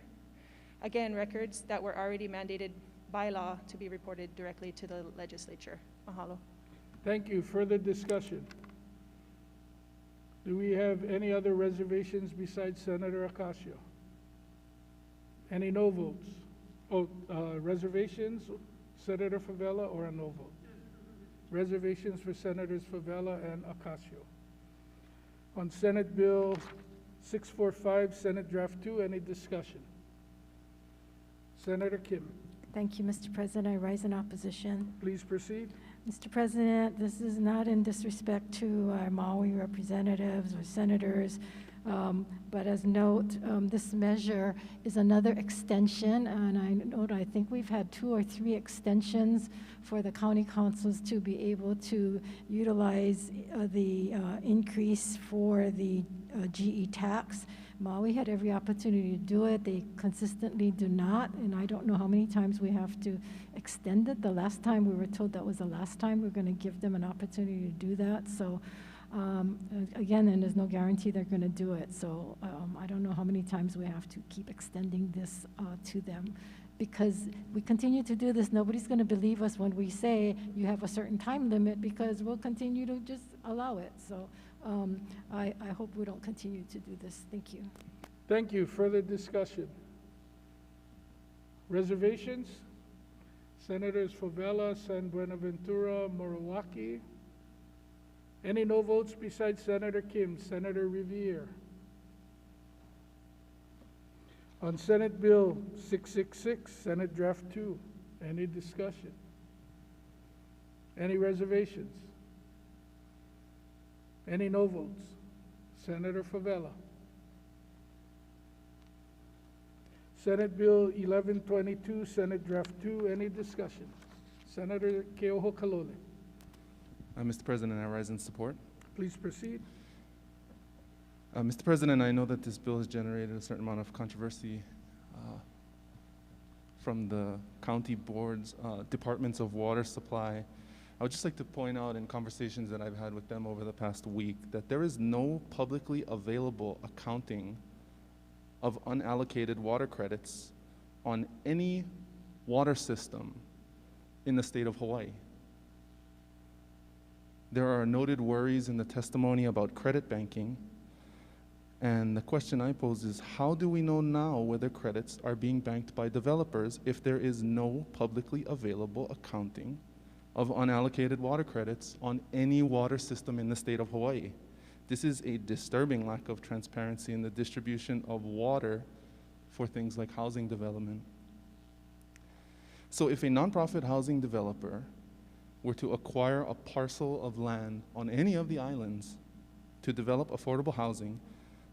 Again, records that were already mandated by law to be reported directly to the legislature. Mahalo. Thank you. Further discussion? Do we have any other reservations besides Senator Ocasio? Any no votes? Oh, reservations, Senator Favela, or a no vote? Reservations for Senators Favela and Ocasio. On Senate Bill 645, Senate Draft 2, any discussion? Senator Kim. Thank you, Mr. President. I rise in opposition. Please proceed. Mr. President, this is not in disrespect to our Maui representatives or senators, but as note, this measure is another extension, and I think we've had 2 or 3 extensions for the county councils to be able to utilize the increase for the GE tax. Maui had every opportunity to do it. They consistently do not, and I don't know how many times we have to extend it. The last time we were told that was the last time. We're going to give them an opportunity to do that. So again, and there's no guarantee they're going to do it. So I don't know how many times we have to keep extending this to them. Because we continue to do this, nobody's going to believe us when we say you have a certain time limit, because we'll continue to just allow it. So I hope we don't continue to do this. Thank you. Thank you. Further discussion? Reservations? Senators Favela, San Buenaventura, Morawaki. Any no votes besides Senator Kim? Senator Revere. On Senate Bill 666, Senate Draft 2, any discussion? Any reservations? Any no votes? Senator Favela. Senate Bill 1122, Senate Draft 2, any discussion? Senator Keoho Kalole. Mr. President, I rise in support. Please proceed. Mr. President, I know that this bill has generated a certain amount of controversy from the county boards, departments of water supply. I would just like to point out in conversations that I've had with them over the past week that there is no publicly available accounting of unallocated water credits on any water system in the state of Hawaii. There are noted worries in the testimony about credit banking. And the question I pose is, how do we know now whether credits are being banked by developers if there is no publicly available accounting of unallocated water credits on any water system in the state of Hawaii? This is a disturbing lack of transparency in the distribution of water for things like housing development. So if a nonprofit housing developer were to acquire a parcel of land on any of the islands to develop affordable housing,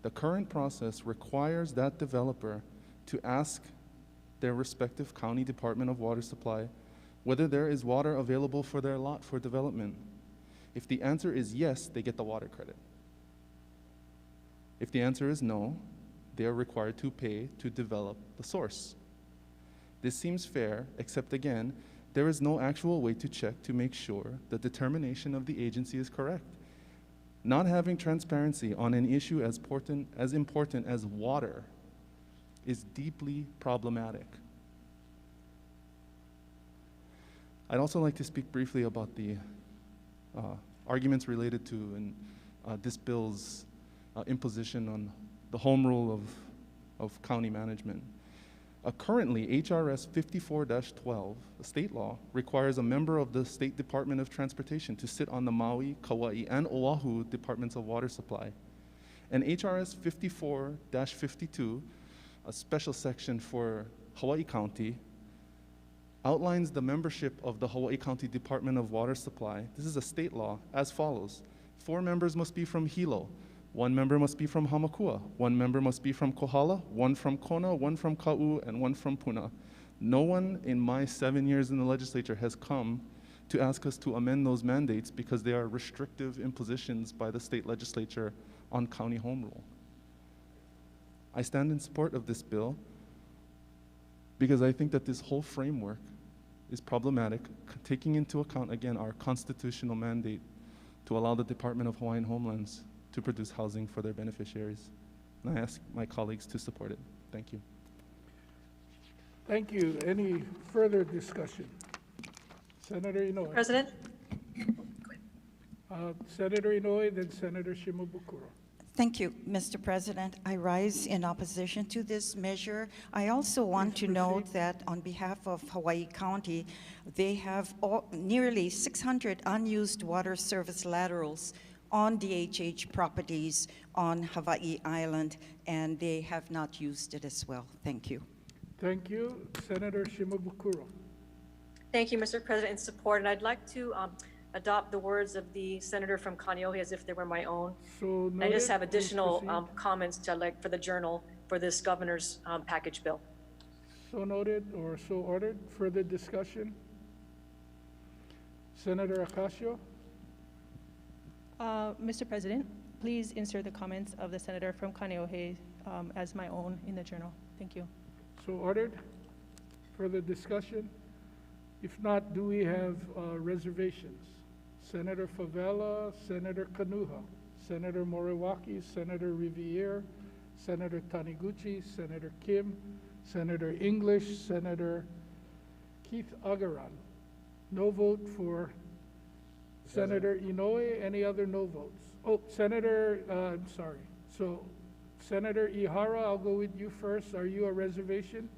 the current process requires that developer to ask their respective county department of water supply whether there is water available for their lot for development. If the answer is yes, they get the water credit. If the answer is no, they are required to pay to develop the source. This seems fair, except again, there is no actual way to check to make sure the determination of the agency is correct. Not having transparency on an issue as important as water is deeply problematic. I'd also like to speak briefly about the arguments related to this bill's imposition on the home rule of county management. Currently, HRS 54-12, a state law, requires a member of the State Department of Transportation to sit on the Maui, Kauai, and Oahu Departments of Water Supply. And HRS 54-52, a special section for Hawaii County, outlines the membership of the Hawaii County Department of Water Supply. This is a state law as follows. 4 members must be from Hilo. 1 member must be from Hamakua. 1 member must be from Kohala, 1 from Kona, 1 from Ka'u, and 1 from Puna. No one in my 7 years in the legislature has come to ask us to amend those mandates because they are restrictive impositions by the state legislature on county home rule. I stand in support of this bill because I think that this whole framework is problematic, taking into account, again, our constitutional mandate to allow the Department of Hawaiian Homelands to produce housing for their beneficiaries. And I ask my colleagues to support it. Thank you. Thank you. Any further discussion? Senator Inouye. President? Senator Inouye, then Senator Shimabukuro. Thank you, Mr. President. I rise in opposition to this measure. I also want to note that on behalf of Hawaii County, they have nearly 600 unused water service laterals on DHH properties on Hawaii Island, and they have not used it as well. Thank you. Thank you. Senator Shimabukuro. Thank you, Mr. President, in support. And I'd like to adopt the words of the senator from Kaneohe as if they were my own. So I just have additional comments to like for the journal for this governor's package bill. So noted or so ordered. Further discussion? Senator Ocasio. Mr. President, please insert the comments of the senator from Kaneohe as my own in the journal. Thank you. So ordered. Further discussion? If not, do we have reservations? Senator Favela, Senator Kanuha, Senator Moriwaki, Senator Riviere, Senator Taniguchi, Senator Kim, Senator English, Senator Keith Agaran. No vote for Senator Inouye. Any other no votes? Oh, Senator, I'm sorry. So Senator Ihara, I'll go with you first. Are you a reservation?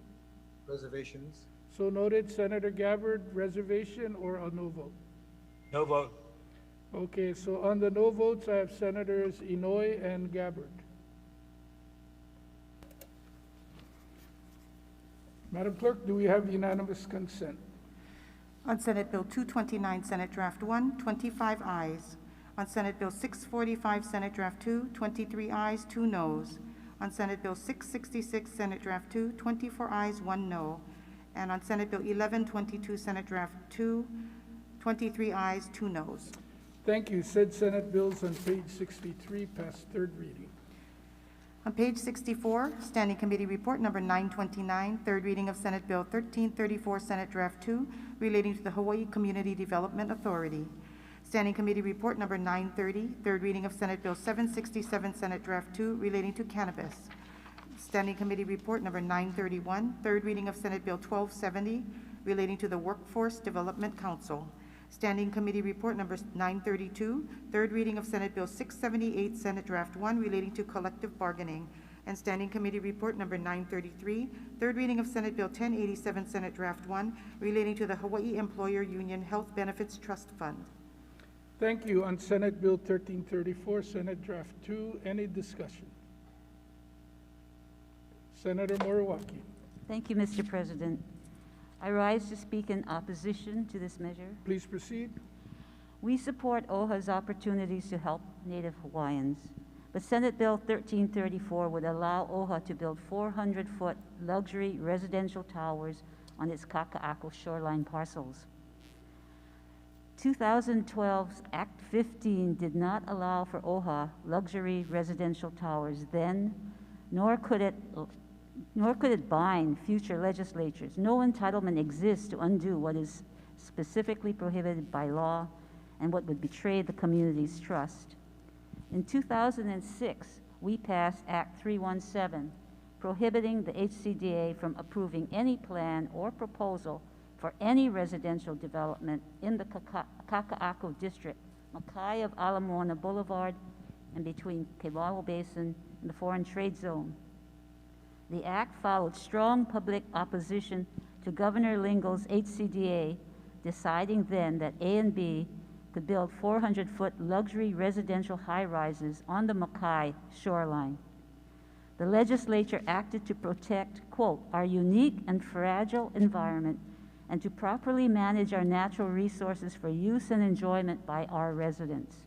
Reservations. So noted. Senator Gabbard, reservation or a no vote? No vote. Okay, so on the no votes, I have Senators Inouye and Gabbard. Madam Clerk, do we have unanimous consent? On Senate Bill 229, Senate Draft 1, 25 ayes. On Senate Bill 645, Senate Draft 2, 23 ayes, 2 noes. On Senate Bill 666, Senate Draft 2, 24 ayes, 1 no. And on Senate Bill 1122, Senate Draft 2, 23 ayes, 2 noes. Thank you. Said Senate bills on page 63 pass 3rd reading. On page 64, Standing Committee Report number 929, 3rd reading of Senate Bill 1334, Senate Draft 2, relating to the Hawaii Community Development Authority. Standing Committee Report number 930, 3rd reading of Senate Bill 767, Senate Draft 2, relating to cannabis. Standing Committee Report number 931, 3rd reading of Senate Bill 1270, relating to the Workforce Development Council. Standing Committee Report number 932, 3rd reading of Senate Bill 678, Senate Draft 1, relating to collective bargaining. And Standing Committee Report number 933, 3rd reading of Senate Bill 1087, Senate Draft 1, relating to the Hawaii Employer Union Health Benefits Trust Fund. Thank you. On Senate Bill 1334, Senate Draft 2, any discussion? Senator Moriwaki. Thank you, Mr. President. I rise to speak in opposition to this measure. Please proceed. We support OHA's opportunities to help Native Hawaiians, but Senate Bill 1334 would allow OHA to build 400-foot luxury residential towers on its Kaka'ako shoreline parcels. 2012's Act 15 did not allow for OHA luxury residential towers then, nor could it bind future legislatures. No entitlement exists to undo what is specifically prohibited by law and what would betray the community's trust. In 2006, we passed Act 317, prohibiting the HCDA from approving any plan or proposal for any residential development in the Kaka'ako district, Makai of Alamona Boulevard, and between Kewalo Basin and the Foreign Trade Zone. The act followed strong public opposition to Governor Lingo's HCDA, deciding then that A and B could build 400-foot luxury residential high-rises on the Makai shoreline. The legislature acted to protect, quote, our unique and fragile environment and to properly manage our natural resources for use and enjoyment by our residents.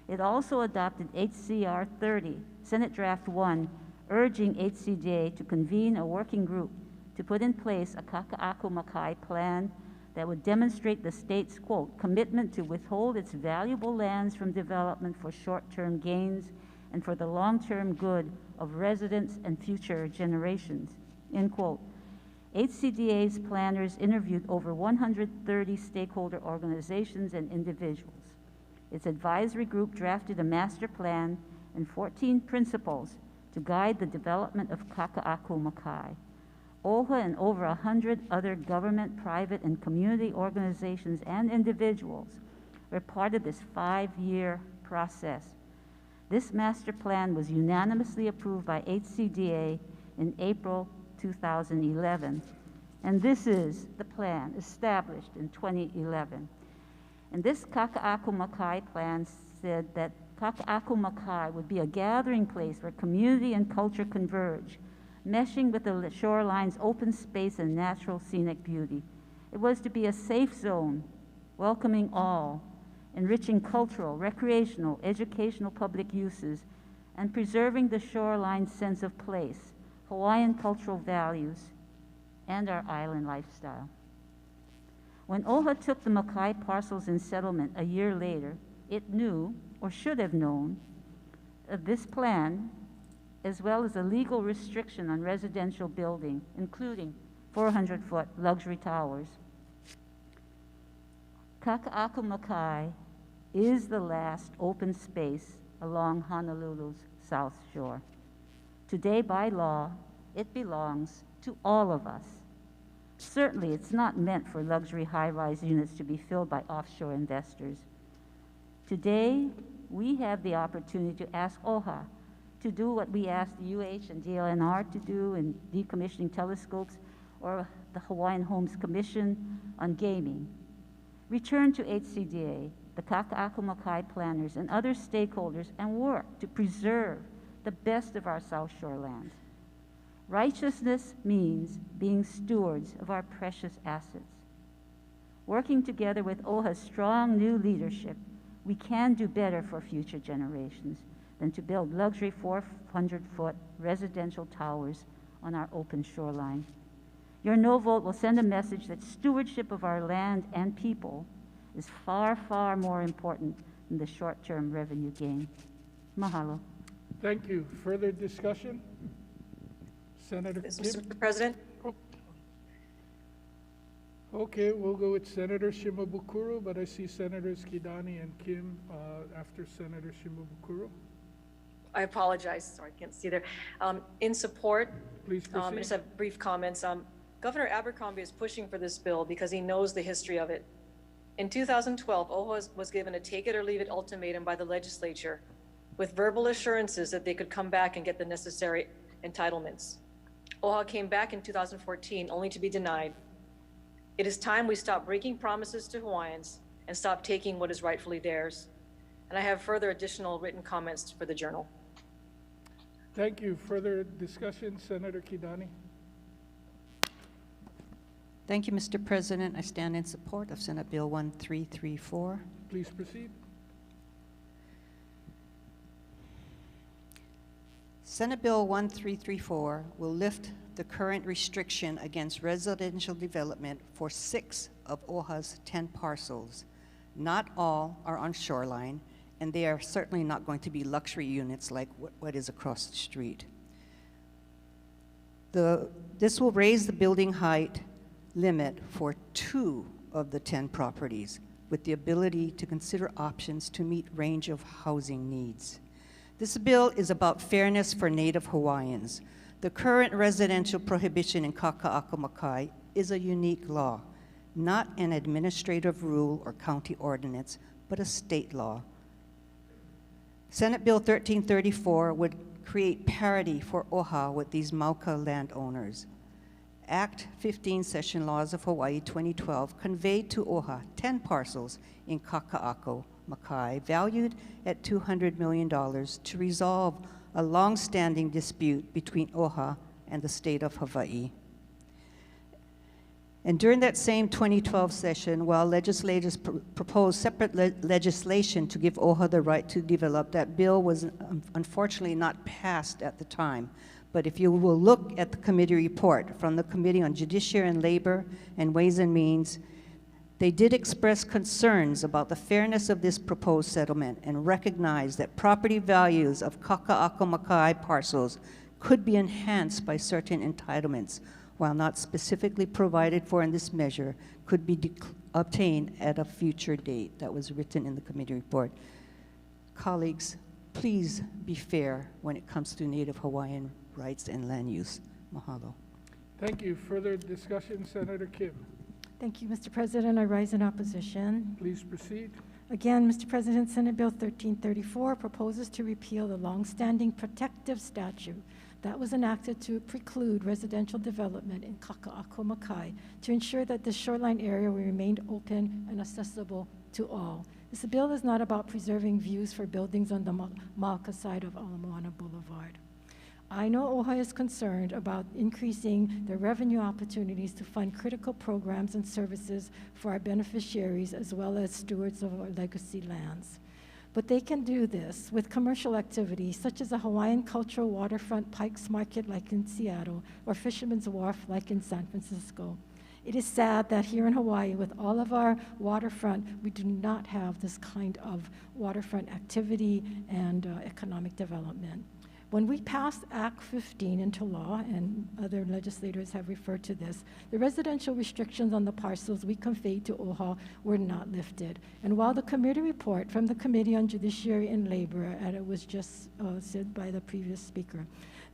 It also adopted HCR 30, Senate Draft 1, urging HCDA to convene a working group to put in place a Kaka'ako Makai plan that would demonstrate the state's, quote, commitment to withhold its valuable lands from development for short-term gains and for the long-term good of residents and future generations, end quote. HCDA's planners interviewed over 130 stakeholder organizations and individuals. Its advisory group drafted a master plan and 14 principles to guide the development of Kaka'ako Makai. OHA and over 100 other government, private, and community organizations and individuals were part of this 5-year process. This master plan was unanimously approved by HCDA in April 2011, and this is the plan established in 2011. And this Kaka'ako Makai plan said that Kaka'ako Makai would be a gathering place where community and culture converge, meshing with the shoreline's open space and natural scenic beauty. It was to be a safe zone, welcoming all, enriching cultural, recreational, educational public uses, and preserving the shoreline's sense of place, Hawaiian cultural values, and our island lifestyle. When OHA took the Makai parcels in settlement a year later, it knew, or should have known, of this plan, as well as a legal restriction on residential building, including 400-foot luxury towers. Kaka'ako Makai is the last open space along Honolulu's South Shore. Today, by law, it belongs to all of us. Certainly, it's not meant for luxury high-rise units to be filled by offshore investors. Today, we have the opportunity to ask OHA to do what we asked the UH and DLNR to do in decommissioning telescopes, or the Hawaiian Homes Commission on gaming. Return to HCDA, the Kaka'ako Makai planners, and other stakeholders, and work to preserve the best of our South Shore lands. Righteousness means being stewards of our precious assets. Working together with OHA's strong new leadership, we can do better for future generations than to build luxury 400-foot residential towers on our open shoreline. Your no vote will send a message that stewardship of our land and people is far, far more important than the short-term revenue gain. Mahalo. Thank you. Further discussion? Senator Kim? Mr. President? Okay, we'll go with Senator Shimabukuro, but I see Senators Kidani and Kim after Senator Shimabukuro. I apologize, sorry, I can't see there. In support, please proceed. I just have brief comments. Governor Abercrombie is pushing for this bill because he knows the history of it. In 2012, OHA was given a take it or leave it ultimatum by the legislature with verbal assurances that they could come back and get the necessary entitlements. OHA came back in 2014 only to be denied. It is time we stop breaking promises to Hawaiians and stop taking what is rightfully theirs. And I have further additional written comments for the Journal. Thank you. Further discussion, Senator Kidani? Thank you, Mr. President. I stand in support of Senate Bill 1334. Please proceed. Senate Bill 1334 will lift the current restriction against residential development for 6 of OHA's 10 parcels. Not all are on shoreline, and they are certainly not going to be luxury units like what is across the street. This will raise the building height limit for 2 of the 10 properties, with the ability to consider options to meet range of housing needs. This bill is about fairness for Native Hawaiians. The current residential prohibition in Kaka'ako Makai is a unique law, not an administrative rule or county ordinance, but a state law. Senate Bill 1334 would create parity for OHA with these Mauka landowners. Act 15 Session Laws of Hawaii 2012 conveyed to OHA 10 parcels in Kaka'ako Makai, valued at $200 million, to resolve a long-standing dispute between OHA and the state of Hawaii. And during that same 2012 session, while legislators proposed separate legislation to give OHA the right to develop, that bill was unfortunately not passed at the time. But if you will look at the committee report from the Committee on Judiciary and Labor and Ways and Means, they did express concerns about the fairness of this proposed settlement and recognize that property values of Kaka'ako parcels could be enhanced by certain entitlements, while not specifically provided for in this measure, could be obtained at a future date. That was written in the committee report. Colleagues, please be fair when it comes to Native Hawaiian rights and land use. Mahalo. Thank you. Further discussion, Senator Kim. Thank you, Mr. President. I rise in opposition. Please proceed. Again, Mr. President, Senate Bill 1334 proposes to repeal the longstanding protective statute that was enacted to preclude residential development in Kaka'ako to ensure that the shoreline area will remain open and accessible to all. This bill is not about preserving views for buildings on the Malka side of Ala Moana Boulevard. I know OHA is concerned about increasing the revenue opportunities to fund critical programs and services for our beneficiaries as well as stewards of our legacy lands. But they can do this with commercial activities such as a Hawaiian cultural waterfront Pikes Market like in Seattle or Fisherman's Wharf like in San Francisco. It is sad that here in Hawaii, with all of our waterfront, we do not have this kind of waterfront activity and economic development. When we passed Act 15 into law, and other legislators have referred to this, the residential restrictions on the parcels we conveyed to OHA were not lifted. And while the committee report from the Committee on Judiciary and Labor, and it was just said by the previous speaker,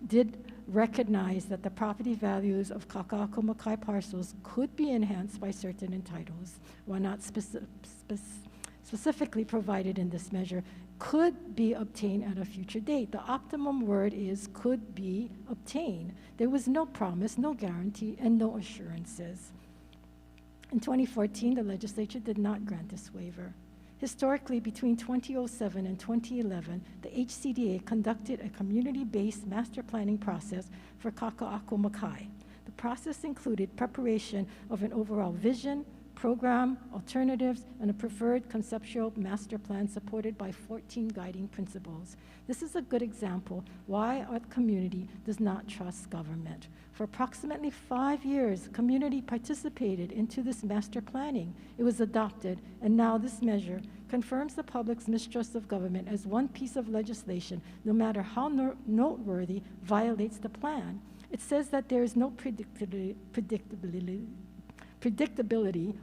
did recognize that the property values of Kaka'ako parcels could be enhanced by certain entitles, while not specifically provided in this measure, could be obtained at a future date. The optimum word is could be obtained. There was no promise, no guarantee, and no assurances. In 2014, the legislature did not grant this waiver. Historically, between 2007 and 2011, the HCDA conducted a community-based master planning process for Kaka'ako. The process included preparation of an overall vision, program, alternatives, and a preferred conceptual master plan supported by 14 guiding principles. This is a good example why our community does not trust government. For approximately 5 years, the community participated into this master planning. It was adopted, and now this measure confirms the public's mistrust of government as one piece of legislation, no matter how noteworthy, violates the plan. It says that there is no predictability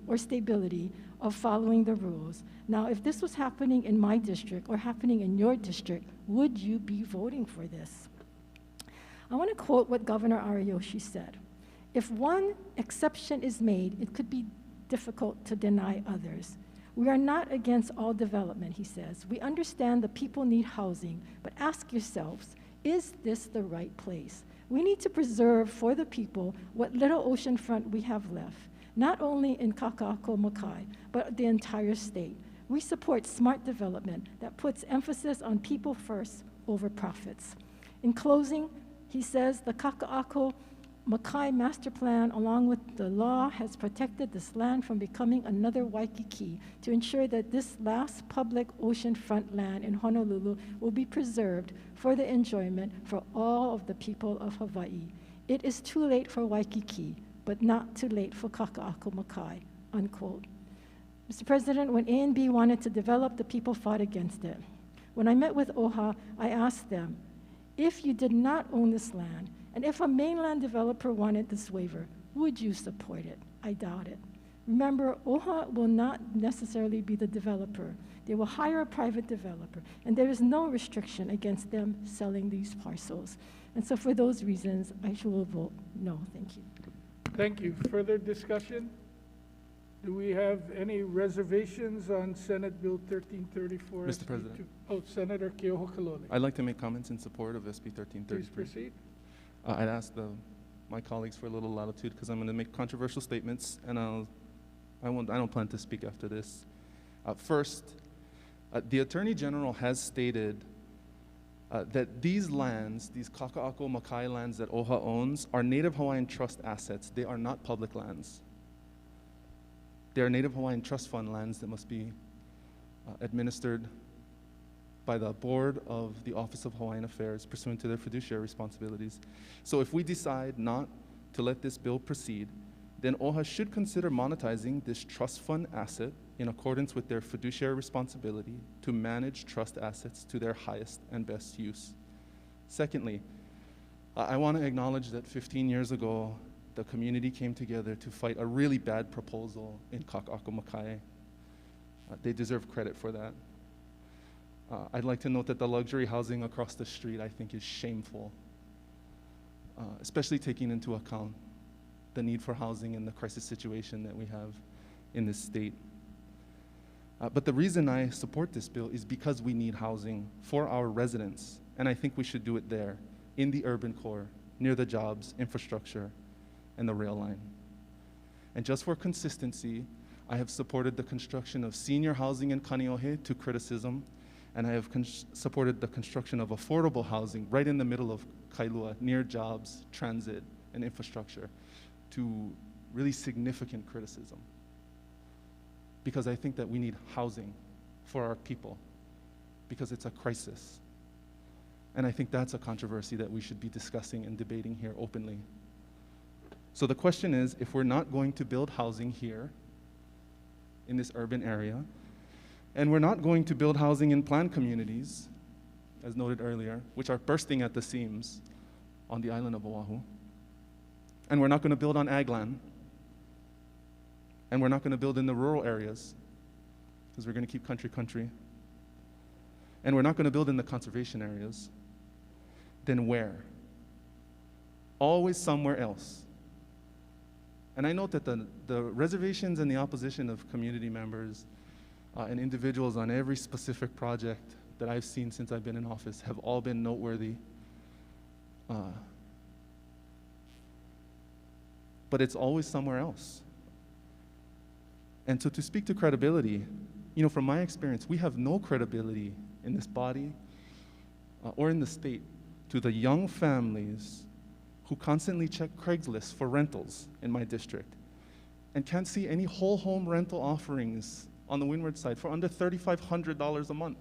or stability of following the rules. Now, if this was happening in my district or happening in your district, would you be voting for this? I want to quote what Governor Ariyoshi said. If one exception is made, it could be difficult to deny others. We are not against all development, he says. We understand the people need housing, but ask yourselves, is this the right place? We need to preserve for the people what little oceanfront we have left, not only in Kaka'ako, but the entire state. We support smart development that puts emphasis on people first over profits. In closing, he says the Kaka'ako master plan, along with the law, has protected this land from becoming another Waikiki to ensure that this last public oceanfront land in Honolulu will be preserved for the enjoyment for all of the people of Hawaii. It is too late for Waikiki, but not too late for Kaka'ako, unquote. Mr. President, when A&B wanted to develop, the people fought against it. When I met with OHA, I asked them, if you did not own this land, and if a mainland developer wanted this waiver, would you support it? I doubt it. Remember, OHA will not necessarily be the developer. They will hire a private developer, and there is no restriction against them selling these parcels. And so for those reasons, I will vote no. Thank you. Thank you. Further discussion? Do we have any reservations on Senate Bill 1334? Mr. President. Oh, Senator Keoho Kalole. I'd like to make comments in support of SB 1333. Please proceed. I'd ask my colleagues for a little latitude because I'm going to make controversial statements, and I don't plan to speak after this. First, the Attorney General has stated that these lands, these Kaka'ako lands that OHA owns, are Native Hawaiian Trust assets. They are not public lands. They are Native Hawaiian Trust Fund lands that must be administered by the Board of the Office of Hawaiian Affairs pursuant to their fiduciary responsibilities. So if we decide not to let this bill proceed, then OHA should consider monetizing this trust fund asset in accordance with their fiduciary responsibility to manage trust assets to their highest and best use. Secondly, I want to acknowledge that 15 years ago, the community came together to fight a really bad proposal in Kaka'ako-Makai. They deserve credit for that. I'd like to note that the luxury housing across the street, I think, is shameful, especially taking into account the need for housing and the crisis situation that we have in this state. But the reason I support this bill is because we need housing for our residents, and I think we should do it there, in the urban core, near the jobs, infrastructure, and the rail line. And just for consistency, I have supported the construction of senior housing in Kaneohe to criticism, and I have supported the construction of affordable housing right in the middle of Kailua, near jobs, transit, and infrastructure, to really significant criticism. Because I think that we need housing for our people, because it's a crisis. And I think that's a controversy that we should be discussing and debating here openly. So the question is, if we're not going to build housing here in this urban area, and we're not going to build housing in planned communities, as noted earlier, which are bursting at the seams on the island of Oahu, and we're not going to build on ag land, and we're not going to build in the rural areas, because we're going to keep country, and we're not going to build in the conservation areas, then where? Always somewhere else. And I note that the reservations and the opposition of community members and individuals on every specific project that I've seen since I've been in office have all been noteworthy. But it's always somewhere else. And so to speak to credibility, you know, from my experience, we have no credibility in this body or in the state to the young families who constantly check Craigslist for rentals in my district and can't see any whole home rental offerings on the Windward side for under $3,500 a month.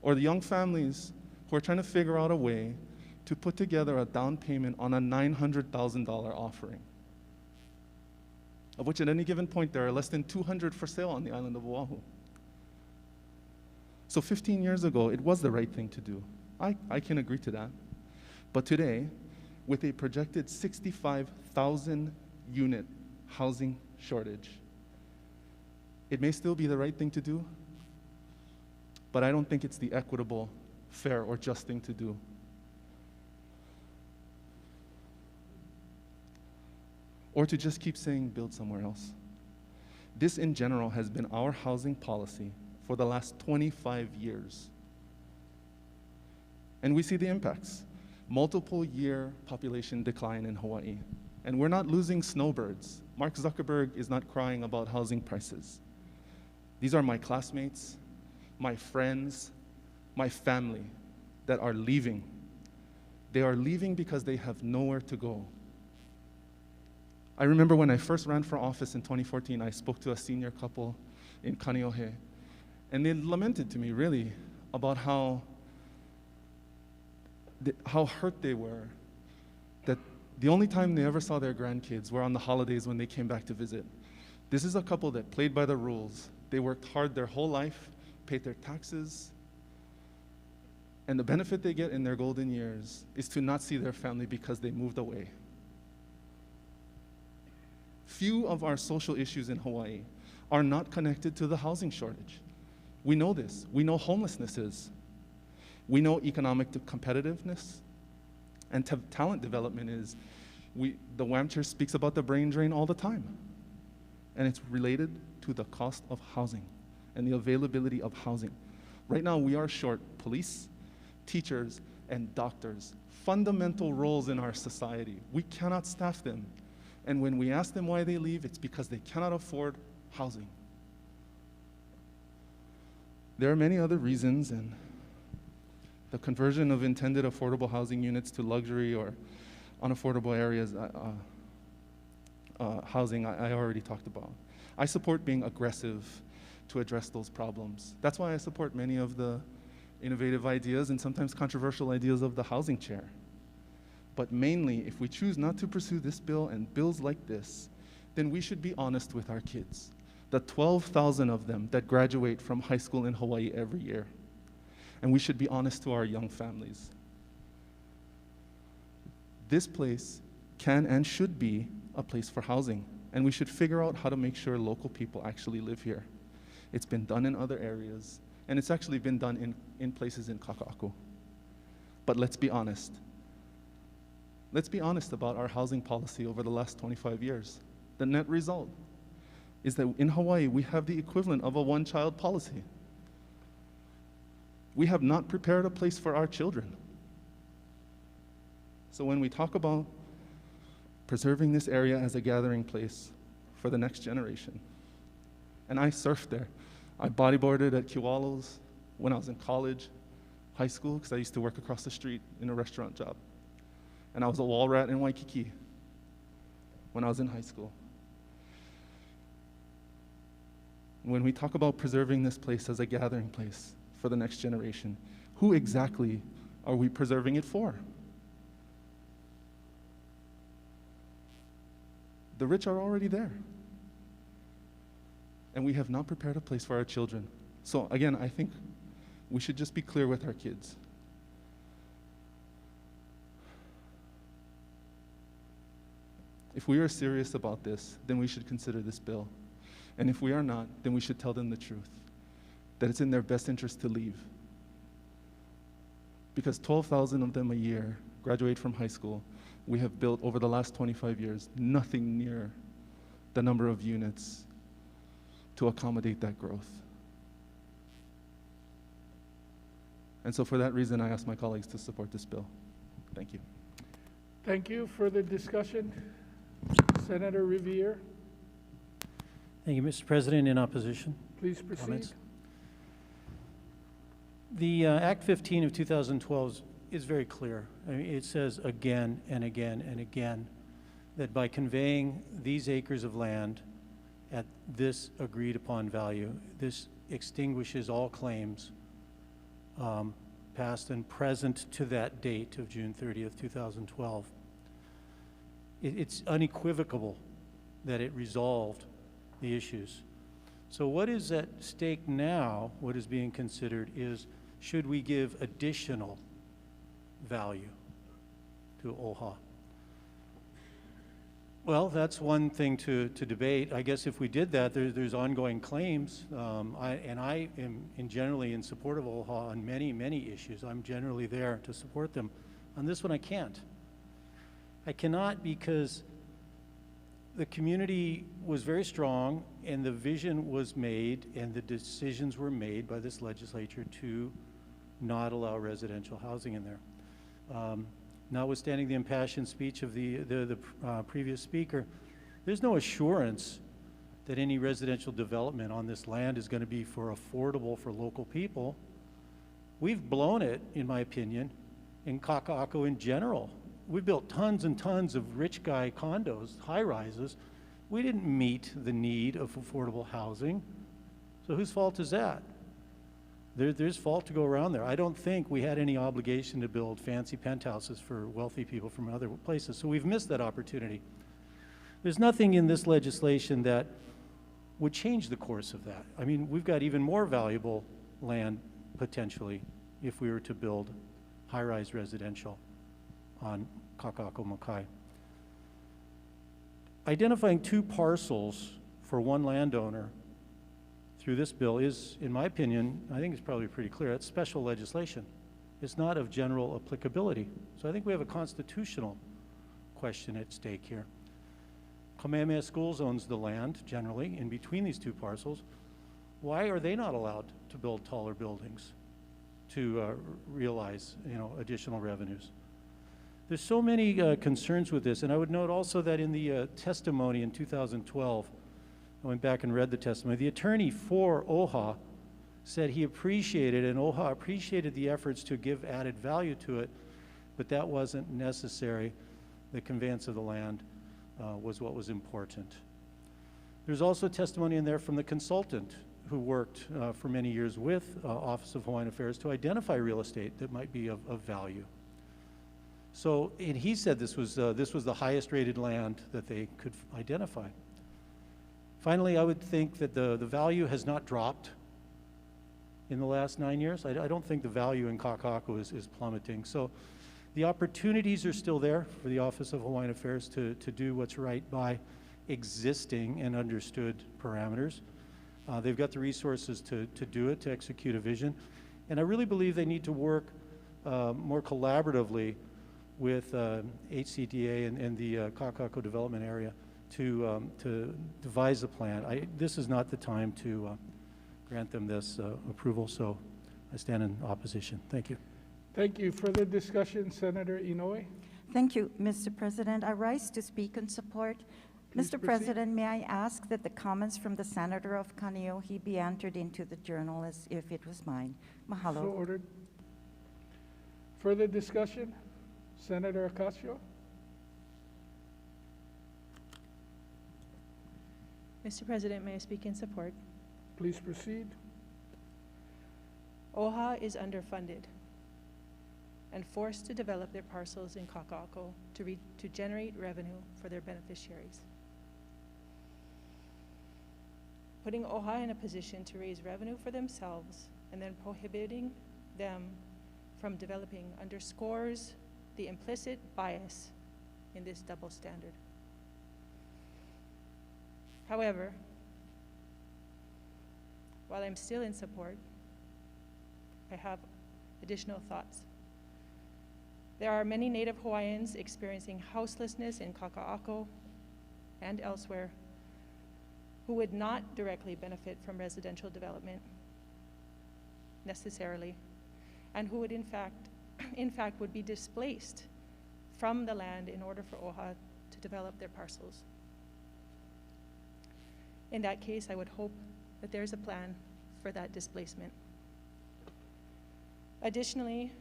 Or the young families who are trying to figure out a way to put together a down payment on a $900,000 offering, of which at any given point there are less than 200 for sale on the island of Oahu. So 15 years ago, it was the right thing to do. I can agree to that. But today, with a projected 65,000 unit housing shortage, it may still be the right thing to do, but I don't think it's the equitable, fair, or just thing to do. Or to just keep saying build somewhere else. This in general has been our housing policy for the last 25 years. And we see the impacts. Multiple year population decline in Hawaii. And we're not losing snowbirds. Mark Zuckerberg is not crying about housing prices. These are my classmates, my friends, my family that are leaving. They are leaving because they have nowhere to go. I remember when I first ran for office in 2014, I spoke to a senior couple in Kaneohe, and they lamented to me really about how hurt they were, that the only time they ever saw their grandkids were on the holidays when they came back to visit. This is a couple that played by the rules. They worked hard their whole life, paid their taxes, and the benefit they get in their golden years is to not see their family because they moved away. Few of our social issues in Hawaii are not connected to the housing shortage. We know this. We know homelessness is. We know economic competitiveness and talent development is. The WAM chair speaks about the brain drain all the time. And it's related to the cost of housing and the availability of housing. Right now, we are short police, teachers, and doctors, fundamental roles in our society. We cannot staff them. And when we ask them why they leave, it's because they cannot afford housing. There are many other reasons, and the conversion of intended affordable housing units to luxury or unaffordable areas, housing I already talked about. I support being aggressive to address those problems. That's why I support many of the innovative ideas and sometimes controversial ideas of the housing chair. But mainly, if we choose not to pursue this bill and bills like this, then we should be honest with our kids. The 12,000 of them that graduate from high school in Hawaii every year. And we should be honest to our young families. This place can and should be a place for housing, and we should figure out how to make sure local people actually live here. It's been done in other areas, and it's actually been done in places in Kaka'ako. But let's be honest. Let's be honest about our housing policy over the last 25 years. The net result is that in Hawaii, we have the equivalent of a one-child policy. We have not prepared a place for our children. So when we talk about preserving this area as a gathering place for the next generation, and I surfed there. I bodyboarded at Kiwalo's when I was in college, high school, because I used to work across the street in a restaurant job. And I was a wall rat in Waikiki when I was in high school. When we talk about preserving this place as a gathering place for the next generation, who exactly are we preserving it for? The rich are already there. And we have not prepared a place for our children. So again, I think we should just be clear with our kids. If we are serious about this, then we should consider this bill. And if we are not, then we should tell them the truth, that it's in their best interest to leave. Because 12,000 of them a year graduate from high school. We have built over the last 25 years nothing near the number of units to accommodate that growth. And so for that reason, I ask my colleagues to support this bill. Thank you. Thank you. Further discussion? Senator Riviere, Thank you, Mr. President. In opposition. please proceed. Comments? The Act 15 of 2012 is very clear. I mean, it says again and again and again that by conveying these acres of land at this agreed upon value, this extinguishes all claims past and present to that date of June 30th, 2012. It's unequivocal that it resolved the issues. So what is at stake now, what is being considered is, should we give additional value to OHA? Well, that's one thing to debate. I guess if we did that, there's ongoing claims. I am generally in support of OHA on many, many issues. I'm generally there to support them. On this one, I can't. I cannot because the community was very strong and the vision was made and the decisions were made by this legislature to not allow residential housing in there. Notwithstanding the impassioned speech of the previous speaker, there's no assurance that any residential development on this land is going to be affordable for local people. We've blown it, in my opinion, in Kaka'ako in general. We built tons and tons of rich guy condos, high-rises. We didn't meet the need of affordable housing. So whose fault is that? There's fault to go around there. I don't think we had any obligation to build fancy penthouses for wealthy people from other places, so we've missed that opportunity. There's nothing in this legislation that would change the course of that. I mean, we've got even more valuable land, potentially, if we were to build high-rise residential on Kaka'ako Makai. Identifying 2 parcels for one landowner through this bill is, in my opinion, I think it's probably pretty clear, it's special legislation. It's not of general applicability. So I think we have a constitutional question at stake here. Kamehameha Schools owns the land, generally, in between these 2 parcels. Why are they not allowed to build taller buildings to realize, additional revenues? There's so many concerns with this, and I would note also that in the testimony in 2012, I went back and read the testimony. The attorney for OHA said he appreciated, and OHA appreciated the efforts to give added value to it, but that wasn't necessary. The conveyance of the land was what was important. There's also testimony in there from the consultant who worked for many years with Office of Hawaiian Affairs to identify real estate that might be of value. So, and he said this was the highest rated land that they could identify. Finally, I would think that the value has not dropped in the last 9 years. I don't think the value in Kaka'ako is plummeting. So the opportunities are still there for the Office of Hawaiian Affairs to do what's right by existing and understood parameters. They've got the resources to do it, to execute a vision. And I really believe they need to work more collaboratively with HCDA and the Kaka'ako development area to devise a plan. This is not the time to grant them this approval, so I stand in opposition. Thank you. Thank you. Further discussion, Senator Inoue? Thank you, Mr. President. I rise to speak in support. Please Mr. proceed. President, may I ask that the comments from the Senator of Kaneohe be entered into the journal as if it was mine? Mahalo. So ordered. Further discussion, Senator Ocasio? Mr. President, may I speak in support? Please proceed. OHA is underfunded and forced to develop their parcels in Kaka'ako to generate revenue for their beneficiaries. Putting OHA in a position to raise revenue for themselves and then prohibiting them from developing underscores the implicit bias in this double standard. However, while I'm still in support, I have additional thoughts. There are many Native Hawaiians experiencing houselessness in Kaka'ako and elsewhere who would not directly benefit from residential development necessarily, and who would in fact would be displaced from the land in order for OHA to develop their parcels. In that case, I would hope that there's a plan for that displacement. Additionally,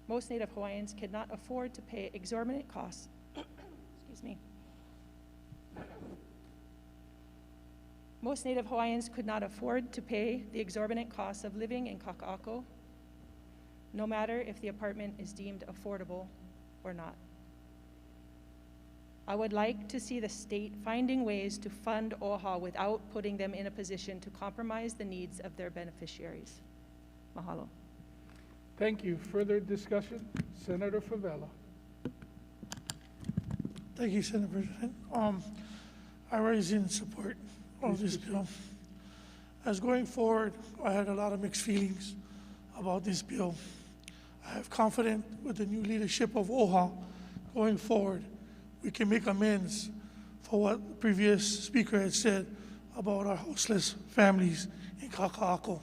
most Native Hawaiians could not afford to pay exorbitant costs, excuse me. Most Native Hawaiians could not afford to pay the exorbitant costs of living in Kaka'ako, no matter if the apartment is deemed affordable or not. I would like to see the state finding ways to fund OHA without putting them in a position to compromise the needs of their beneficiaries. Mahalo. Thank you. Further discussion, Senator Favela. Thank you, Senator President. I rise in support of this bill. As going forward, I had a lot of mixed feelings about this bill. I have confidence with the new leadership of OHA going forward. We can make amends for what the previous speaker had said about our houseless families in Kaka'ako.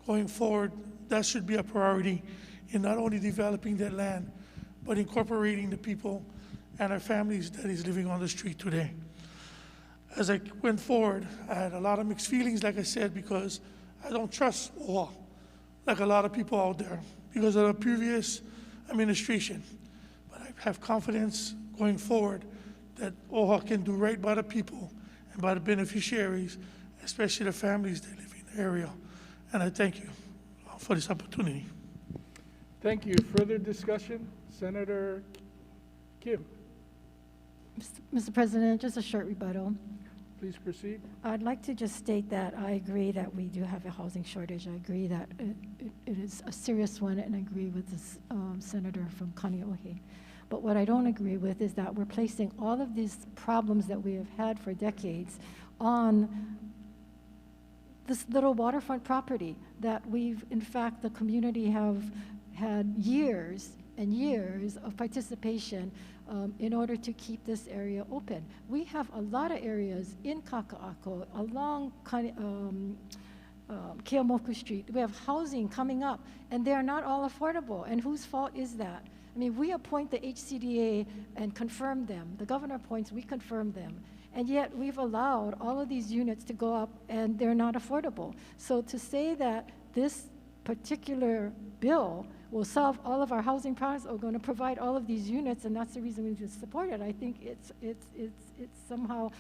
Going forward, that should be a priority in not only developing that land, but incorporating the people and our families that is living on the street today. As I went forward, I had a lot of mixed feelings, like I said, because I don't trust OHA like a lot of people out there because of the previous administration. But I have confidence going forward that OHA can do right by the people and by the beneficiaries, especially the families that live in the area. And I thank you for this opportunity. Thank you. Further discussion, Senator Kim. Mr. President, just a short rebuttal. Please proceed. I'd like to just state that I agree that we do have a housing shortage. I agree that it is a serious one, and I agree with this senator from Kaneohe. But what I don't agree with is that we're placing all of these problems that we have had for decades on this little waterfront property that we've, in fact, the community have had years and years of participation in order to keep this area open. We have a lot of areas in Kaka'ako along Keomoku Street. We have housing coming up, and they are not all affordable. And whose fault is that? I mean, we appoint the HCDA and confirm them. The governor appoints, we confirm them. And yet we've allowed all of these units to go up and they're not affordable. So to say that this particular bill will solve all of our housing problems, or going to provide all of these units, and that's the reason we just support it. I think it's somehow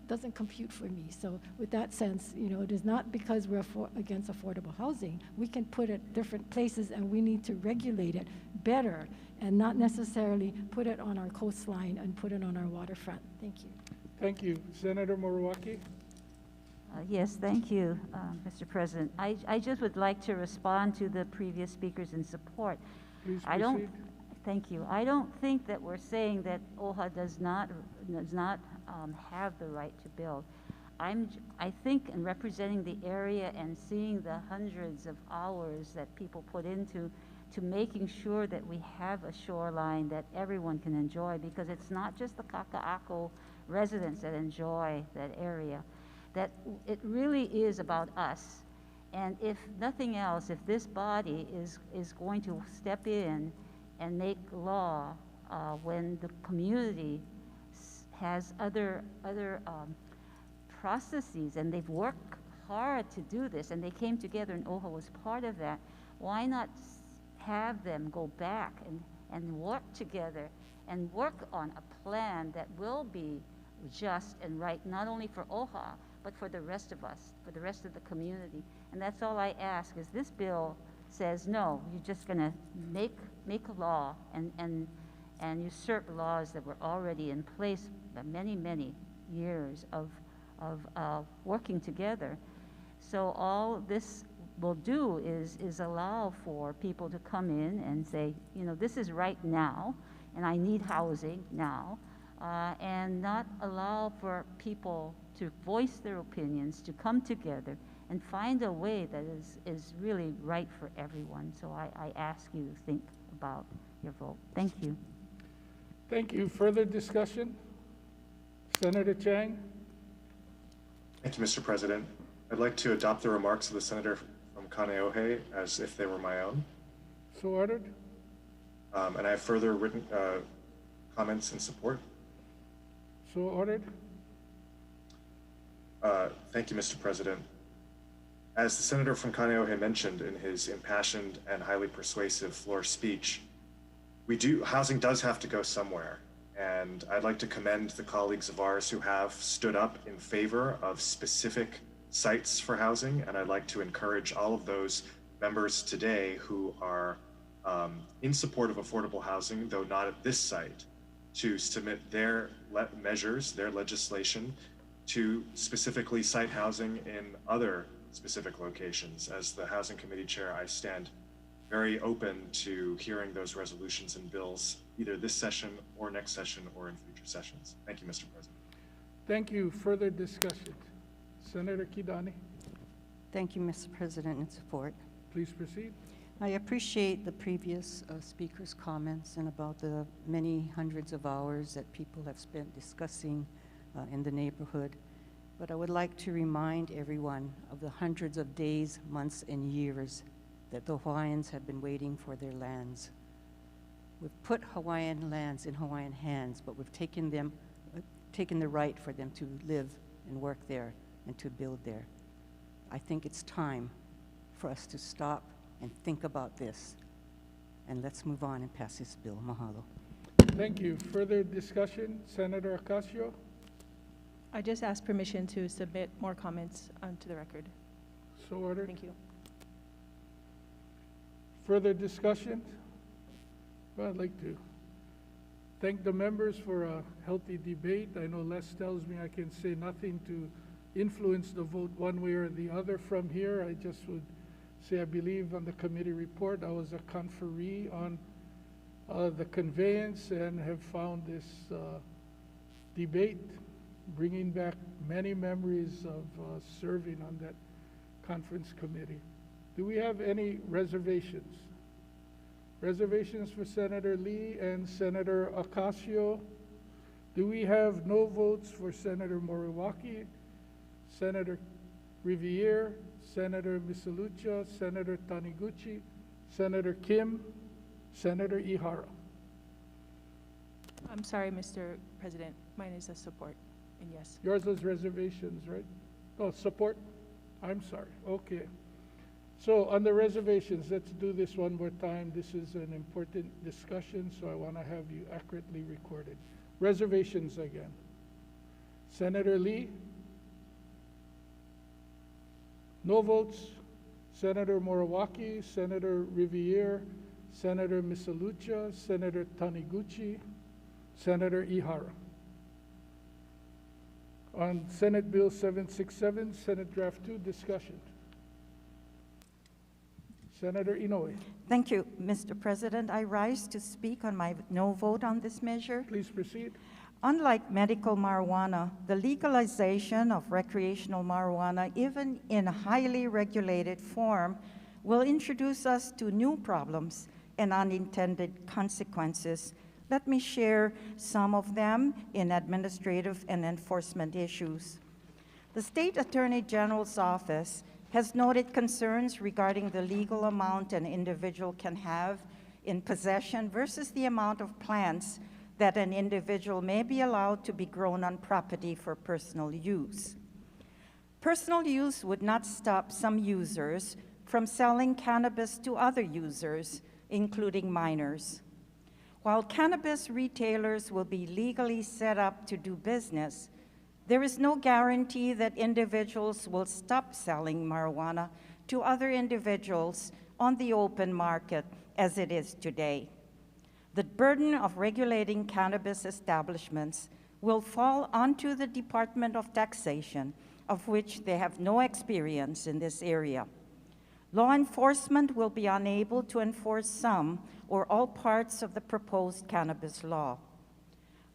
doesn't compute for me. So with that sense, you know, it is not because we're against affordable housing. We can put it different places, and we need to regulate it better and not necessarily put it on our coastline and put it on our waterfront. Thank you. Thank you. Senator Moriwaki? Yes, thank you, Mr. President. I just would like to respond to the previous speakers in support. Please I don't, proceed. thank you. I don't think that we're saying that OHA does not have the right to build. I think in representing the area and seeing the hundreds of hours that people put into making sure that we have a shoreline that everyone can enjoy, because it's not just the Kaka'ako residents that enjoy that area, that it really is about us. And if nothing else, if this body is going to step in and make law when the community has other processes, and they've worked hard to do this, and they came together, and OHA was part of that, why not have them go back and work together and work on a plan that will be just and right, not only for OHA, but for the rest of us, for the rest of the community. And that's all I ask, is this bill says, no, you're just gonna make a law and usurp laws that were already in place by many, many years of working together. So all this will do is allow for people to come in and say, you know, this is right now, and I need housing now, and not allow for people to voice their opinions, to come together and find a way that is really right for everyone. So I ask you to think about your vote. Thank you. Thank you. Further discussion? Senator Chang? Thank you, Mr. President. I'd like to adopt the remarks of the senator from Kaneohe as if they were my own. So ordered. And I have further written comments in support. So ordered. Thank you, Mr. President. As the senator from Kaneohe mentioned in his impassioned and highly persuasive floor speech, housing does have to go somewhere. And I'd like to commend the colleagues of ours who have stood up in favor of specific sites for housing. And I'd like to encourage all of those members today who are in support of affordable housing, though not at this site, to submit their measures, their legislation, to specifically cite housing in other specific locations. As the Housing Committee Chair, I stand very open to hearing those resolutions and bills, either this session or next session or in future sessions. Thank you, Mr. President. Thank you. Further discussion? Senator Kidani? Thank you, Mr. President, in support. Please proceed. I appreciate the previous speaker's comments and about the many hundreds of hours that people have spent discussing in the neighborhood. But I would like to remind everyone of the hundreds of days, months, and years that the Hawaiians have been waiting for their lands. We've put Hawaiian lands in Hawaiian hands, but we've taken the right for them to live and work there and to build there. I think it's time for us to stop and think about this. And let's move on and pass this bill. Mahalo. Thank you. Further discussion? Senator Ocasio? I just ask permission to submit more comments onto the record. So ordered. Thank you. Further discussion? Well, I'd like to thank the members for a healthy debate. I know Les tells me I can say nothing to influence the vote one way or the other from here. I just would say I believe on the committee report I was a conferee on the conveyance and have found this debate bringing back many memories of serving on that conference committee. Do we have any reservations? Reservations for Senator Lee and Senator Ocasio? Do we have no votes for Senator Moriwaki, Senator Riviere, Senator Misalucha, Senator Taniguchi, Senator Kim, Senator Ihara? I'm sorry, Mr. President. Mine is a support, and yes. Yours was reservations, right? Oh, support? I'm sorry. Okay. So on the reservations, let's do this one more time. This is an important discussion, so I want to have you accurately recorded. Reservations again. Senator Lee? No votes. Senator Morawaki, Senator Riviere, Senator Misalucha, Senator Taniguchi, Senator Ihara. On Senate Bill 767, Senate Draft 2, discussion. Senator Inoue. Thank you, Mr. President. I rise to speak on my no vote on this measure. Please proceed. Unlike medical marijuana, the legalization of recreational marijuana, even in a highly regulated form, will introduce us to new problems and unintended consequences. Let me share some of them in administrative and enforcement issues. The State Attorney General's office has noted concerns regarding the legal amount an individual can have in possession versus the amount of plants that an individual may be allowed to be grown on property for personal use. Personal use would not stop some users from selling cannabis to other users, including minors. While cannabis retailers will be legally set up to do business, there is no guarantee that individuals will stop selling marijuana to other individuals on the open market as it is today. The burden of regulating cannabis establishments will fall onto the Department of Taxation, of which they have no experience in this area. Law enforcement will be unable to enforce some or all parts of the proposed cannabis law.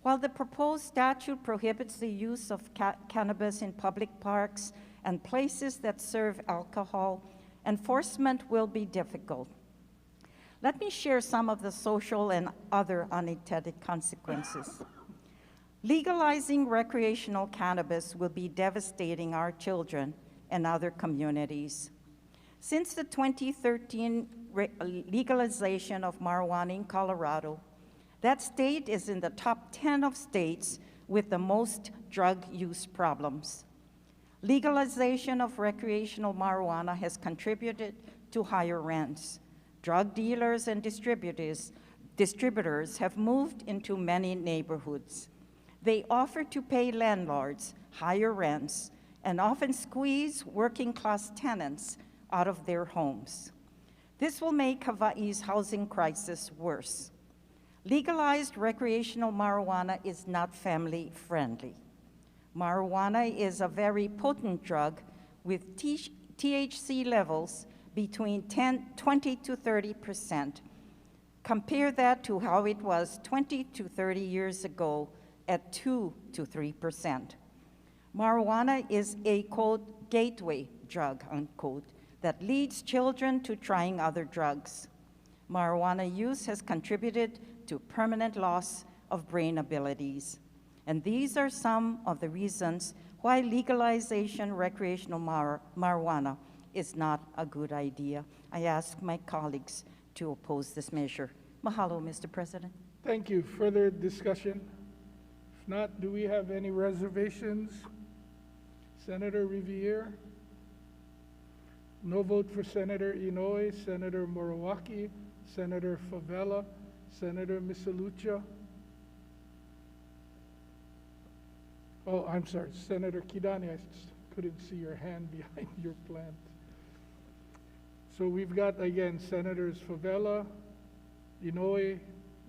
While the proposed statute prohibits the use of cannabis in public parks and places that serve alcohol, enforcement will be difficult. Let me share some of the social and other unintended consequences. Legalizing recreational cannabis will be devastating our children and other communities. Since the 2013 legalization of marijuana in Colorado, that state is in the top 10 of states with the most drug use problems. Legalization of recreational marijuana has contributed to higher rents. Drug dealers and distributors have moved into many neighborhoods. They offer to pay landlords higher rents and often squeeze working-class tenants out of their homes. This will make Hawaii's housing crisis worse. Legalized recreational marijuana is not family-friendly. Marijuana is a very potent drug with THC levels between 20 to 30%. Compare that to how it was 20 to 30 years ago at 2 to 3%. Marijuana is a, quote, gateway drug, unquote, that leads children to trying other drugs. Marijuana use has contributed to permanent loss of brain abilities. And these are some of the reasons why legalization recreational marijuana is not a good idea. I ask my colleagues to oppose this measure. Mahalo, Mr. President. Thank you. Further discussion? If not, do we have any reservations? Senator Riviere? No vote for Senator Inoue, Senator Morawaki, Senator Favela, Senator Misalucha. Oh, I'm sorry, Senator Kidani, I couldn't see your hand behind your plant. So we've got, again, Senators Favela, Inoue,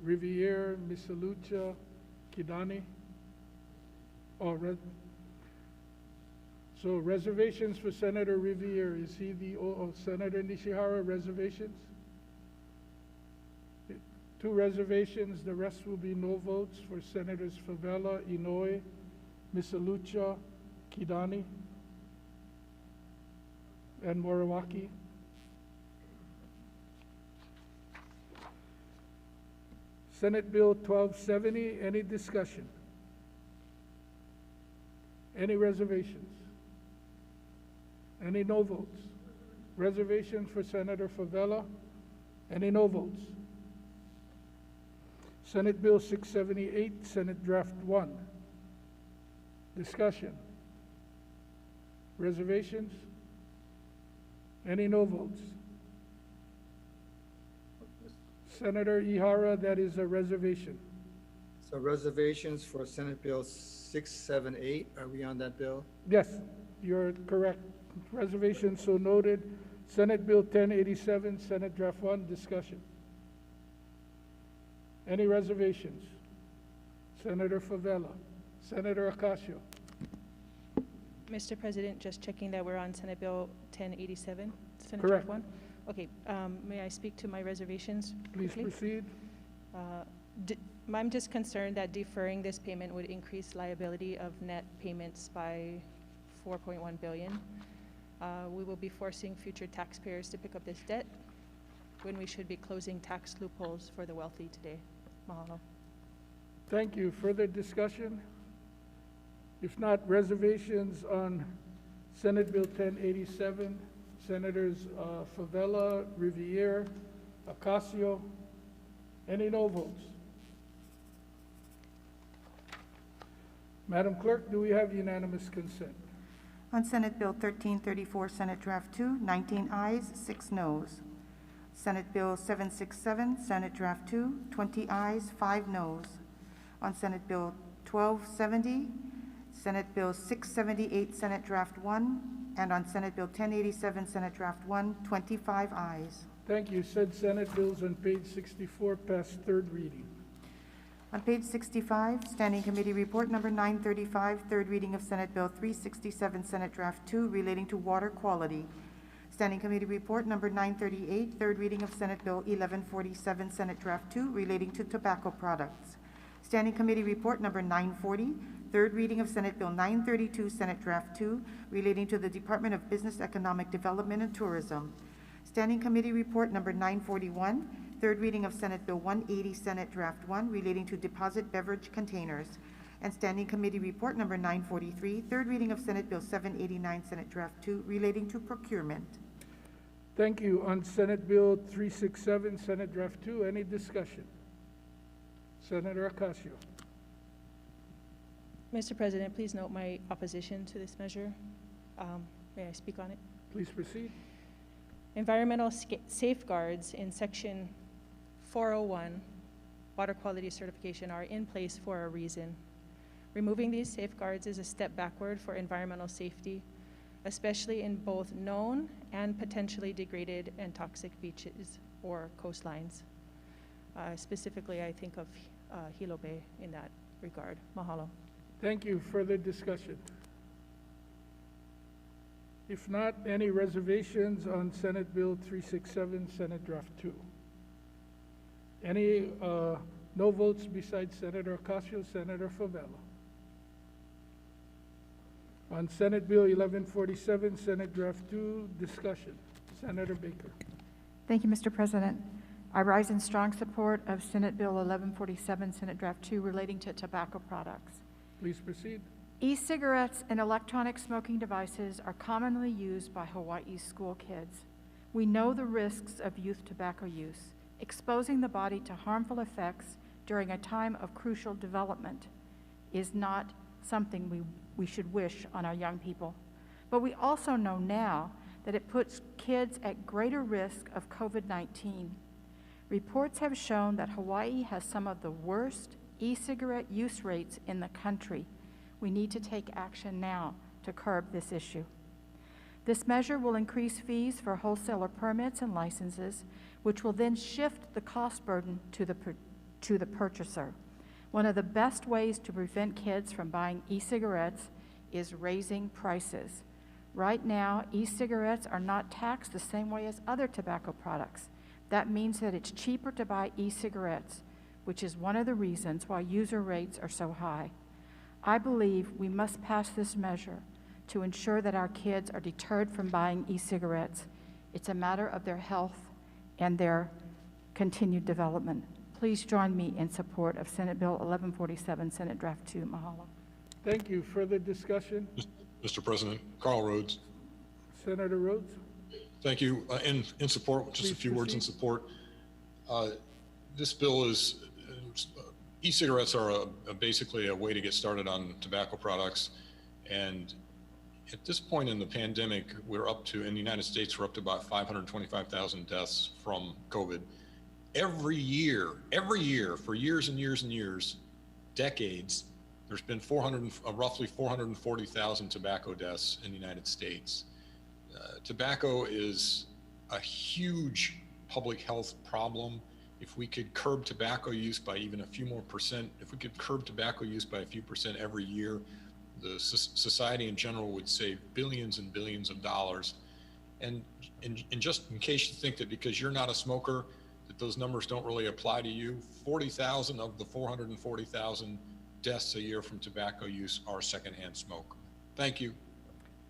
Riviere, Misalucha, Kidani. So reservations for Senator Riviere. Is he the, Senator Nishihara, reservations? 2 reservations, the rest will be no votes for Senators Favela, Inoue, Misalucha, Kidani, and Morawaki. Senate Bill 1270, any discussion? Any reservations? Any no votes? Reservation for Senator Favela? Any no votes? Senate Bill 678, Senate Draft 1. Discussion. Reservations? Any no votes? Senator Ihara, that is a reservation. So reservations for Senate Bill 678, are we on that bill? Yes, you're correct. Reservation so noted. Senate Bill 1087, Senate Draft 1, discussion. Any reservations? Senator Favela, Senator Ocasio. Mr. President, just checking that we're on Senate Bill 1087, Senate Correct. Draft 1. Okay, may I speak to my reservations Please quickly? proceed. I'm just concerned that deferring this payment would increase liability of net payments by 4.1 billion. We will be forcing future taxpayers to pick up this debt when we should be closing tax loopholes for the wealthy today. Mahalo. Thank you. Further discussion? If not, reservations on Senate Bill 1087, Senators Favela, Riviere, Ocasio. Any no votes? Madam Clerk, do we have unanimous consent? On Senate Bill 1334, Senate Draft 2, 19 ayes, 6 noes. Senate Bill 767, Senate Draft 2, 20 ayes, 5 noes. On Senate Bill 1270, Senate Bill 678, Senate Draft 1, and on Senate Bill 1087, Senate Draft 1, 25 ayes. Thank you. Said Senate bills on page 64 pass third reading. On page 65, Standing Committee Report Number 935, third reading of Senate Bill 367, Senate Draft 2, relating to water quality. Standing Committee Report Number 938, third reading of Senate Bill 1147, Senate Draft 2, relating to tobacco products. Standing Committee Report Number 940, third reading of Senate Bill 932, Senate Draft 2, relating to the Department of Business, Economic Development and Tourism. Standing Committee Report Number 941, third reading of Senate Bill 180, Senate Draft 1, relating to deposit beverage containers. And Standing Committee Report Number 943, third reading of Senate Bill 789, Senate Draft 2, relating to procurement. Thank you. On Senate Bill 367, Senate Draft 2, any discussion? Senator Ocasio. Mr. President, please note my opposition to this measure. May I speak on it? Please proceed. Environmental safeguards in Section 401, water quality certification, are in place for a reason. Removing these safeguards is a step backward for environmental safety, especially in both known and potentially degraded and toxic beaches or coastlines. Specifically, I think of Hilo Bay in that regard. Mahalo. Thank you. Further discussion? If not, any reservations on Senate Bill 367, Senate Draft 2? Any no votes besides Senator Ocasio, Senator Favela? On Senate Bill 1147, Senate Draft 2, discussion. Senator Baker. Thank you, Mr. President. I rise in strong support of Senate Bill 1147, Senate Draft 2, relating to tobacco products. Please proceed. E-cigarettes and electronic smoking devices are commonly used by Hawaii's school kids. We know the risks of youth tobacco use, exposing the body to harmful effects during a time of crucial development is not something we should wish on our young people. But we also know now that it puts kids at greater risk of COVID-19. Reports have shown that Hawaii has some of the worst e-cigarette use rates in the country. We need to take action now to curb this issue. This measure will increase fees for wholesaler permits and licenses, which will then shift the cost burden to the purchaser. One of the best ways to prevent kids from buying e-cigarettes is raising prices. Right now, e-cigarettes are not taxed the same way as other tobacco products. That means that it's cheaper to buy e-cigarettes, which is one of the reasons why user rates are so high. I believe we must pass this measure to ensure that our kids are deterred from buying e-cigarettes. It's a matter of their health and their continued development. Please join me in support of Senate Bill 1147, Senate Draft 2. Mahalo. Thank you. Further discussion? Mr. President, Carl Rhodes. Senator Rhodes. Thank you. In support, just a few words in support. This bill is, e-cigarettes are basically a way to get started on tobacco products. And At this point in the pandemic, we're up to, in the United States, we're up to about 525,000 deaths from COVID. Every year, for years and years and years, decades, there's been roughly 440,000 tobacco deaths in the United States. Tobacco is a huge public health problem. If we could curb tobacco use by even a few more percent, if we could curb tobacco use by a few percent every year, the society in general would save billions and billions of dollars. And just in case you think that because you're not a smoker, that those numbers don't really apply to you, 40,000 of the 440,000 deaths a year from tobacco use are secondhand smoke. Thank you.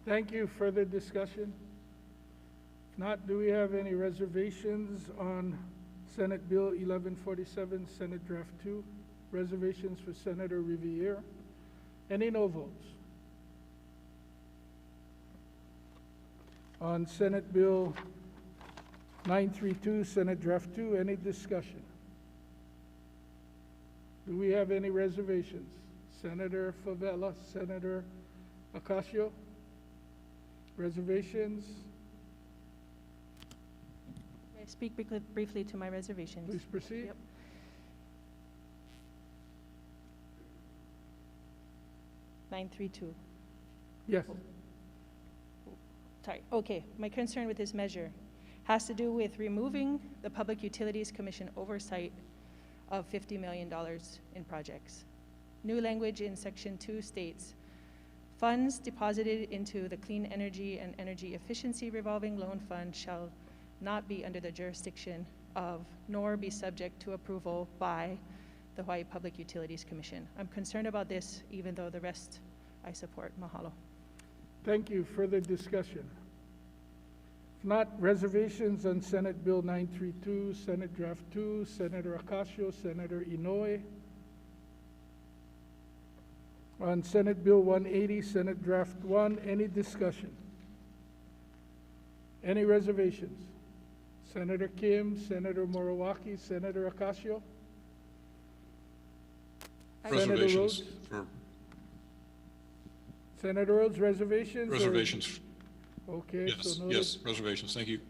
Thank you. Further discussion? If not, do we have any reservations on Senate Bill 1147, Senate Draft 2? Reservations for Senator Riviere? Any no votes? On Senate Bill 932, Senate Draft 2, any discussion? Do we have any reservations? Senator Favela, Senator Ocasio? Reservations? May I speak briefly to my reservations? Please proceed. Yep. (932). Yes. Sorry. Okay. My concern with this measure has to do with removing the Public Utilities Commission oversight of $50 million in projects. New language in Section 2 states, funds deposited into the Clean Energy and Energy Efficiency Revolving Loan Fund shall not be under the jurisdiction of, nor be subject to approval by, the Hawaii Public Utilities Commission. I'm concerned about this, even though the rest I support. Mahalo. Thank you. Further discussion? If not, reservations on Senate Bill 932, Senate Draft 2, Senator Ocasio, Senator Inoue. On Senate Bill 180, Senate Draft 1, any discussion? Any reservations? Senator Kim, Senator Morawaki, Senator Ocasio? Reservations. Senator Rhodes, reservations? Reservations. Okay. Yes, so noted. yes, reservations. Thank you.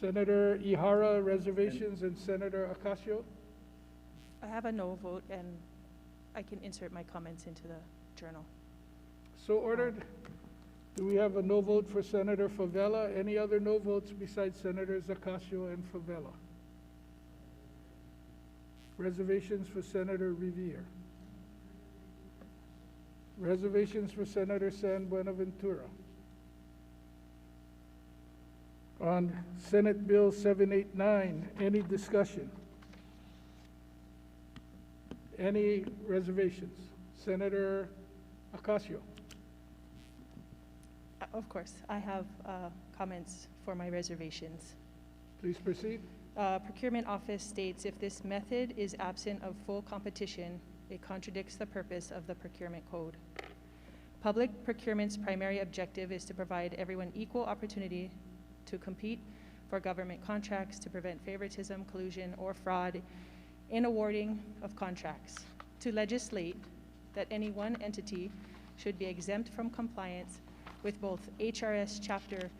Senator Ihara, reservations, and Senator Ocasio? I have a no vote, and I can insert my comments into the journal. So ordered. Do we have a no vote for Senator Favela? Any other no votes besides Senators Ocasio and Favela? Reservations for Senator Riviere? Reservations for Senator San Buenaventura? On Senate Bill 789, any discussion? Any reservations? Senator Ocasio? Of course, I have comments for my reservations. Please proceed. Procurement Office states if this method is absent of full competition, it contradicts the purpose of the Procurement Code. Public procurement's primary objective is to provide everyone equal opportunity to compete for government contracts, to prevent favoritism, collusion, or fraud in awarding of contracts, to legislate that any one entity should be exempt from compliance with both HRS Chapter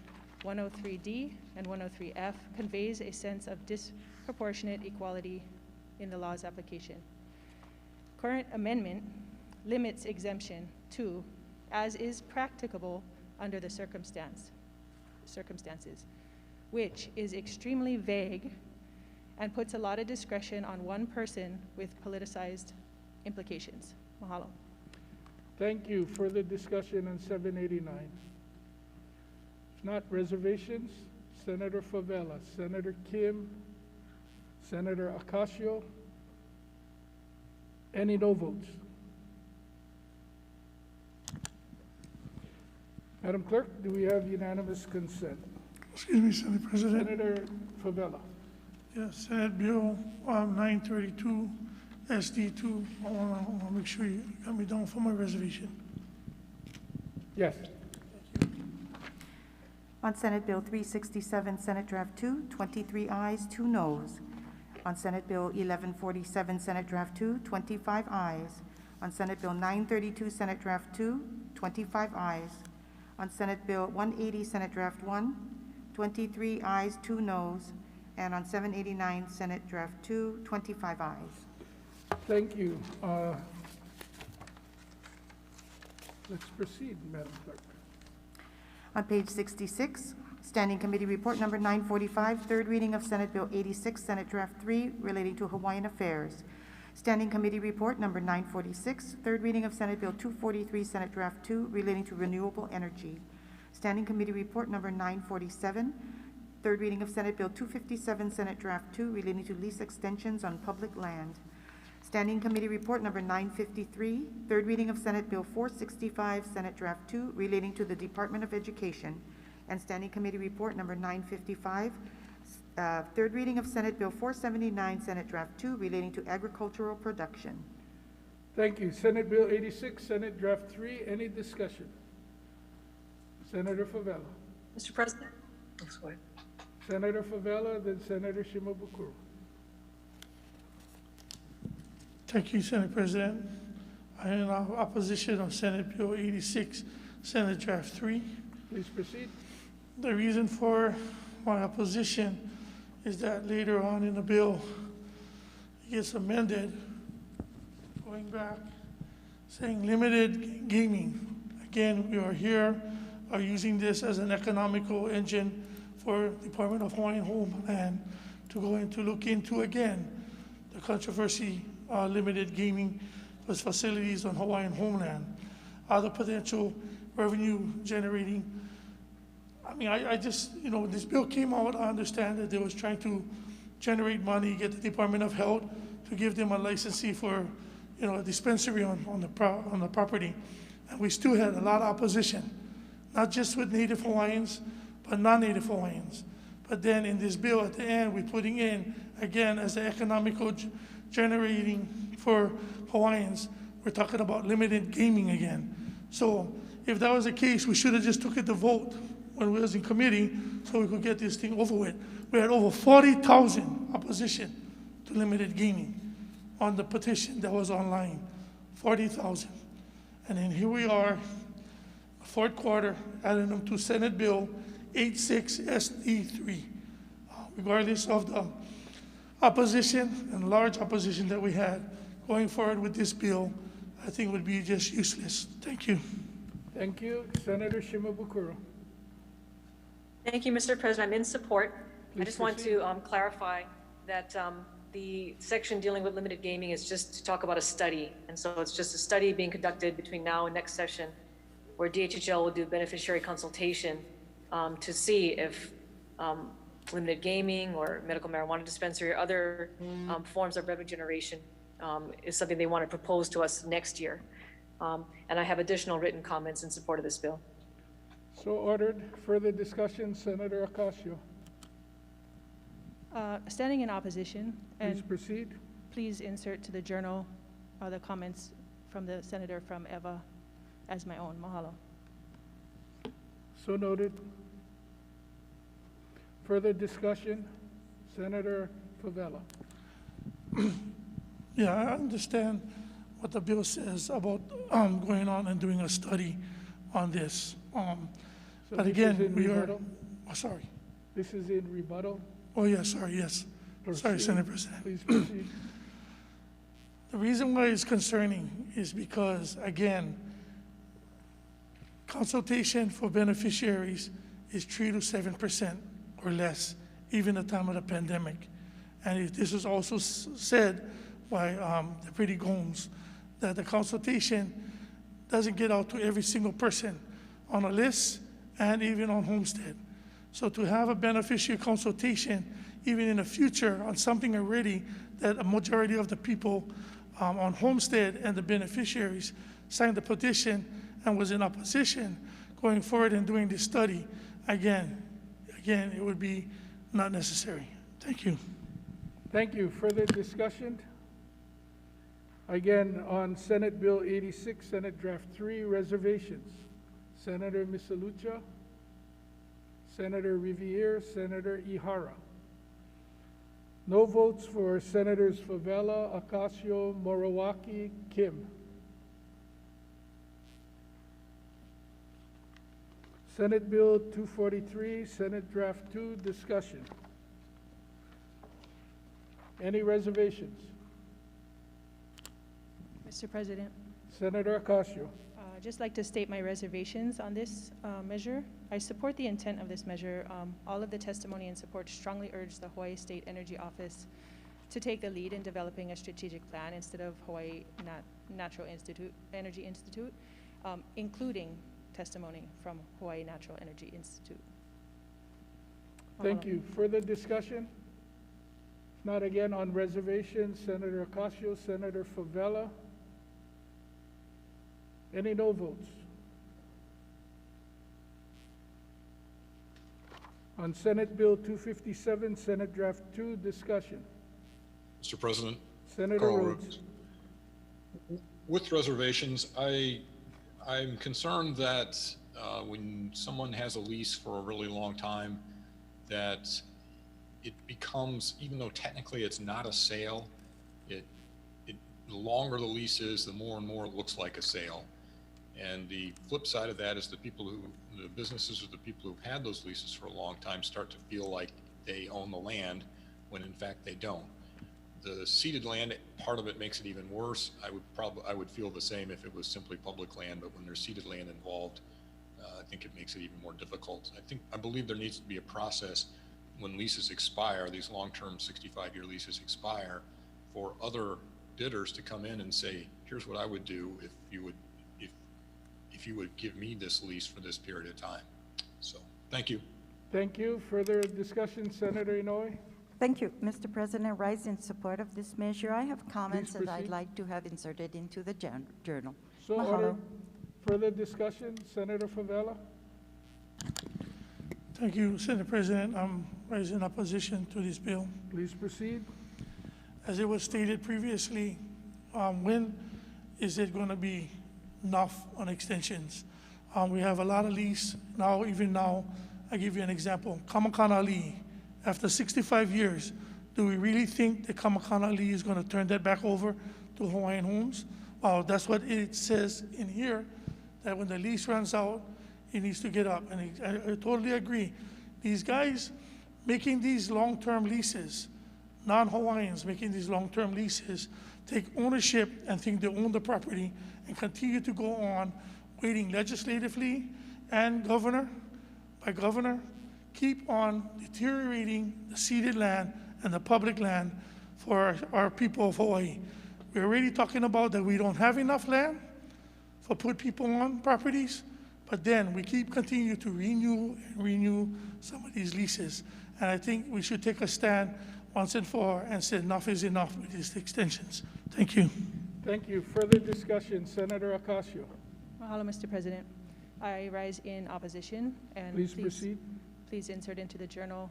103D and 103F conveys a sense of disproportionate equality in the law's application. Current amendment limits exemption to as is practicable under the circumstances, which is extremely vague and puts a lot of discretion on one person with politicized implications. Mahalo. Thank you. Further discussion on 789. If not, reservations? Senator Favela, Senator Kim, Senator Ocasio. Any no votes? Madam Clerk, do we have unanimous consent? Excuse me, Senate President. Senator Favela. Yes, Senate Bill 932, SD2. I want to make sure you got me down for my reservation. Yes. On Senate Bill 367, Senate Draft 2, 23 ayes, 2 noes. On Senate Bill 1147, Senate Draft 2, 25 ayes. On Senate Bill 932, Senate Draft 2, 25 ayes. On Senate Bill 180, Senate Draft 1, 23 ayes, 2 noes, and on 789, Senate Draft 2, 25 ayes. Thank you. Let's proceed, Madam Clerk. On page 66, Standing Committee Report Number 945, third reading of Senate Bill 86, Senate Draft 3, relating to Hawaiian affairs. Standing Committee Report Number 946, third reading of Senate Bill 243, Senate Draft 2, relating to renewable energy. Standing Committee Report Number 947, third reading of Senate Bill 257, Senate Draft 2, relating to lease extensions on public land. Standing Committee Report Number 953, third reading of Senate Bill 465, Senate Draft 2, relating to the Department of Education. And Standing Committee Report Number 955, third reading of Senate Bill 479, Senate Draft 2, relating to agricultural production. Thank you. Senate Bill 86, Senate Draft 3. Any discussion? Senator Favela. Mr. President. Go ahead. Senator Favela, then Senator Shimabukuro. Thank you, Senate President. I am in opposition of Senate Bill 86, Senate Draft 3. Please proceed. The reason for my opposition is that later on in the bill, it gets amended, going back, saying limited gaming. Again, we are using this as an economical engine for Department of Hawaiian Homeland to go in to look into again the controversy limited gaming facilities on Hawaiian homeland, other potential revenue generating. I mean, I just, when this bill came out, I understand that they was trying to generate money, get the Department of Health to give them a licensee for, a dispensary on the property. And we still had a lot of opposition, not just with Native Hawaiians, but non-Native Hawaiians. But then in this bill at the end, we're putting in, again, as the economical generating for Hawaiians, we're talking about limited gaming again. So if that was the case, we should have just took it to vote when we was in committee so we could get this thing over with. We had over 40,000 opposition to limited gaming on the petition that was online, 40,000. And then here we are, fourth quarter, adding them to Senate Bill 86 SD3. Regardless of the opposition and large opposition that we had, going forward with this bill, I think would be just useless. Thank you. Thank you. Senator Shimabukuro. Thank you, Mr. President. I'm in support. Please I just proceed. want to clarify that the section dealing with limited gaming is just to talk about a study. And so it's just a study being conducted between now and next session where DHHL will do beneficiary consultation to see if limited gaming or medical marijuana dispensary or other forms of revenue generation is something they want to propose to us next year. And I have additional written comments in support of this bill. So ordered. Further discussion, Senator Ocasio. Standing in opposition. Please And proceed. please insert to the journal the comments from the senator from EVA as my own. Mahalo. So noted. Further discussion, Senator Favela. Yeah, I understand what the bill says about going on and doing a study on this. So But this again, is in we are, rebuttal? sorry. This is in rebuttal. Oh, yeah, sorry, yes. Sorry, Proceed. Senate President. Please proceed. The reason why it's concerning is because, again, consultation for beneficiaries is 3 to 7% or less, even at the time of the pandemic. And this is also said by Deputy Gomes, that the consultation doesn't get out to every single person on a list and even on homestead. So to have a beneficiary consultation, even in the future, on something already that a majority of the people on homestead and the beneficiaries signed the petition and was in opposition going forward and doing this study, again, it would be not necessary. Thank you. Thank you. Further discussion? Again, on Senate Bill 86, Senate Draft 3, reservations. Senator Misalucha, Senator Riviere, Senator Ihara. No votes for Senators Favela, Ocasio, Morawaki, Kim. Senate Bill 243, Senate Draft 2, discussion. Any reservations? Mr. President, Senator Ocasio. I'd just like to state my reservations on this measure. I support the intent of this measure. All of the testimony and support strongly urge the Hawaii State Energy Office to take the lead in developing a strategic plan instead of Hawaii Natural Energy Institute, including testimony from Hawaii Natural Energy Institute. Thank you. Further discussion? Not again on reservations. Senator Ocasio, Senator Favela. Any no votes? On Senate Bill 257, Senate Draft 2, discussion. Mr. President. Senator Carl Rhodes. With reservations, I'm concerned that when someone has a lease for a really long time, that it becomes, even though technically it's not a sale, the longer the lease is, the more and more it looks like a sale. And the flip side of that is the businesses or the people who've had those leases for a long time start to feel like they own the land when in fact they don't. The ceded land, part of it makes it even worse. I would feel the same if it was simply public land, but when there's ceded land involved, I think it makes it even more difficult. I believe there needs to be a process when leases expire, these long-term 65-year leases expire, for other bidders to come in and say, here's what I would do if you would give me this lease for this period of time. So, thank you. Thank you. Further discussion, Senator Inouye. Thank you, Mr. President. I rise in support of this measure. I have comments that I'd proceed. like to have inserted into the journal. So Mahalo. ordered. Further discussion, Senator Favela. Thank you, Senator President. I'm raising opposition to this bill. Please proceed. As it was stated previously, when is it going to be enough on extensions? We have a lot of lease now. Even now, I give you an example. Kamakana Ali, after 65 years, do we really think that Kamakana Ali is going to turn that back over to Hawaiian Homes? Well, that's what it says in here, that when the lease runs out, it needs to get up. And I totally agree. These guys making these long-term leases, non-Hawaiians making these long-term leases, take ownership and think they own the property and continue to go on waiting legislatively and by governor, keep on deteriorating the ceded land and the public land for our people of Hawaii. We're already talking about that we don't have enough land for put people on properties, but then we continue to renew some of these leases. And I think we should take a stand once and for all and say enough is enough with these extensions. Thank you. Thank you. Further discussion, Senator Ocasio. Mahalo, Mr. President. I rise in opposition, and Please proceed. Please insert into the journal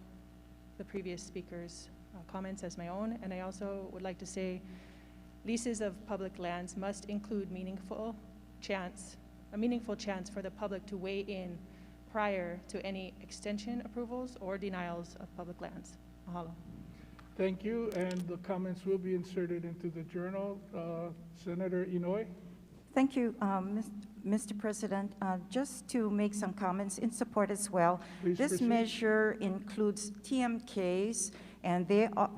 the previous speaker's comments as my own. And I also would like to say leases of public lands must include a meaningful chance for the public to weigh in prior to any extension approvals or denials of public lands. Mahalo. Thank you, and the comments will be inserted into the journal. Senator Inouye. Thank you, Mr. President. Just to make some comments in support as well. Please This proceed. measure includes TMKs, and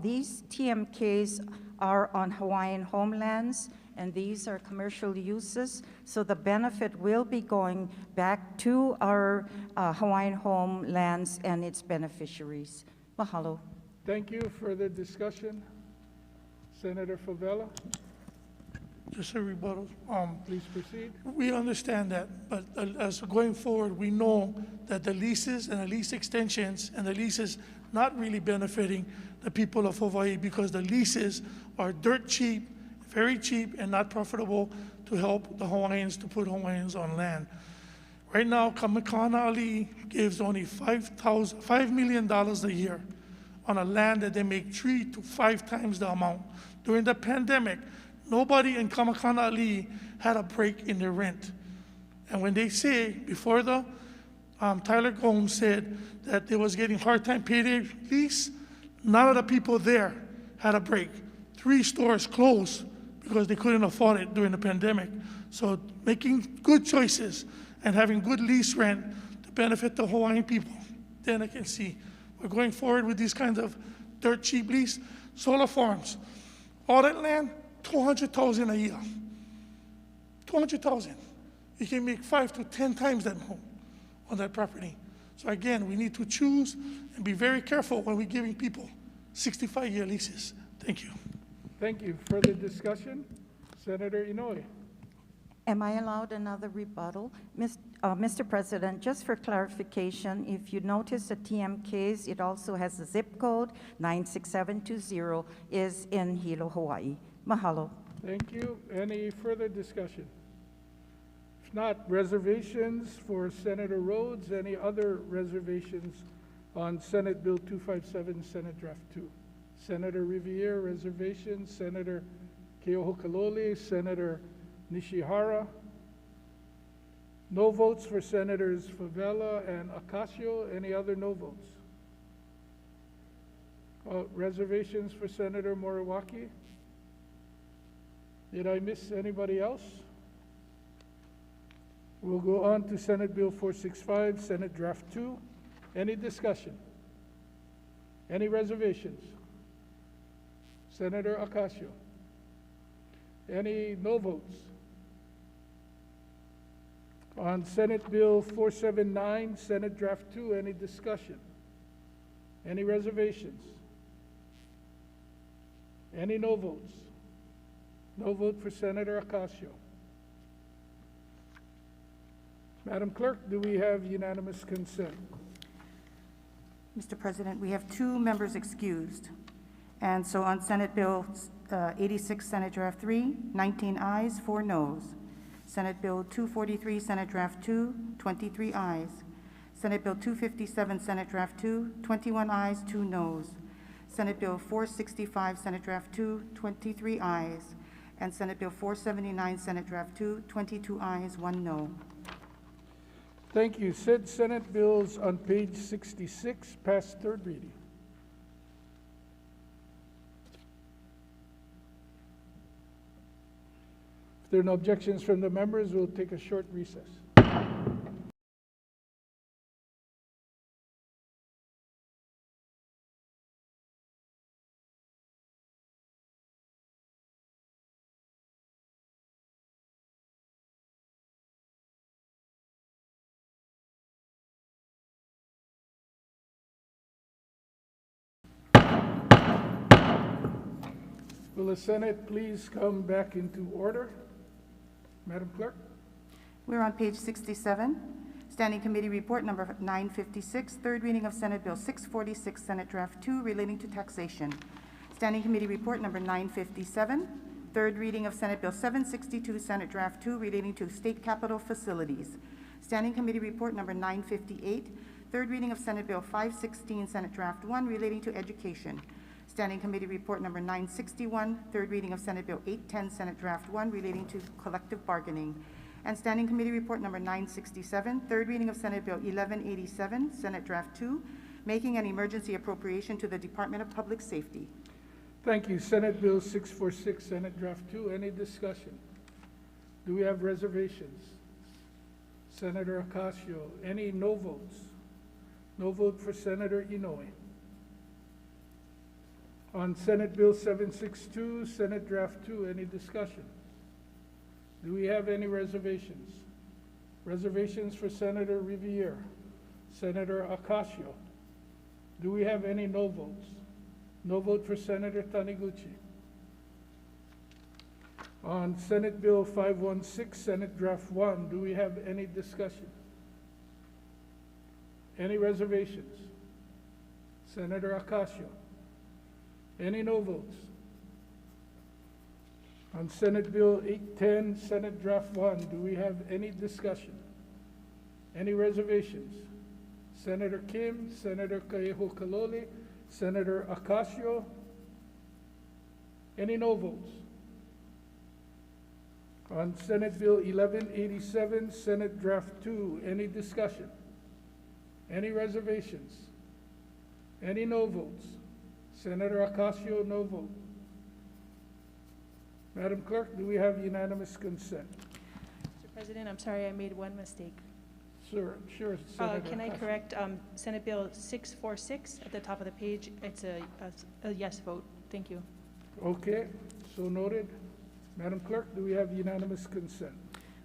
these TMKs are on Hawaiian homelands, and these are commercial uses. So the benefit will be going back to our Hawaiian homelands and its beneficiaries. Mahalo. Thank you. Further discussion, Senator Favela. Just a rebuttal. Please proceed. We understand that, but as going forward, we know that the leases and the lease extensions and the leases not really benefiting the people of Hawaii because the leases are dirt cheap, very cheap, and not profitable to help the Hawaiians to put Hawaiians on land. Right now, Kamakana Ali gives only $5 million a year on a land that they make 3 to 5 times the amount. During the pandemic, nobody in Kamakana Ali had a break in their rent. And when they say, before the Tyler Gomes said that they was getting hard time paying their lease, none of the people there had a break. 3 stores closed because they couldn't afford it during the pandemic. So making good choices and having good lease rent to benefit the Hawaiian people, then I can see. We're going forward with these kinds of dirt cheap lease. Solar farms, all that land, $200,000 a year. $200,000. You can make 5 to 10 times that home on that property. So again, we need to choose and be very careful when we're giving people 65-year leases. Thank you. Thank you. Further discussion? Senator Inouye. Am I allowed another rebuttal? Mr. President, just for clarification, if you notice the TMKs, it also has a zip code, 96720, is in Hilo, Hawaii. Mahalo. Thank you. Any further discussion? If not, reservations for Senator Rhodes. Any other reservations on Senate Bill 257, Senate Draft 2? Senator Riviere, reservations. Senator Keohokalole, Senator Nishihara. No votes for Senators Favela and Ocasio. Any other no votes? Reservations for Senator Moriwaki. Did I miss anybody else? We'll go on to Senate Bill 465, Senate Draft 2. Any discussion? Any reservations? Senator Ocasio. Any no votes? On Senate Bill 479, Senate Draft 2, any discussion? Any reservations? Any no votes? No vote for Senator Ocasio. Madam Clerk, do we have unanimous consent? Mr. President, we have 2 members excused. And so on Senate Bill 86, Senate Draft 3, 19 ayes, 4 noes. Senate Bill 243, Senate Draft 2, 23 ayes. Senate Bill 257, Senate Draft 2, 21 ayes, 2 noes. Senate Bill 465, Senate Draft 2, 23 ayes. And Senate Bill 479, Senate Draft 2, 22 ayes, 1 no. Thank you. Said Senate bills on page 66 passed third reading. If there are no objections from the members, we'll take a short recess. Will the Senate please come back into order? Madam Clerk? We're on page 67. Standing Committee Report number 956, third reading of Senate Bill 646, Senate Draft 2, relating to taxation. Standing Committee Report number 957, third reading of Senate Bill 762, Senate Draft 2, relating to state capitol facilities. Standing Committee Report number 958, third reading of Senate Bill 516, Senate Draft 1, relating to education. Standing Committee Report number 961, third reading of Senate Bill 810, Senate Draft 1, relating to collective bargaining. And Standing Committee Report number 967, third reading of Senate Bill 1187, Senate Draft 2, making an emergency appropriation to the Department of Public Safety. Thank you. Senate Bill 646, Senate Draft 2. Any discussion? Do we have reservations? Senator Ocasio. Any no votes? No vote for Senator Inouye. On Senate Bill 762, Senate Draft 2, any discussion? Do we have any reservations? Reservations for Senator Riviere, Senator Ocasio. Do we have any no votes? No vote for Senator Taniguchi. On Senate Bill 516, Senate Draft 1, do we have any discussion? Any reservations? Senator Ocasio. Any no votes? On Senate Bill 810, Senate Draft 1, do we have any discussion? Any reservations? Senator Kim, Senator Keohokalole, Senator Ocasio. Any no votes? On Senate Bill 1187, Senate Draft 2, any discussion? Any reservations? Any no votes? Senator Ocasio, no vote. Madam Clerk, do we have unanimous consent? Mr. President, I'm sorry, I made one mistake. Sure, Senator. Can I Acosta. correct, Senate Bill 646 at the top of the page? It's a yes vote. Thank you. Okay, so noted. Madam Clerk, do we have unanimous consent?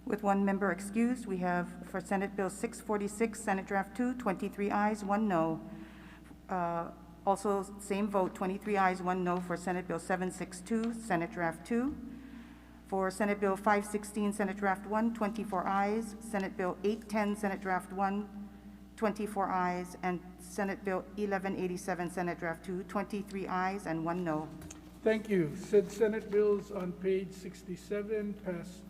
With one member excused, we have for Senate Bill 646, Senate Draft 2, 23 ayes, 1 no. Also, same vote, 23 ayes, 1 no for Senate Bill 762, Senate Draft 2. For Senate Bill 516, Senate Draft 1, 24 ayes. Senate Bill 810, Senate Draft 1, 24 ayes. And Senate Bill 1187, Senate Draft 2, 23 ayes and 1 no. Thank you. Said Senate bills on page 67 passed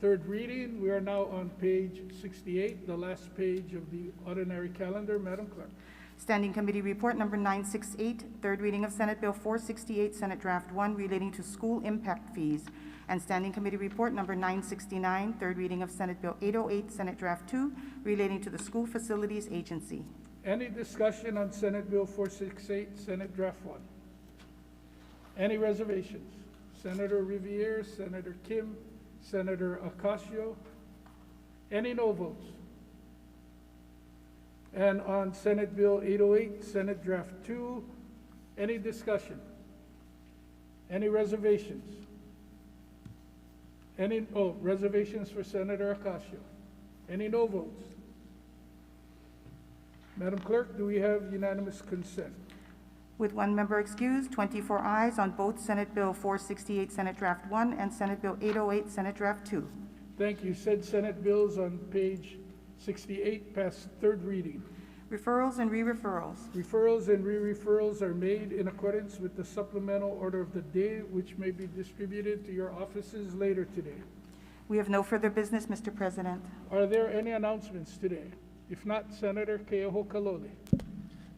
third reading. We are now on page 68, the last page of the ordinary calendar. Madam Clerk. Standing Committee Report Number 968, third reading of Senate Bill 468, Senate Draft 1, relating to school impact fees. And Standing Committee Report Number 969, third reading of Senate Bill 808, Senate Draft 2, relating to the School Facilities Agency. Any discussion on Senate Bill 468, Senate Draft 1? Any reservations? Senator Riviere, Senator Kim, Senator Ocasio. Any no votes? And on Senate Bill 808, Senate Draft 2, any discussion? Any reservations? Reservations for Senator Ocasio. Any no votes? Madam Clerk, do we have unanimous consent? With one member excused, 24 ayes on both Senate Bill 468, Senate Draft 1, and Senate Bill 808, Senate Draft 2. Thank you. Said Senate bills on page 68 passed third reading. Referrals and re-referrals. Referrals and re-referrals are made in accordance with the supplemental order of the day, which may be distributed to your offices later today. We have no further business, Mr. President. Are there any announcements today? If not, Senator Keohokalole.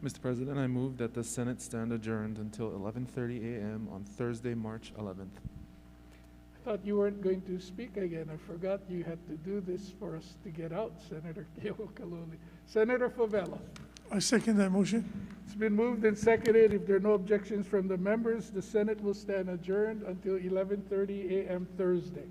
Mr. President, I move that the Senate stand adjourned until 11:30 a.m. on Thursday, March 11th. I thought you weren't going to speak again. I forgot you had to do this for us to get out, Senator Keohokalole. Senator Favela. I second that motion. It's been moved and seconded. If there are no objections from the members, the Senate will stand adjourned until 11:30 a.m. Thursday.